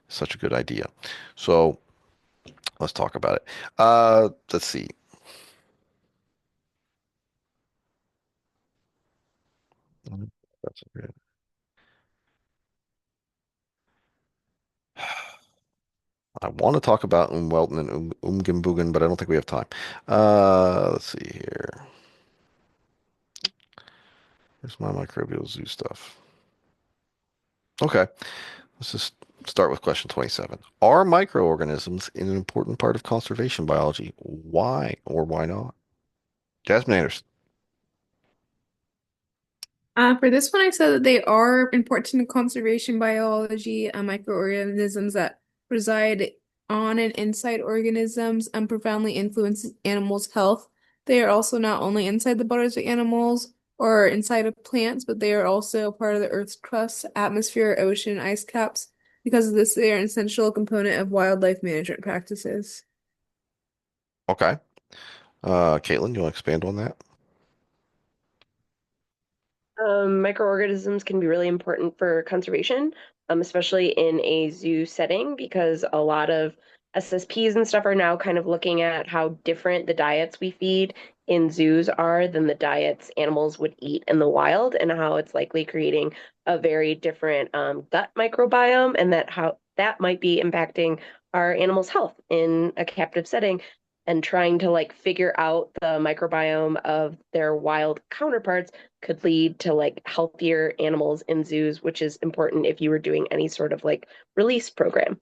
Such a good idea. So let's talk about it. Let's see. That's good. I want to talk about Umwelten and Umgembugen, but I don't think we have time. Let's see here. Here's my microbial zoo stuff. Okay, let's just start with question 27. Are microorganisms an important part of conservation biology? Why or why not? Jasmine Anderson. For this one, I said that they are important in conservation biology, microorganisms that reside on and inside organisms and profoundly influence animals' health. They are also not only inside the bodies of animals or inside of plants, but they are also part of the Earth's crust, atmosphere, ocean, ice caps. Because of this, they are an essential component of wildlife management practices. Okay. Caitlin, you want to expand on that? Microorganisms can be really important for conservation, especially in a zoo setting, because a lot of SSPs and stuff are now kind of looking at how different the diets we feed in zoos are than the diets animals would eat in the wild, and how it's likely creating a very different gut microbiome, and that how that might be impacting our animals' health in a captive setting. And trying to like figure out the microbiome of their wild counterparts could lead to like healthier animals in zoos, which is important if you were doing any sort of like release program.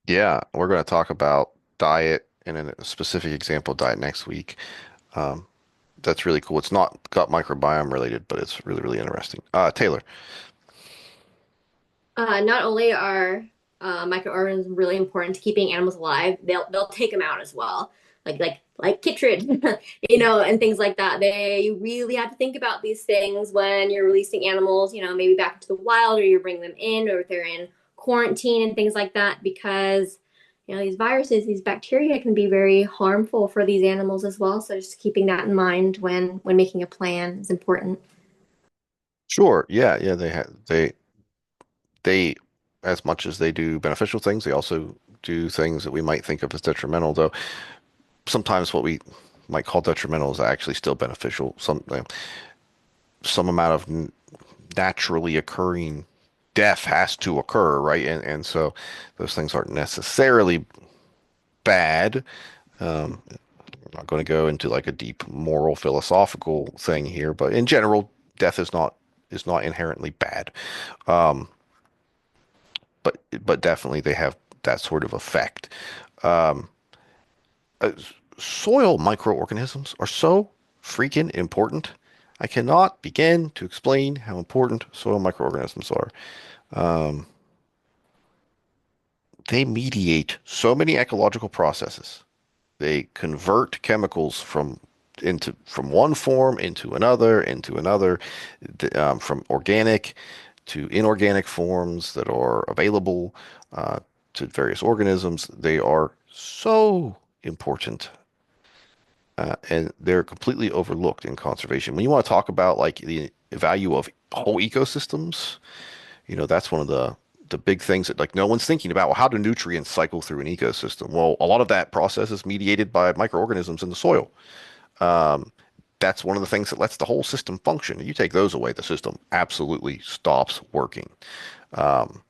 Yeah, we're going to talk about diet and a specific example of diet next week. Um, that's really cool. It's not gut microbiome related, but it's really, really interesting. Taylor. Not only are microorganisms really important to keeping animals alive, they'll take them out as well. Like Kitrid, and things like that. You really have to think about these things when you're releasing animals, maybe back into the wild, or you're bringing them in, or if they're in quarantine and things like that, because these viruses, these bacteria can be very harmful for these animals as well. So just keeping that in mind when making a plan is important. Sure. Yeah, yeah, they as much as they do beneficial things, they also do things that we might think of as detrimental, though sometimes what we might call detrimental is actually still beneficial. Some amount of naturally occurring death has to occur, right? And so those things aren't necessarily bad. I'm not going to go into like a deep moral philosophical thing here, but in general, death is not inherently bad. Um, but definitely they have that sort of effect. Um, uh, Soil microorganisms are so freaking important. I cannot begin to explain how important soil microorganisms are. Um, they mediate so many ecological processes. They convert chemicals from one form into another, from organic to inorganic forms that are available to various organisms. They are so important, and they're completely overlooked in conservation. When you want to talk about like the value of whole ecosystems, that's one of the big things that like no one's thinking about. Well, how do nutrients cycle through an ecosystem? Well, a lot of that process is mediated by microorganisms in the soil. Um, that's one of the things that lets the whole system function. You take those away, the system absolutely stops working. Um,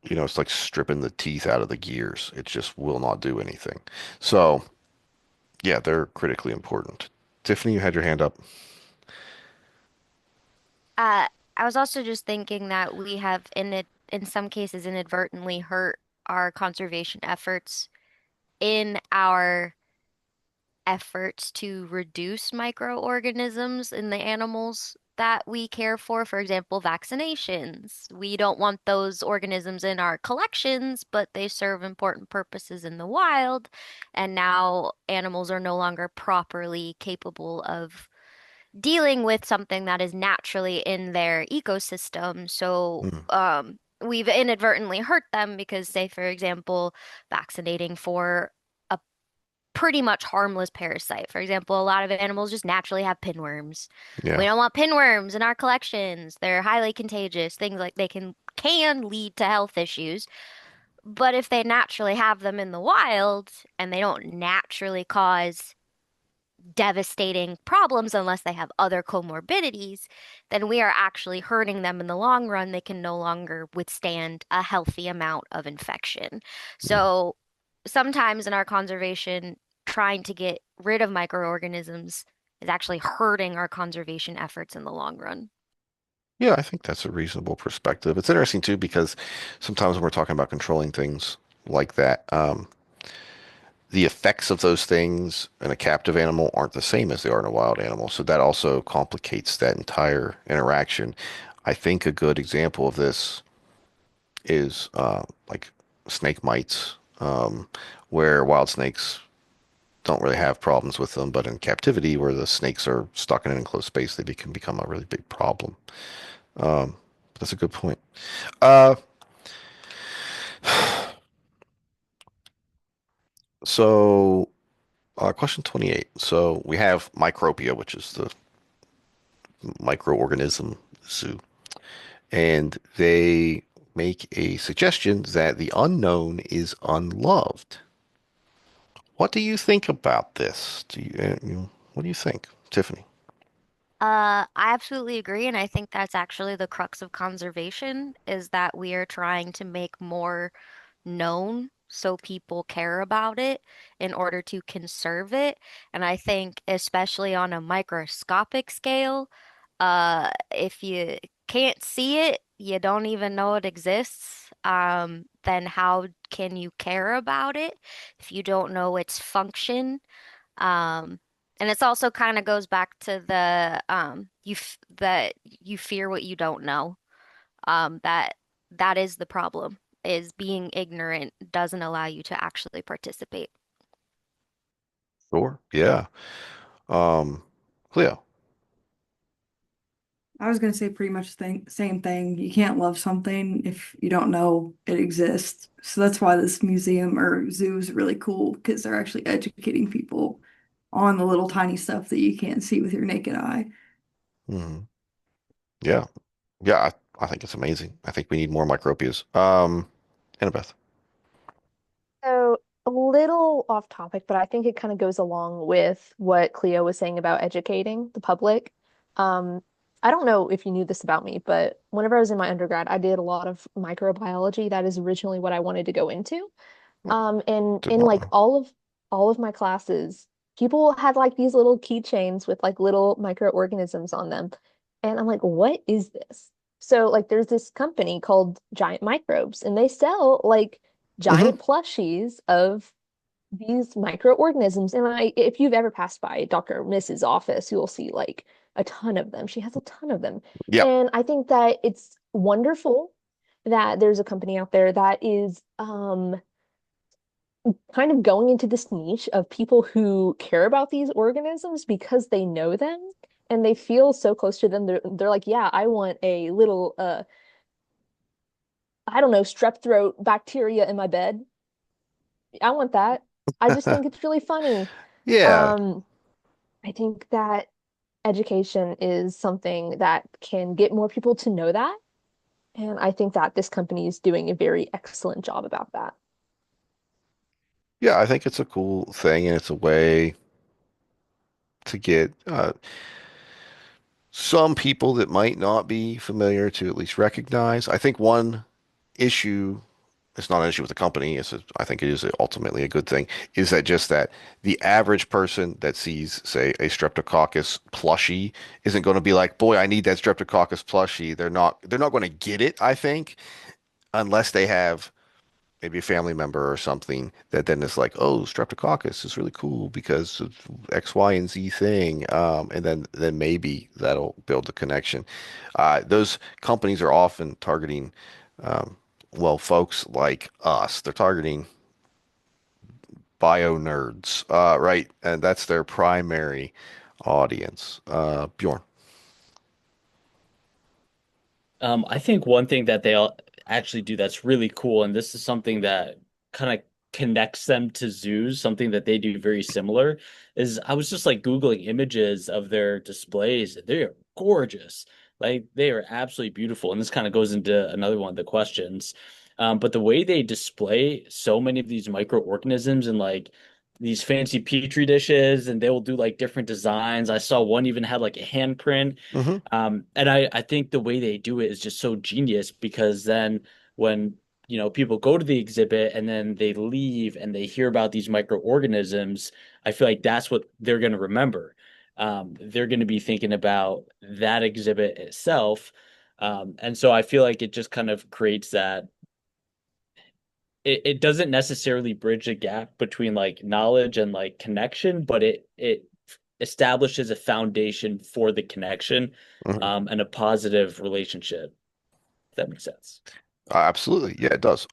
it's like stripping the teeth out of the gears. It just will not do anything. So, yeah, they're critically important. Tiffany, you had your hand up. Uh, I was also just thinking that we have in some cases inadvertently hurt our conservation efforts in our efforts to reduce microorganisms in the animals that we care for. For example, vaccinations. We don't want those organisms in our collections, but they serve important purposes in the wild. And now animals are no longer properly capable of dealing with something that is naturally in their ecosystem. So, Mm. we've inadvertently hurt them because, say, for example, vaccinating for a pretty much harmless parasite. For example, a lot of animals just naturally have pinworms. We Yeah. don't want pinworms in our collections. They're highly contagious. Things like they can lead to health issues. But if they naturally have them in the wild and they don't naturally cause devastating problems unless they have other comorbidities, then we are actually hurting them in the long run. They can no longer withstand a healthy amount of infection. Mm. So sometimes in our conservation, trying to get rid of microorganisms is actually hurting our conservation efforts in the long run. Yeah, I think that's a reasonable perspective. It's interesting too because sometimes when we're talking about controlling things like that, the effects of those things in a captive animal aren't the same as they are in a wild animal. So that also complicates that entire interaction. I think a good example of this is like snake mites, where wild snakes don't really have problems with them, but in captivity, where the snakes are stuck in an enclosed space, they can become a really big problem. Um, that's a good point. Uh, so, question 28. So we have Micropia, which is the microorganism zoo, and they make a suggestion that the unknown is unloved. What do you think about this? What do you think, Tiffany? I absolutely agree, and I think that's actually the crux of conservation is that we are trying to make more known so people care about it in order to conserve it. And I think especially on a microscopic scale, if you can't see it, you don't even know it exists, then how can you care about it if you don't know its function? Um, and it's also kind of goes back to the that you fear what you don't know. That that is the problem, is being ignorant doesn't allow you to actually participate. Sure. Yeah. Um, Cleo. I was going to say pretty much the same thing. You can't love something if you don't know it exists. So that's why this museum or zoo is really cool because they're actually educating people on the little tiny stuff that you can't see with your naked eye. Hmm. Yeah. Yeah. I think it's amazing. I think we need more micropias. Annabeth. So a little off topic, but I think it kind of goes along with what Cleo was saying about educating the public. Um, I don't know if you knew this about me, but whenever I was in my undergrad, I did a lot of microbiology. That is originally what I wanted to go into. And Did in not like know. all of my classes, people had like these little keychains with like little microorganisms on them. And I'm like, what is this? So like there's this company called Giant Microbes, and they sell like Hmm. giant plushies of these microorganisms. And if you've ever passed by Dr. Miss's office, you'll see like a ton of them. She has a ton of them. Yep. And I think that it's wonderful that there's a company out there that is kind of going into this niche of people who care about these organisms because they know them and they feel so close to them. They're like, yeah, I want a little I don't know, strep throat bacteria in my bed. I want that. I just think it's really funny. Yeah. Um, I think that education is something that can get more people to know that. And I think that this company is doing a very excellent job about that. Yeah. I think it's a cool thing, and it's a way to get some people that might not be familiar to at least recognize. I think one issue, it's not an issue with the company, I think it is ultimately a good thing, is that just that the average person that sees, say, a Streptococcus plushie isn't going to be like, boy, I need that Streptococcus plushie. They're not going to get it, I think, unless they have maybe a family member or something that then is like, oh, Streptococcus is really cool because of X, Y, and Z thing. And then maybe that'll build a connection. Those companies are often targeting, um, well, folks like us. They're targeting bio nerds, right? And that's their primary audience. Bjorn. I think one thing that they all actually do that's really cool, and this is something that kind of connects them to zoos, something that they do very similar, is I was just like Googling images of their displays. They are gorgeous. Like they are absolutely beautiful. And this kind of goes into another one of the questions. But the way they display so many of these microorganisms and like these fancy petri dishes, and they will do like different designs. I saw one even had like a handprint. Hmm. And I think the way they do it is just so genius because then when people go to the exhibit and then they leave and they hear about these microorganisms, I feel like that's what they're going to remember. They're going to be thinking about that exhibit itself. And so I feel like it just kind of creates that it doesn't necessarily bridge a gap between like knowledge and like connection, but it establishes a foundation for the connection, Hmm. and a positive relationship. If that makes sense. Absolutely. Yeah, it does.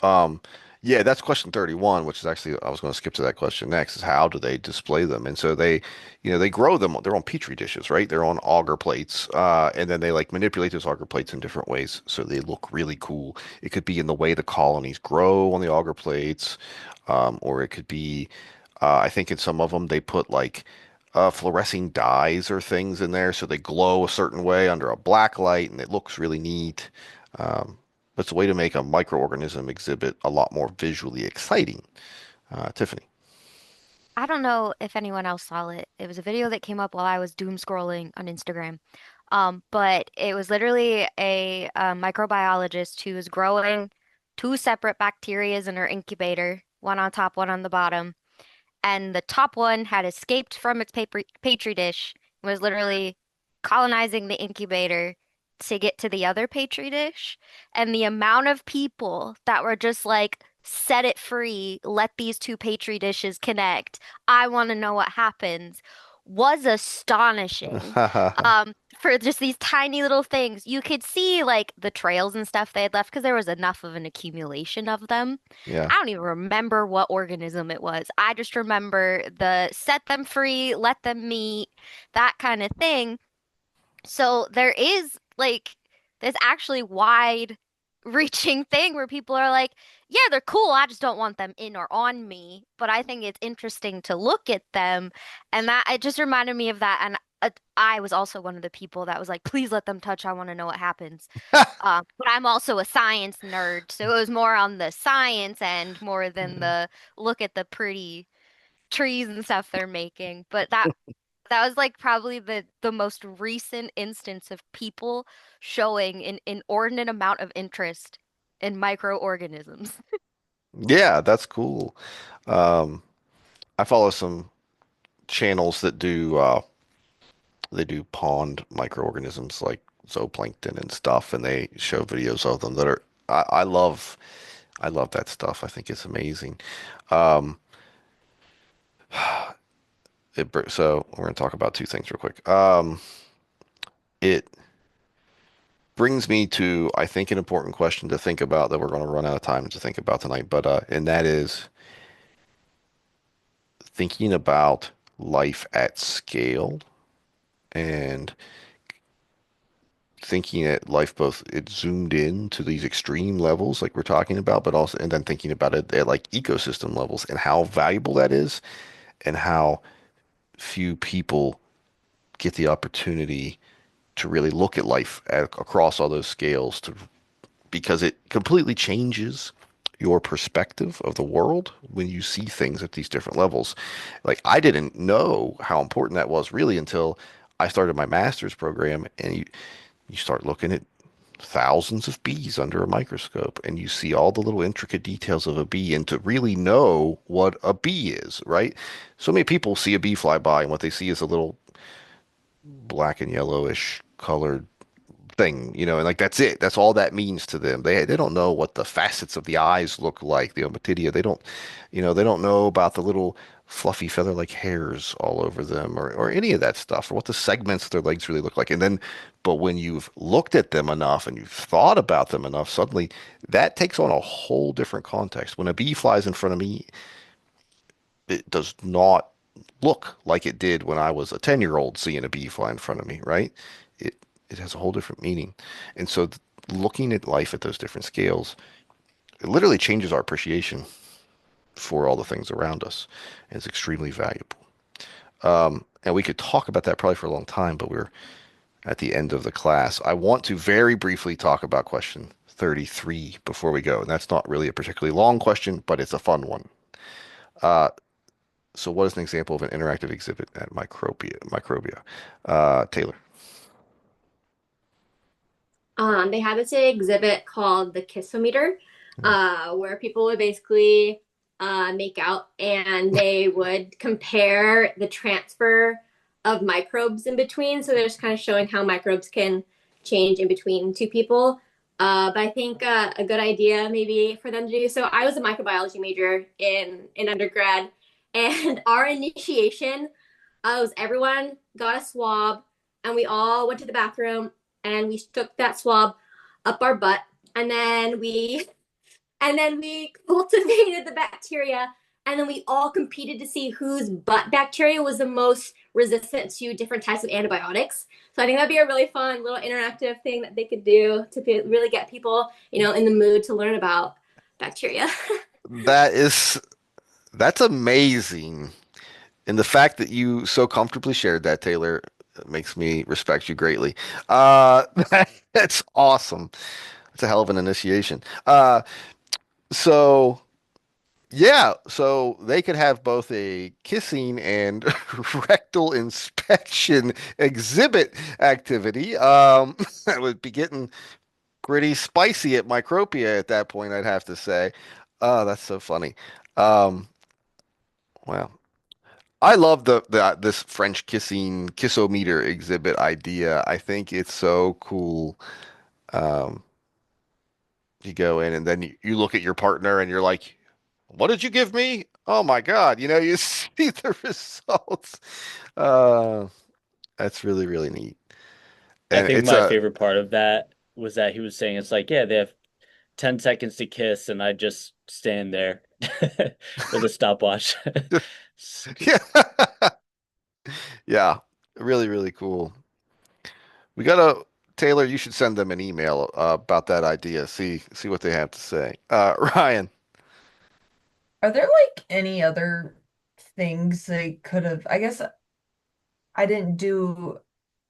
Yeah, that's question 31, which is actually, I was going to skip to that question next, is how do they display them? And so they grow them, they're on petri dishes, right? They're on agar plates. And then they like manipulate those agar plates in different ways so they look really cool. It could be in the way the colonies grow on the agar plates, or it could be, I think in some of them they put like fluorescing dyes or things in there so they glow a certain way under a black light and it looks really neat. Um, but it's a way to make a microorganism exhibit a lot more visually exciting. Tiffany. I don't know if anyone else saw it. It was a video that came up while I was doom scrolling on Instagram. But it was literally a microbiologist who was growing two separate bacterias in her incubator, one on top, one on the bottom. And the top one had escaped from its petri dish and was literally colonizing the incubator to get to the other petri dish. And the amount of people that were just like, set it free, let these two petri dishes connect. I want to know what happens was astonishing. For just these tiny little things, you could see like the trails and stuff they had left because there was enough of an accumulation of them. Yeah. I don't even remember what organism it was. I just remember the set them free, let them meet, that kind of thing. So there is like this actually wide reaching thing where people are like, yeah, they're cool. I just don't want them in or on me. But I think it's interesting to look at them. And that it just reminded me of that. And I was also one of the people that was like, please let them touch. I want to know what happens. But I'm also a science nerd. So it was more on the science end more than the look at the pretty trees and stuff they're making. But that was like probably the most recent instance of people showing an inordinate amount of interest in microorganisms. Yeah, that's cool. Um, I follow some channels that do they do pond microorganisms like zooplankton and stuff, and they show videos of them that are I love that stuff. I think it's amazing. Um, so we're going to talk about two things real quick. It brings me to, I think, an important question to think about that we're going to run out of time to think about tonight. But and that is thinking about life at scale and thinking at life both it zoomed in to these extreme levels like we're talking about, but also and then thinking about it at like ecosystem levels and how valuable that is and how few people get the opportunity to really look at life across all those scales to because it completely changes your perspective of the world when you see things at these different levels. Like I didn't know how important that was really until I started my master's program and you start looking at thousands of bees under a microscope and you see all the little intricate details of a bee and to really know what a bee is, right? So many people see a bee fly by and what they see is a little black and yellowish colored thing, and like that's it. That's all that means to them. They don't know what the facets of the eyes look like, the ommatidia. They don't know about the little fluffy feather-like hairs all over them or any of that stuff or what the segments of their legs really look like. And then, but when you've looked at them enough and you've thought about them enough, suddenly that takes on a whole different context. When a bee flies in front of me, it does not look like it did when I was a 10-year-old seeing a bee fly in front of me, right? It it has a whole different meaning. And so looking at life at those different scales, it literally changes our appreciation for all the things around us. And it's extremely valuable. And we could talk about that probably for a long time, but we're at the end of the class. I want to very briefly talk about question 33 before we go. And that's not really a particularly long question, but it's a fun one. So what is an example of an interactive exhibit at Microbia? Taylor. They have this exhibit called the Kissometer, where people would basically make out and they would compare the transfer of microbes in between. So they're just kind of showing how microbes can change in between two people. But I think a good idea maybe for them to do. So I was a microbiology major in undergrad, and our initiation was everyone got a swab, and we all went to the bathroom and we took that swab up our butt, and then we cultivated the bacteria, and then we all competed to see whose butt bacteria was the most resistant to different types of antibiotics. So I think that'd be a really fun little interactive thing that they could do to really get people, in the mood to learn about bacteria. That's amazing. And the fact that you so comfortably shared that, Taylor, makes me respect you greatly. That's awesome. That's a hell of an initiation. So yeah, so they could have both a kissing and rectal inspection exhibit activity. That would be getting pretty spicy at Micropia at that point, I'd have to say. Oh, that's so funny. Um, wow. I love the this French kissing kissometer exhibit idea. I think it's so cool. Um, you go in and then you look at your partner and you're like, "What did you give me? Oh my God!" You see the results. Uh, that's really really neat. I And think it's my a favorite part of that was that he was saying it's like, yeah, they have 10 seconds to kiss, and I just stand there with a stopwatch. yeah yeah really really cool. We gotta Taylor, you should send them an email about that idea. See what they have to say. Ryan. Are there like any other things they could have? I guess I didn't do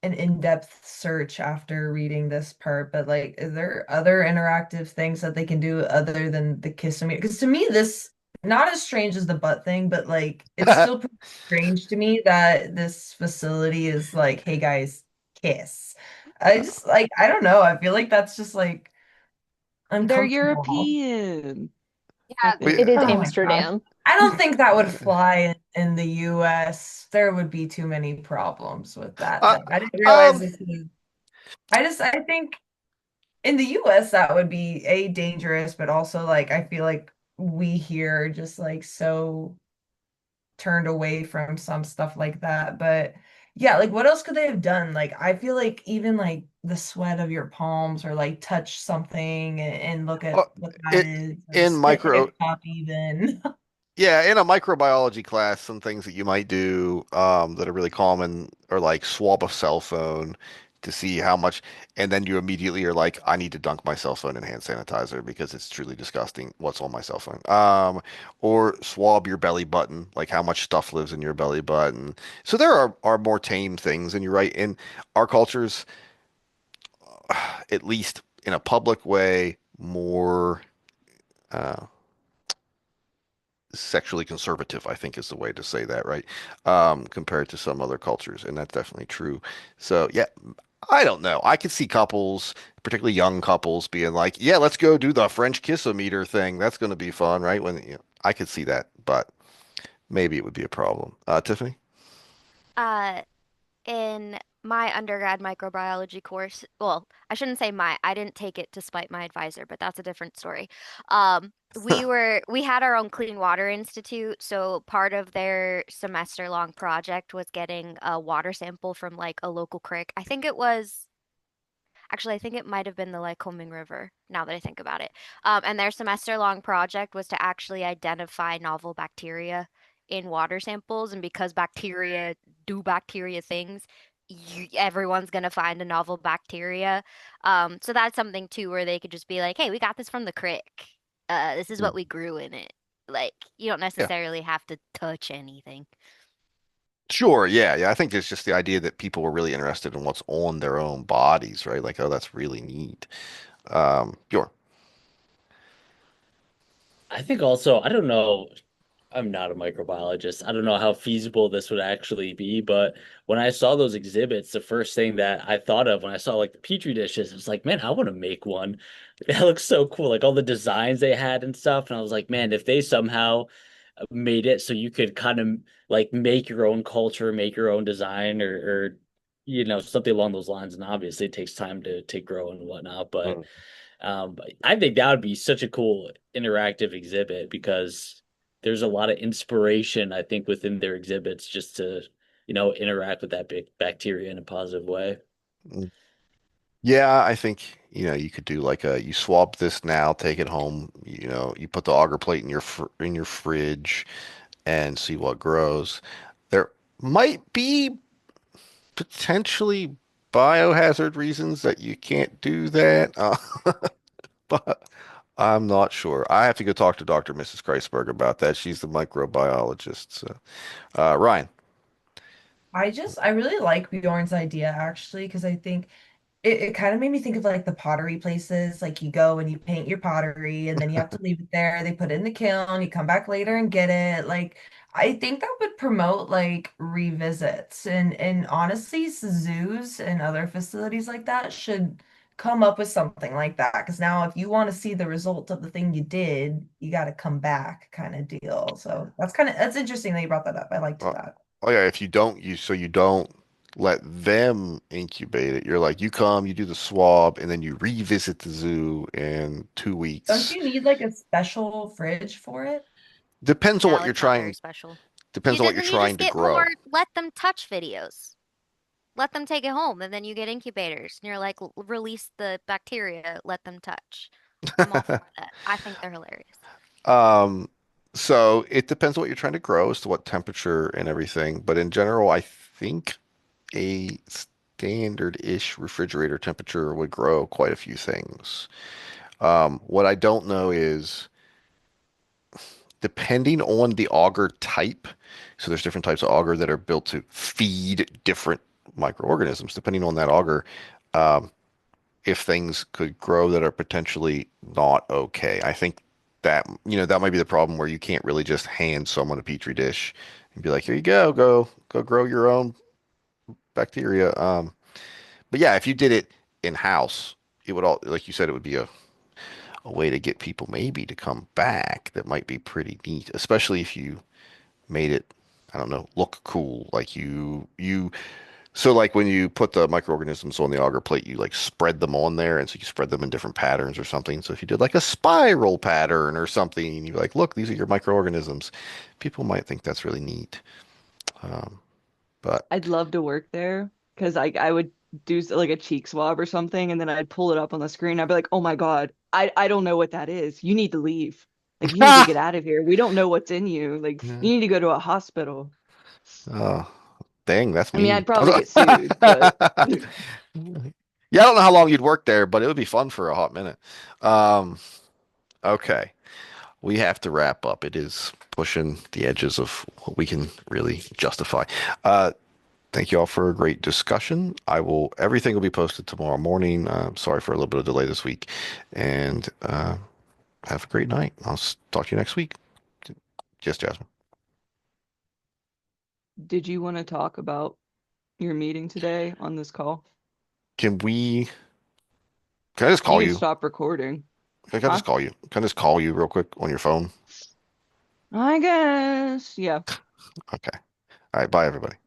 an in-depth search after reading this part, but like, is there other interactive things that they can do other than the kiss me? Because to me, this not as strange as the butt thing, but like, it's still pretty strange to me that this facility is like, hey guys, kiss. I just like, I don't know. I feel like that's just like They're uncomfortable. European. Yeah, We, it is Oh my gosh. Amsterdam. I don't think that would fly in the US. There would be too many problems with that uh, thing. I didn't realize um, this was, I think in the US that would be a dangerous, but also like I feel like we here are just like so turned away from some stuff like that. But yeah, like what else could they have done? Like I feel like even like the sweat of your palms or like touch something and look uh, at what that it, is or in spit like micro a cup even. Yeah, in a microbiology class, some things that you might do that are really common are like swab a cell phone to see how much, and then you immediately are like, I need to dunk my cell phone in hand sanitizer because it's truly disgusting what's on my cell phone. Or swab your belly button, like how much stuff lives in your belly button. So there are more tame things, and you're right. In our cultures, at least in a public way, more. Uh, Sexually conservative, I think is the way to say that, right? Compared to some other cultures, and that's definitely true. So yeah, I don't know. I could see couples, particularly young couples, being like, "Yeah, let's go do the French kissometer thing. That's going to be fun, right?" I could see that, but maybe it would be a problem. Tiffany? Uh, in my undergrad microbiology course, well, I shouldn't say I didn't take it to spite my advisor, but that's a different story. We had our own Clean Water Institute, so part of their semester long project was getting a water sample from like a local creek. I think it might have been the Lycoming River, now that I think about it. And their semester long project was to actually identify novel bacteria in water samples. And because bacteria do bacteria things, everyone's going to find a novel bacteria. So that's something too where they could just be like, hey, we got this from the creek. This is what we grew in it. Like you don't Yeah. necessarily have to touch anything. Sure, yeah. I think there's just the idea that people were really interested in what's on their own bodies, right? Like, oh, that's really neat. Sure. I think also, I don't know, I'm not a microbiologist. I don't know how feasible this would actually be, but when I saw those exhibits, the first thing that I thought of when I saw like the petri dishes, it's like, man, I want to make one. That looks so cool. Like all the designs they had and stuff. And I was like, man, if they somehow made it so you could kind of like make your own culture, make your own design or something along those lines. And obviously it takes time to grow and whatnot, but I think that would be such a cool interactive exhibit because there's a lot of inspiration, I think, within their exhibits just to, interact with that big bacteria in a positive way. Mm. Yeah, I think, you could do like you swab this now, take it home, you put the agar plate in your fridge and see what grows. There might be potentially biohazard reasons that you can't do that, but I'm not sure. I have to go talk to Dr. Mrs. Kreisberg about that. She's the microbiologist. So, Ryan. I really like Bjorn's idea actually, because I think it kind of made me think of like the pottery places. Like you go and you paint your pottery and then you have to leave it there. They put it in the kiln, you come back later and get it. Like I think that would promote like revisits and honestly, zoos and other facilities like that should come up with something like that. Because now if you want to see the result of the thing you did, you got to come back kind of deal. So that's interesting that you brought that up. I liked Oh, that. oh yeah, if you don't let them incubate it. You're like, you come, you do the swab, and then you revisit the zoo in two Don't weeks. you need like a special fridge for it? Depends on what No, you're it's not very trying, special. depends on what you're You just trying to get more grow. let them touch videos. Let them take it home, and then you get incubators. And you're like, release the bacteria, let them touch. I'm all for that. I think they're hilarious. Um, so it depends on what you're trying to grow as to what temperature and everything. But in general, I think a standard-ish refrigerator temperature would grow quite a few things. What I don't know is depending on the auger type, so there's different types of auger that are built to feed different microorganisms. Depending on that auger, um, if things could grow that are potentially not okay. I think that might be the problem where you can't really just hand someone a petri dish and be like, here you go grow your own bacteria. But yeah, if you did it in house, it would all, like you said, it would be a way to get people maybe to come back. That might be pretty neat, especially if you made it, I don't know, look cool. Like so like when you put the microorganisms on the agar plate, you like spread them on there, and so you spread them in different patterns or something. So if you did like a spiral pattern or something, and you're like, look, these are your microorganisms, people might think that's really neat. Um, but I'd love to work there because I would do like a cheek swab or something, and then I'd pull it up on the screen. I'd be like, "Oh my God, I don't know what that is. You need to leave. Like you need to get out of here. We don't know what's in you. Like you need to go to a hospital." oh, dang, that's I mean, mean. I'd probably get sued, but Yeah, I don't know how long you'd work there, but it would be fun for a hot minute. Um, okay. We have to wrap up. It is pushing the edges of what we can really justify. Uh, thank you all for a great discussion. Everything will be posted tomorrow morning. Sorry for a little bit of delay this week. And have a great night. I'll talk to you next week. Yes, Jasmine. did you want to talk about your meeting today on this call? Can we, can I just You call can you? stop recording. Can I Huh? just call you? Can I just call you real quick on your phone? I guess. Yeah. Okay. All right. Bye, everybody.